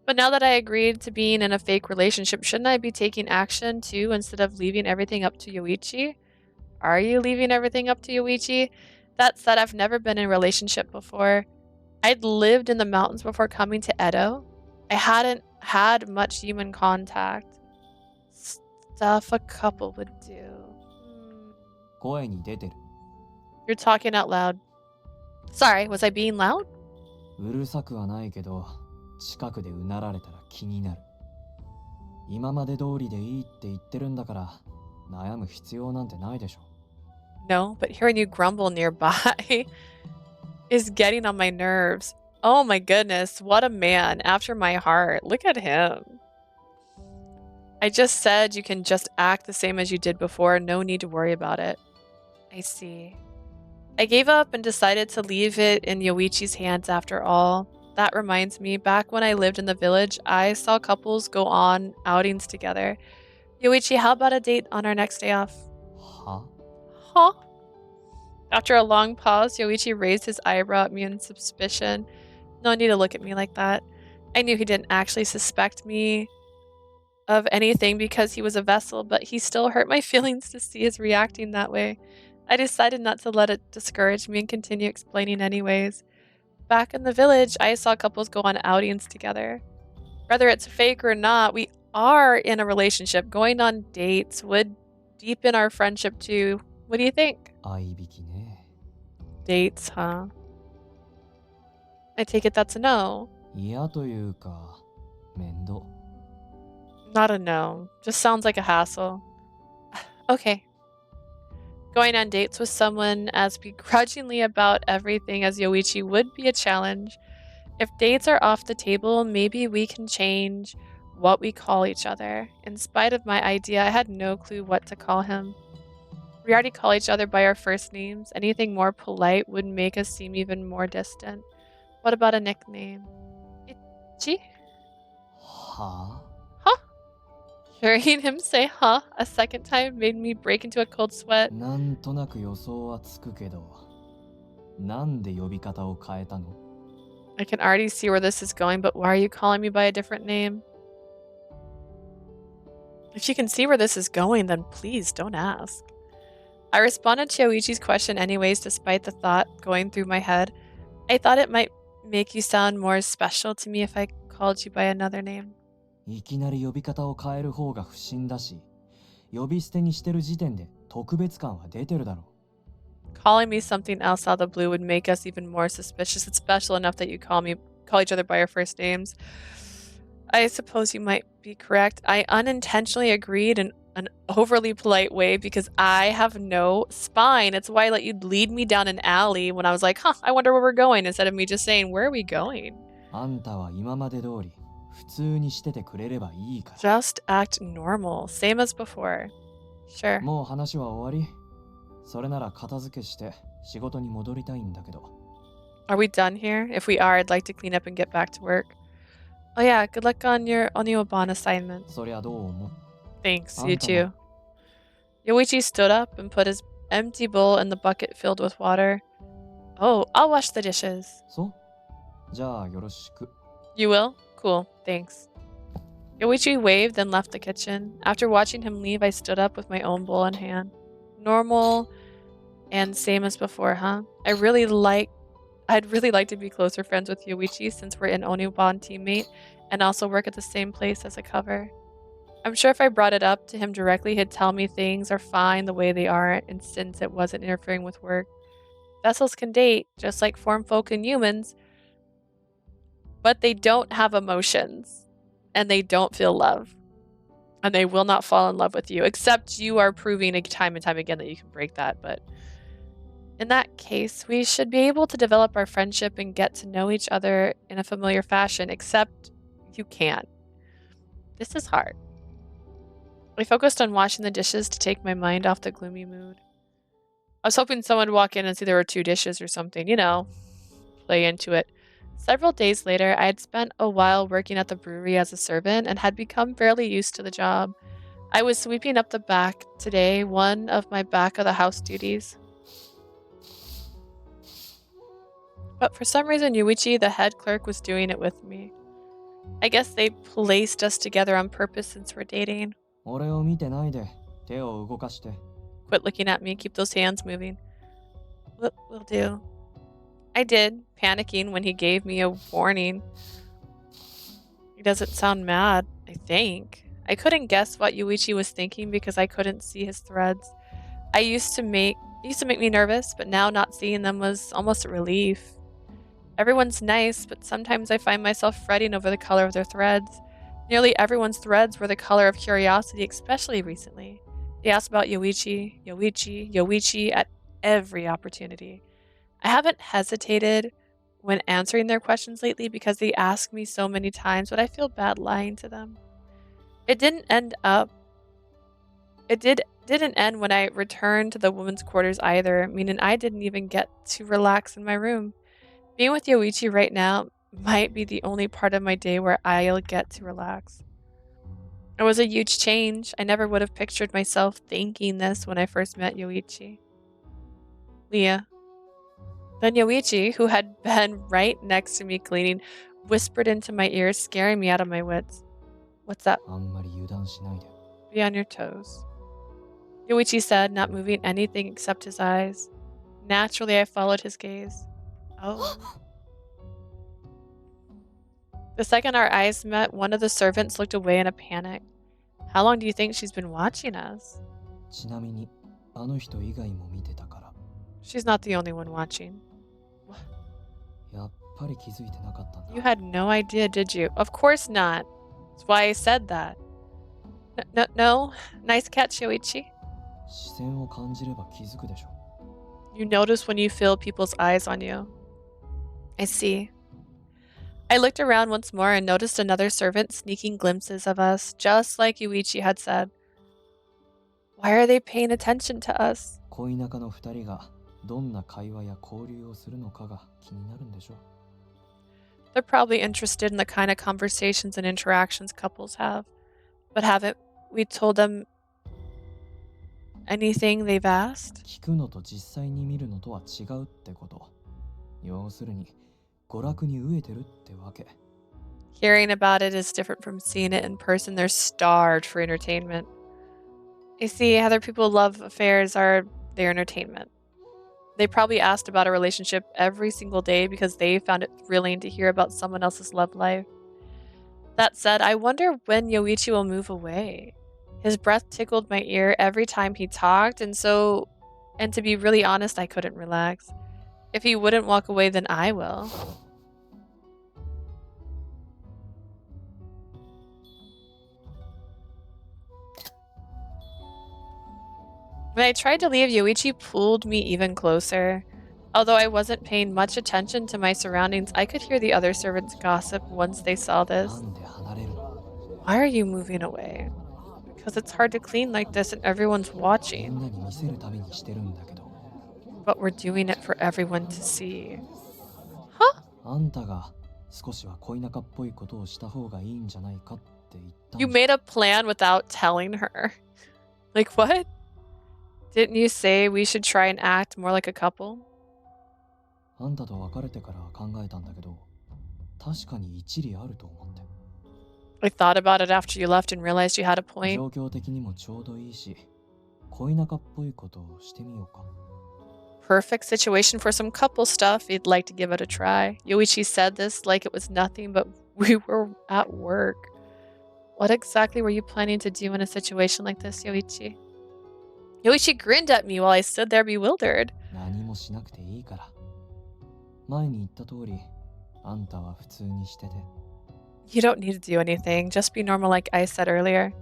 But now that I agreed to being in a fake relationship, shouldn't I be taking action too instead of leaving everything up to Yoichi? Are you leaving everything up to Yoichi? That said, I've never been in a relationship before. I'd lived in the mountains before coming to Edo. I hadn't had much human contact. Stuff a couple would do. 声に出てる。 You're talking out loud. Sorry, was I being loud? うるさくはないけど、近くでうなられたら気になる。今まで通りでいいって言ってるんだから、悩む必要なんてないでしょ。No, but hearing you grumble nearby is getting on my nerves. Oh my goodness, what a man after my heart. Look at him. I just said you can just act the same as you did before. No need to worry about it. I see. I gave up and decided to leave it in Yoichi's hands after all. That reminds me, back when I lived in the village, I saw couples go on outings together. Yoichi, how about a date on our next day off? は？ Huh? After a long pause, Yoichi raised his eyebrow at me in suspicion. No need to look at me like that. I knew he didn't actually suspect me of anything because he was a vessel, but he still hurt my feelings to see his reacting that way. I decided not to let it discourage me and continue explaining anyways. Back in the village, I saw couples go on outings together. Whether it's fake or not, we are in a relationship. Going on dates would deepen our friendship too. What do you think? 合いびきね。 Dates, huh? I take it that's a no. 嫌というか、面倒。 Not a no. Just sounds like a hassle. Okay. Going on dates with someone as begrudgingly about everything as Yoichi would be a challenge. If dates are off the table, maybe we can change what we call each other. In spite of my idea, I had no clue what to call him. We already call each other by our first names. Anything more polite would make us seem even more distant. What about a nickname? Ichi? は？ Huh? Hearing him say huh a second time made me break into a cold sweat. なんとなく予想はつくけど、なんで呼び方を変えたの？ I can already see where this is going, but why are you calling me by a different name? If you can see where this is going, then please don't ask. I responded to Yoichi's question anyways, despite the thought going through my head. I thought it might make you sound more special to me if I called you by another name. いきなり呼び方を変える方が不審だし、呼び捨てにしてる時点で特別感は出てるだろう。 Calling me something else out of the blue would make us even more suspicious. It's special enough that you call each other by our first names. I suppose you might be correct. I unintentionally agreed in an overly polite way because I have no spine. It's why I let you lead me down an alley when I was like, I wonder where we're going, instead of me just saying, where are we going? あんたは今まで通り普通にしててくれればいいから。 Just act normal, same as before. Sure. もう話は終わり。それなら片付けして仕事に戻りたいんだけど。 Are we done here? If we are, I'd like to clean up and get back to work. Oh yeah, good luck on your Onioban assignment. そりゃどう思う？ Thanks, you too. Yoichi stood up and put his empty bowl in the bucket filled with water. Oh, I'll wash the dishes. そう？じゃあよろしく。 You will? Cool, thanks. Yoichi waved and left the kitchen. After watching him leave, I stood up with my own bowl in hand. Normal and same as before, huh? I'd really like to be closer friends with Yoichi since we're an Oniban teammate and also work at the same place as a cover. I'm sure if I brought it up to him directly, he'd tell me things are fine the way they are, and since it wasn't interfering with work. Vessels can date, just like form folk and humans, but they don't have emotions, and they don't feel love, and they will not fall in love with you, except you are proving time and time again that you can break that. But in that case, we should be able to develop our friendship and get to know each other in a familiar fashion, except you can't. This is hard. I focused on washing the dishes to take my mind off the gloomy mood. I was hoping someone would walk in and see there were 2 dishes or something, play into it. Several days later, I had spent a while working at the brewery as a servant and had become fairly used to the job. I was sweeping up the back today, one of my back of the house duties. But for some reason, Yoichi, the head clerk, was doing it with me. I guess they placed us together on purpose since we're dating. 俺を見てないで手を動かして。 Quit looking at me, keep those hands moving. Will do. I did, panicking when he gave me a warning. He doesn't sound mad, I think. I couldn't guess what Yoichi was thinking because I couldn't see his threads. It used to make me nervous, but now not seeing them was almost a relief. Everyone's nice, but sometimes I find myself fretting over the color of their threads. Nearly everyone's threads were the color of curiosity, especially recently. They asked about Yoichi at every opportunity. I haven't hesitated when answering their questions lately because they ask me so many times, but I feel bad lying to them. It didn't end when I returned to the women's quarters either, meaning I didn't even get to relax in my room. Being with Yoichi right now might be the only part of my day where I'll get to relax. It was a huge change. I never would have pictured myself thinking this when I first met Yoichi. Leah. Then Yoichi, who had been right next to me cleaning, whispered into my ear, scaring me out of my wits. What's up? あんまり油断しないで。 Be on your toes. Yoichi said, not moving anything except his eyes. Naturally, I followed his gaze. Oh. The second our eyes met, one of the servants looked away in a panic. How long do you think she's been watching us? ちなみにあの人以外も見てたから。 She's not the only one watching. やっぱり気づいてなかったんだ。 You had no idea, did you? Of course not. That's why I said that. No. Nice catch, Yoichi. 視線を感じれば気づくでしょ。 You notice when you feel people's eyes on you. I see. I looked around once more and noticed another servant sneaking glimpses of us, just like Yoichi had said. Why are they paying attention to us? 恋仲の二人がどんな会話や交流をするのかが気になるんでしょ。 They're probably interested in the kind of conversations and interactions couples have. But haven't we told them anything they've asked? 聞くのと実際に見るのとは違うってこと。要するに娯楽に飢えてるってわけ。 Hearing about it is different from seeing it in person. They're starved for entertainment. I see other people love affairs are their entertainment. They probably asked about a relationship every single day because they found it thrilling to hear about someone else's love life. That said, I wonder when Yoichi will move away. His breath tickled my ear every time he talked, and to be really honest, I couldn't relax. If he wouldn't walk away, then I will. When I tried to leave, Yoichi pulled me even closer. Although I wasn't paying much attention to my surroundings, I could hear the other servants gossip once they saw this. なんで離れるの？ Why are you moving away? Because it's hard to clean like this and everyone's み watching. んなに見せるためにしてるんだけど。 But we're doing it for everyone to see. Huh? あんたが少しは恋仲っぽいことをした方がいいんじゃないかって言ったんじ You ゃん。 made a plan without telling her. Like what? Didn't you say we should try and act more like a couple? あんたと別れてから考えたんだけど、確かに一理あると思って。 I thought about it after you left and realized you had a point. 状況的にもちょうどいいし、恋仲っぽいことをしてみようか。 Perfect situation for some couple stuff. You'd like to give it a try. Yoichi said this like it was nothing, but we were at work. What exactly were you planning to do in a situation like this, Yoichi? Yoichi grinned at me while I stood there bewildered. 何もしなくていいから。前に言った通り、あんたは普通にしてて。You don't need to do anything. Just be normal like I said earlier.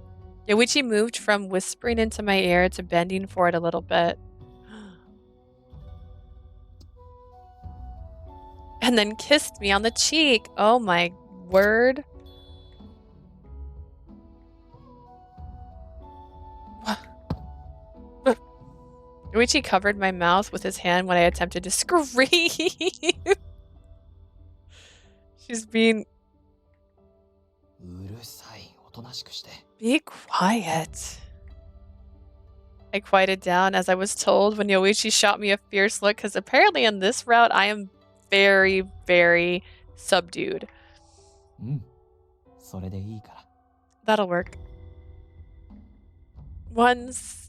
Yoichi moved from whispering into my ear to bending forward a little bit. And then kissed me on the cheek. Oh my word. Yoichi covered my mouth with his hand when I attempted to scream. She's being... うるさい、おとなしくして。 Be quiet. I quieted down as I was told when Yoichi shot me a fierce look because apparently in this route I am very, very subdued. うん。それでいいから。 That'll work.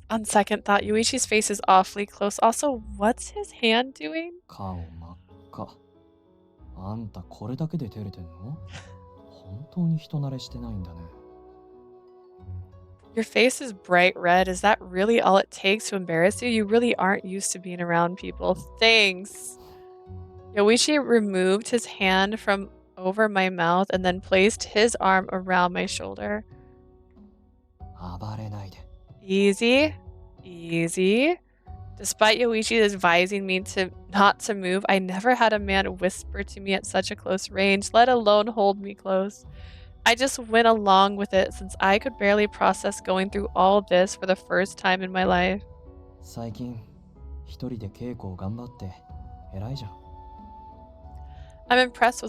On second thought, Yuichi's face is awfully close. Also, what's his hand doing? 顔真っ赤。あんたこれだけで照れてんの？本当に人慣れしてないんだね。 Your face is bright red. Is that really all it takes to embarrass you? You really aren't used to being around people. Thanks. Yoichi removed his hand from over my mouth and then placed his arm around my shoulder. 暴れないで。 Easy. Easy. Despite Yoichi advising me not to move, I never had a man whisper to me at such a close range, let alone hold me close. I just went along with it since I could barely process going through all this for the first time in my life. 最近一人で稽古を頑張って偉いじゃん。 I'm impressed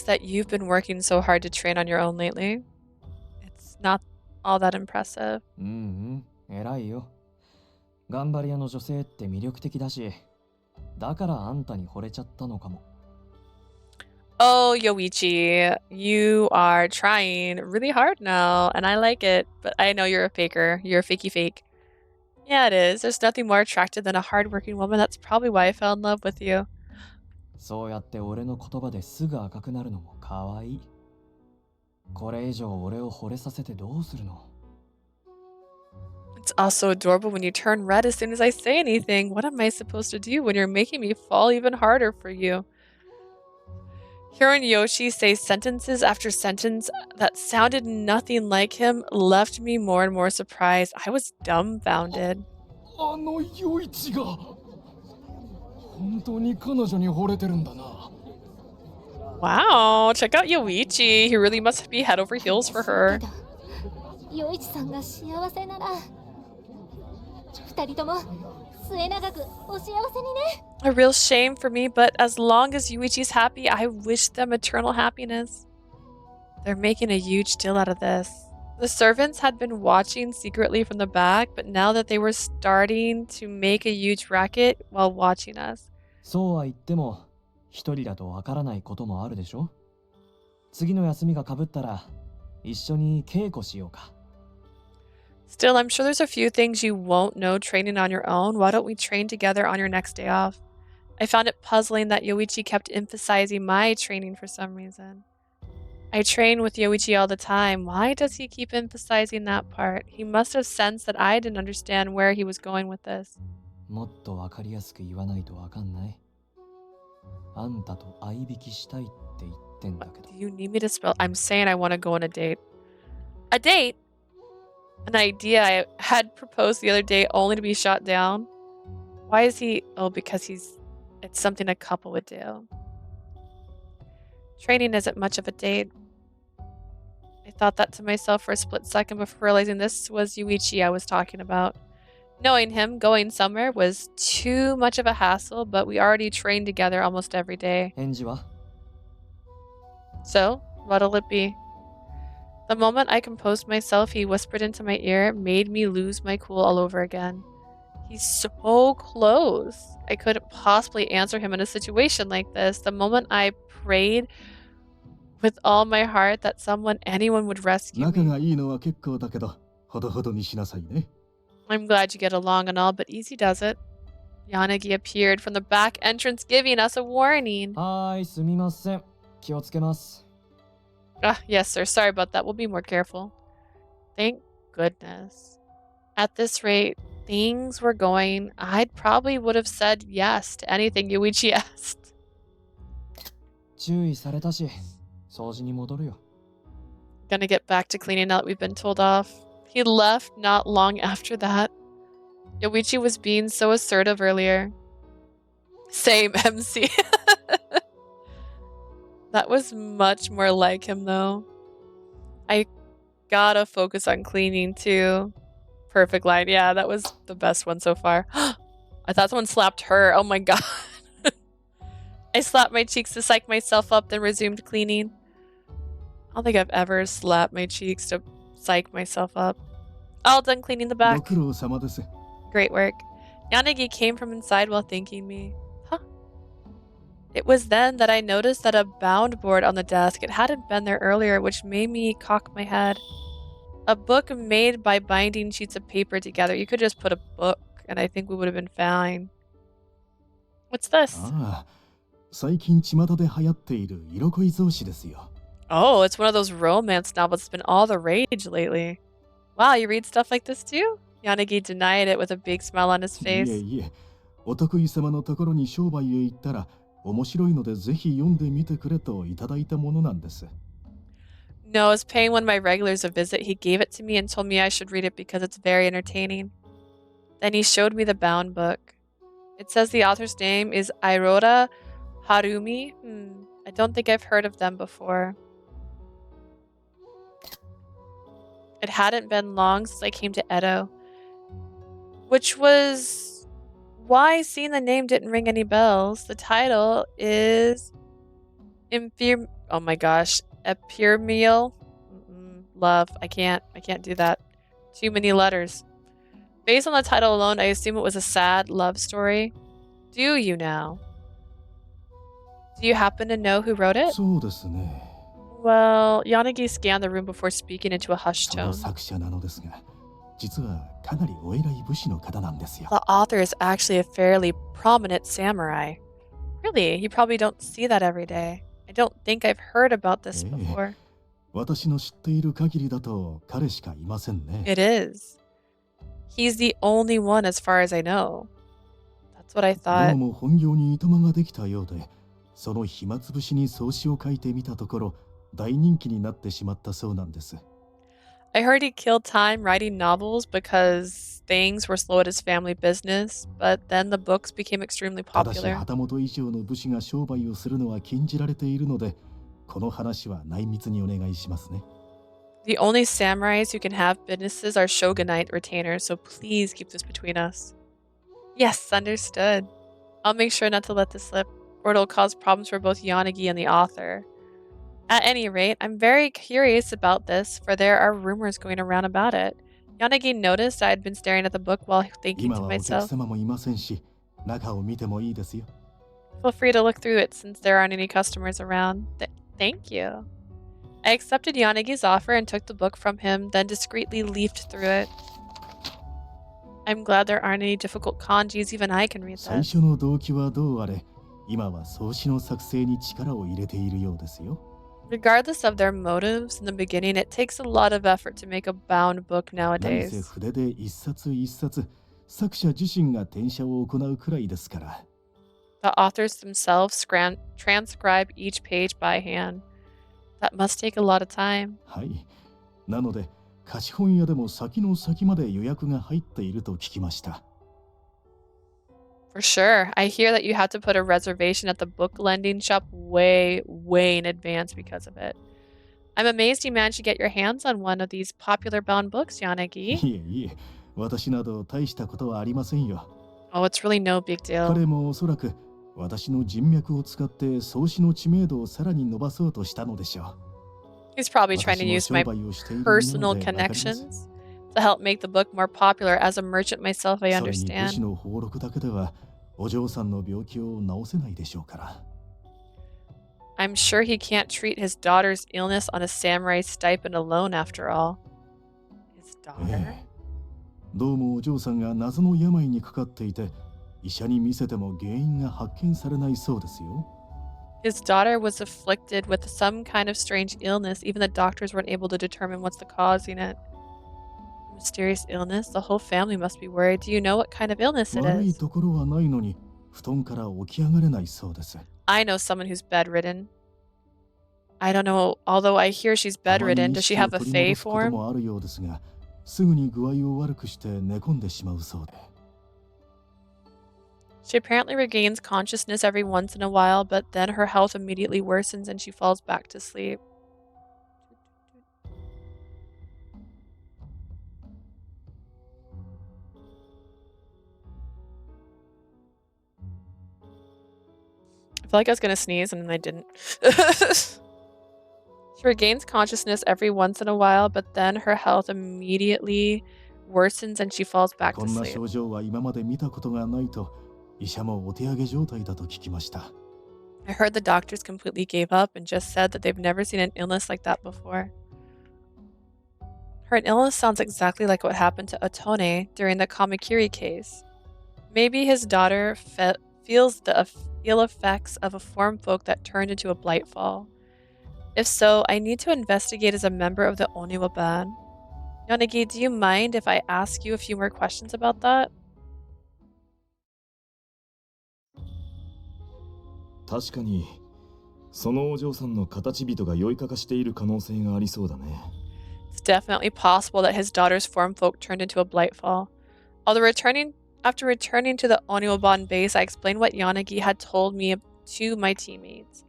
that you've been working so hard to train on your own lately. It's not all that impressive. うんうん、偉いよ。頑張り屋の女性って魅力的だし、だからあんたに惚れちゃったのかも。 Oh, Yoichi, you are trying really hard now, and I like it, but I know you're a faker. You're a fakey fake. Yeah, it is. There's nothing more attractive than a hardworking woman. That's probably why I fell in love with you. そうやって俺の言葉ですぐ赤くなるのも可愛い。これ以上俺を惚れさせてどうするの？ It's also adorable when you turn red as soon as I say anything. What am I supposed to do when you're making me fall even harder for you? Hearing Yoshi say sentences after sentence that sounded nothing like him left me more and more surprised. I was dumbfounded. あのヨイチが本当に彼女に惚れてるんだな。 Wow, check out Yoichi. He really must be head over heels for her. ヨイチさんが幸せなら二人とも末永くお幸せにね。 A real shame for me, but as long as Yuichi's happy, I wish them eternal happiness. They're making a huge deal out of this. The servants had been watching secretly from the back, but now that they were starting to make a huge racket while watching us. そうは言っても一人だとわからないこともあるでしょ。次の休みがかぶったら一緒に稽古しようか。 Still, I'm sure there's a few things you won't know training on your own. Why don't we train together on your next day off? I found it puzzling that Yoichi kept emphasizing my training for some reason. I train with Yoichi all the time. Why does he keep emphasizing that part? He must have sensed that I didn't understand where he was going with this. もっとわかりやすく言わないとわかんない。あんたと相引きしたいって言ってんだけど。 Do you need me to spell? I'm saying I want to go on a date. A date? An idea I had proposed the other day only to be shot down. Why is he... Oh, because it's something a couple would do. Training isn't much of a date. I thought that to myself for a split second before realizing this was Yoichi I was talking about. Knowing him, going somewhere was too much of a hassle, but we already trained together almost every day. 返事は？ So, what'll it be? The moment I composed myself, he whispered into my ear, made me lose my cool all over again. He's so close. I couldn't possibly answer him in a situation like this. The moment I prayed with all my heart that anyone would rescue 仲 me. がいいのは結構だけど、ほどほどにしなさいね。 I'm glad you get along and all, but easy does it. Yanagi appeared from the back entrance, giving us a warning. はーい、すみません。気をつけます。Ah, yes, sir. Sorry about that. We'll be more careful. Thank goodness. At this rate, things were going. I'd probably would have said yes to anything Yoichi asked. 注意されたし、掃除に戻るよ。 Gonna get back to cleaning now that we've been told off. He left not long after that. Yoichi was being so assertive earlier. Same, MC. That was much more like him, though. I gotta focus on cleaning, too. Perfect line. Yeah, that was the best one so far. I thought someone slapped her. Oh my god. I slapped my cheeks to psych myself up, then resumed cleaning. I don't think I've ever slapped my cheeks to psych myself up. All done cleaning the ご back. 苦労様です。 Great work. Yanagi came from inside while thanking me. Huh. It was then that I noticed that a bound board on the desk. It hadn't been there earlier, which made me cock my head. A book made by binding sheets of paper together. You could just put a book, and I think we would have been fine. What's this? ああ、最近巷で流行っている色恋草子ですよ。 Oh, it's one of those romance novels that's been all the rage lately. Wow, you read stuff like this too? Yanagi denied it with a big smile on his いえ face. いえ、お得意様のところに商売へ行ったら面白いのでぜひ読んでみてくれといただいたものなんです。 No, I was paying one of my regulars a visit. He gave it to me and told me I should read it because it's very entertaining. Then he showed me the bound book. It says the author's name is Airora Harumi. I don't think I've heard of them before. It hadn't been long since I came to Edo, which was why seeing the name didn't ring any bells. The title is oh my gosh, Epirmeal. Love. I can't do that. Too many letters. Based on the title alone, I assume it was a sad love story. Do you now? Do you happen to know who wrote it? そうですね。 Well, Yanagi scanned the room before speaking into a hushed その tone. 作者なのですが、実はかなりお偉い武士の方なんですよ。 The author is actually a fairly prominent samurai. Really? You probably don't see that every day. I don't think I've heard about this before. 私の知っている限りだと彼しかいませんね。 It is. He's the only one as far as I know. That's what I ど thought. うも本業にいとまができたようで、その暇つぶしに草子を書いてみたところ、大人気になってしまったそうなんです。 I heard he killed time writing novels because things were slow at his family business, but then the books became extremely ただし popular. 旗本以上の武士が商売をするのは禁じられているので、この話は内密にお願いしますね。 The only samurais who can have businesses are shogunate retainers, so please keep this between us. Yes, understood. I'll make sure not to let this slip, or it'll cause problems for both Yanagi and the author. At any rate, I'm very curious about this, for there are rumors going around about it. Yanagi noticed I had been staring at the book while thinking 今 to はお客 myself, 様もいませんし、中を見てもいいですよ。 feel free to look through it since there aren't any customers around. Thank you. I accepted Yanagi's offer and took the book from him, then discreetly leafed through it. I'm glad there aren't any difficult kanjis, even I can read 最 this. 初の動機はどうあれ、今は草子の作成に力を入れているようですよ。 Regardless of their motives in the beginning, it takes a lot of effort to make a bound book 何せ nowadays. 筆で一冊一冊、作者自身が転写を行うくらいですから。 The authors themselves transcribe each page by hand. That must take a lot of time. はい。なので、貸本屋でも先の先まで予約が入っていると聞きました。 For sure. I hear that you have to put a reservation at the book lending shop way, way in advance because of it. I'm amazed you managed to get your hands on one of these popular bound books, い Yanagi. えいえ、私など大したことはありませんよ。 Oh, it's really no big 彼 deal. もおそらく私の人脈を使って草子の知名度をさらに伸ばそうとしたのでしょ He's probably う。 trying to 私も use 商 my 売をしている身 personal なのでわかります。 connections to help make the book more popular. As a merchant myself, I それに武士 understand. の俸禄だけではお嬢さんの病気を治せないでしょうから。 I'm sure he can't treat his daughter's illness on a samurai stipend alone, after all. His え daughter? え。どうもお嬢さんが謎の病にかかっていて、医者に見せても原因が発見されないそうですよ。His daughter was afflicted with some kind of strange illness. Even the doctors weren't able to determine what's the causing it. Mysterious illness? The whole family must be worried. Do you know what kind of illness it 悪い is? ところはないのに布団から起き上がれないそうです。 I know someone who's bedridden. I don't know. Although I hear she's たまに bedridden, 意 does she 識を have a 取り Fae 戻すこと form? もあるようですが、すぐに具合を悪くして寝込んでしまうそうで。 She apparently regains consciousness every once in a while, but then her health immediately worsens and she falls back to sleep. I feel like I was gonna sneeze and then I didn't. She regains consciousness every once in a while, but then her health immediately worsens and she falls back こ to んな sleep. 症状は今まで見たことがないと医者もお手上げ状態だと聞きました。 I heard the doctors completely gave up and just said that they've never seen an illness like that before. Her illness sounds exactly like what happened to Otone during the Kamakiri case. Maybe his daughter feels the ill effects of a form folk that turned into a blightfall. If so, I need to investigate as a member of the Oniwa Ban. Yonagi, do you mind if I ask you a few more questions about that? 確かにそのお嬢さんの形人が酔いかかしている可能性がありそうだね。 It's definitely possible that his daughter's form folk turned into a blightfall. After returning to the Oniwaban base, I explained what Yanagi had told me to my teammates.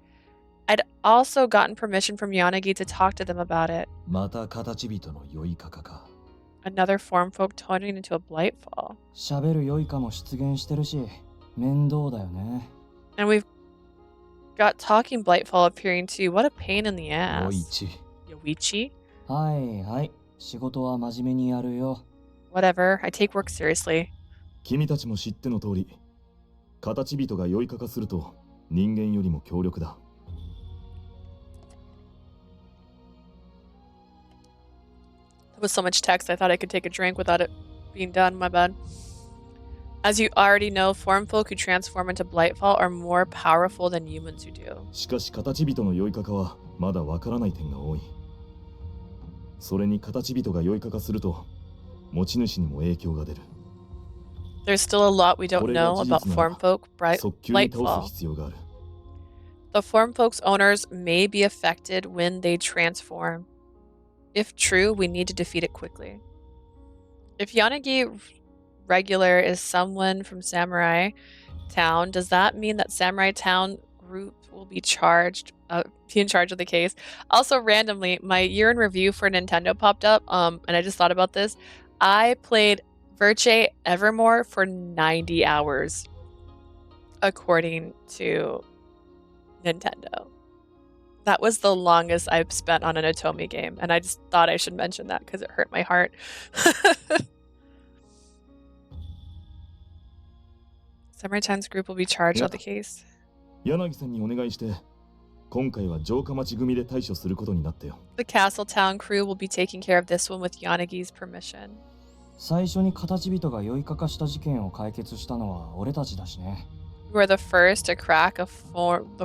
I'd also gotten permission from Yanagi to talk to them about it. また形人の酔いかかか。 Another form folk turning into a blightfall. 喋るよいかも出現してるし、面倒だよね。 And we've got talking blightfall appearing too. What a pain in the ass. Yoichi. Yoichi? はいはい、仕事は真面目にやるよ。 Whatever, I take work seriously. 君たちも知っての通り、形人が酔いかかすると人間よりも強力だ。 That was so much text, I thought I could take a drink without it being done. My bad. As you already know, form folk who transform into Blightfall are more powerful than humans who do. しかし形人の酔いかかはまだわからない点が多い。それに形人が酔いかかすると持ち主にも影響が出る。 There's still a lot we don't これが know 事 about 実なら form folk 早急に倒 Blightfall. す必要がある。 The form folk's owners may be affected when they transform. If true, we need to defeat it quickly. If Yanagi Regular is someone from Samurai Town, does that mean that Samurai Town group will be in charge of the case? Also, randomly, my year in review for Nintendo popped up, and I just thought about this. I played Virtue Evermore for 90 hours, according to Nintendo. That was the longest I've spent on an Otome game, and I just thought I should mention that because it hurt my heart. Samurai Town's group will be charged of the case. 柳さんにお願いして、今回は城下町組で対処することになったよ。 The Castle Town crew will be taking care of this one with Yanagi's permission. 最初に形人が酔いかかした事件を解決したのは俺たちだしね。We were the first to crack the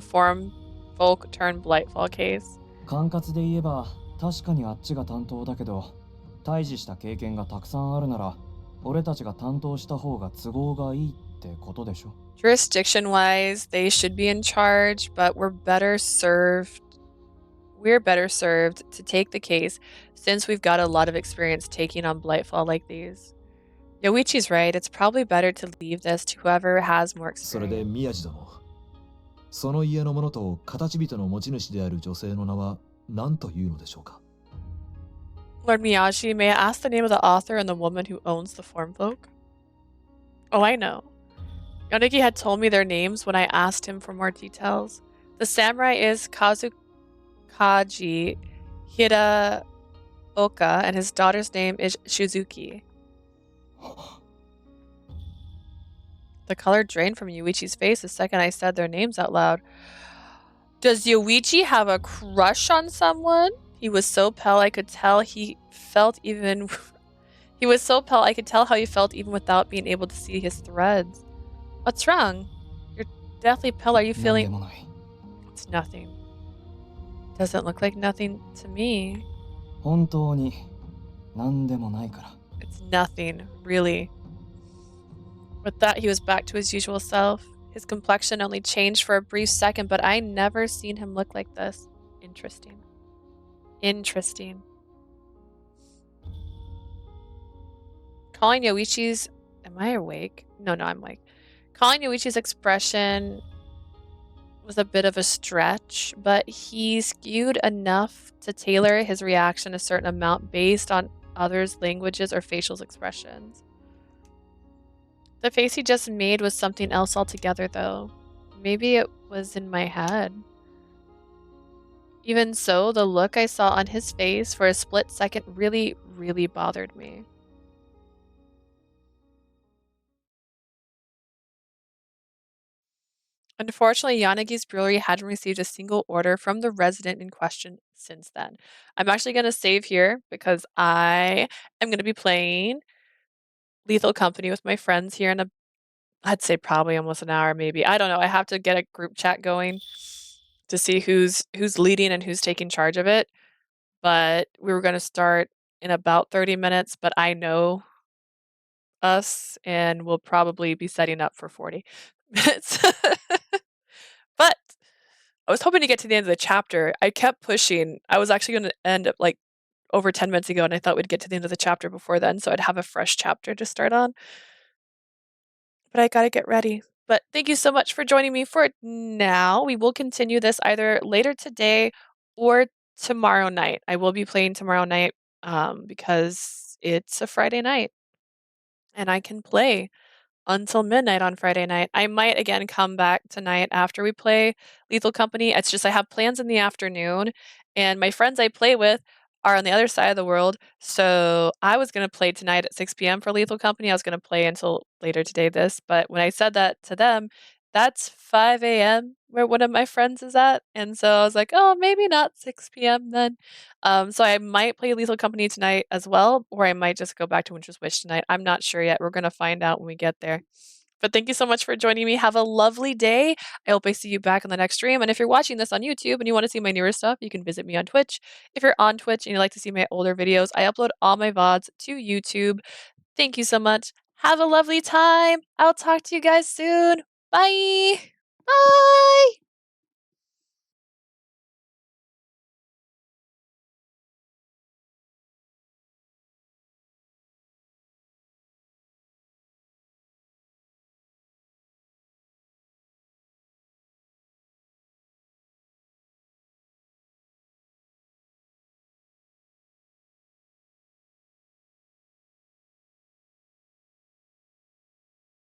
form folk turned Blightfall case. 管轄で言えば確かにあっちが担当だけど、対峙した経験がたくさんあるなら俺たちが担当した方が都合がいいってことでしょ。 Jurisdiction-wise, they should be in charge, but we're better served to take the case since we've got a lot of experience taking on Blightfall like these. Yoichi's right, it's probably better to leave this to whoever has more それで experience. 宮地殿、その家の者と形人の持ち主である女性の名は何というのでしょうか。 Lord Miyashi, may I ask the name of the author and the woman who owns the form folk? Oh, I know. Yonagi had told me their names when I asked him for more details. The samurai is Kazukaji Hiraoka, and his daughter's name is Shizuki. The color drained from Yoichi's face the second I said their names out loud. Does Yoichi have a crush on someone? He was so pale I could tell he felt even... he was so pale I could tell how he felt even without being able to see his threads. What's wrong? You're deathly pale. Are you feeling... It's nothing. Doesn't look like nothing to me. 本当に何でもないから。 It's nothing, really. With that, he was back to his usual self. His complexion only changed for a brief second, but I never seen him look like this. Interesting. Interesting. Calling Yoichi's... Am I awake? No, I'm awake. Calling Yoichi's expression was a bit of a stretch, but he skewed enough to tailor his reaction a certain amount based on others' languages or facial expressions. The face he just made was something else altogether, though. Maybe it was in my head. Even so, the look I saw on his face for a split second really, really bothered me. Unfortunately, Yanagi's brewery hadn't received a single order from the resident in question since then. I'm actually going to save here because I am going to be playing Lethal Company with my friends here in I'd say probably almost an hour, maybe. I don't know. I have to get a group chat going to see who's leading and who's taking charge of it. But we were going to start in about 30 minutes, but I know us and we'll probably be setting up for 40 minutes. But I was hoping to get to the end of the chapter. I kept pushing. I was actually going to end up like over 10 minutes ago, and I thought we'd get to the end of the chapter before then, so I'd have a fresh chapter to start on. But I gotta get ready. But thank you so much for joining me for now. We will continue this either later today or tomorrow night. I will be playing tomorrow night because it's a Friday night and I can play until midnight on Friday night. I might again come back tonight after we play Lethal Company. It's just I have plans in the afternoon, and my friends I play with are on the other side of the world. So I was going to play tonight at 6 p.m. for Lethal Company. I was going to play until later today, but when I said that to them, that's 5 a.m. where one of my friends is at. And so I was like, oh, maybe not 6 p.m. then. So I might play Lethal Company tonight as well, or I might just go back to Winter's Wish tonight. I'm not sure yet. We're going to find out when we get there. But thank you so much for joining me. Have a lovely day. I hope I see you back on the next stream. And if you're watching this on YouTube and you want to see my newer stuff, you can visit me on Twitch. If you're on Twitch and you'd like to see my older videos, I upload all my VODs to YouTube. Thank you so much. Have a lovely time. I'll talk to you guys soon. Bye. Bye.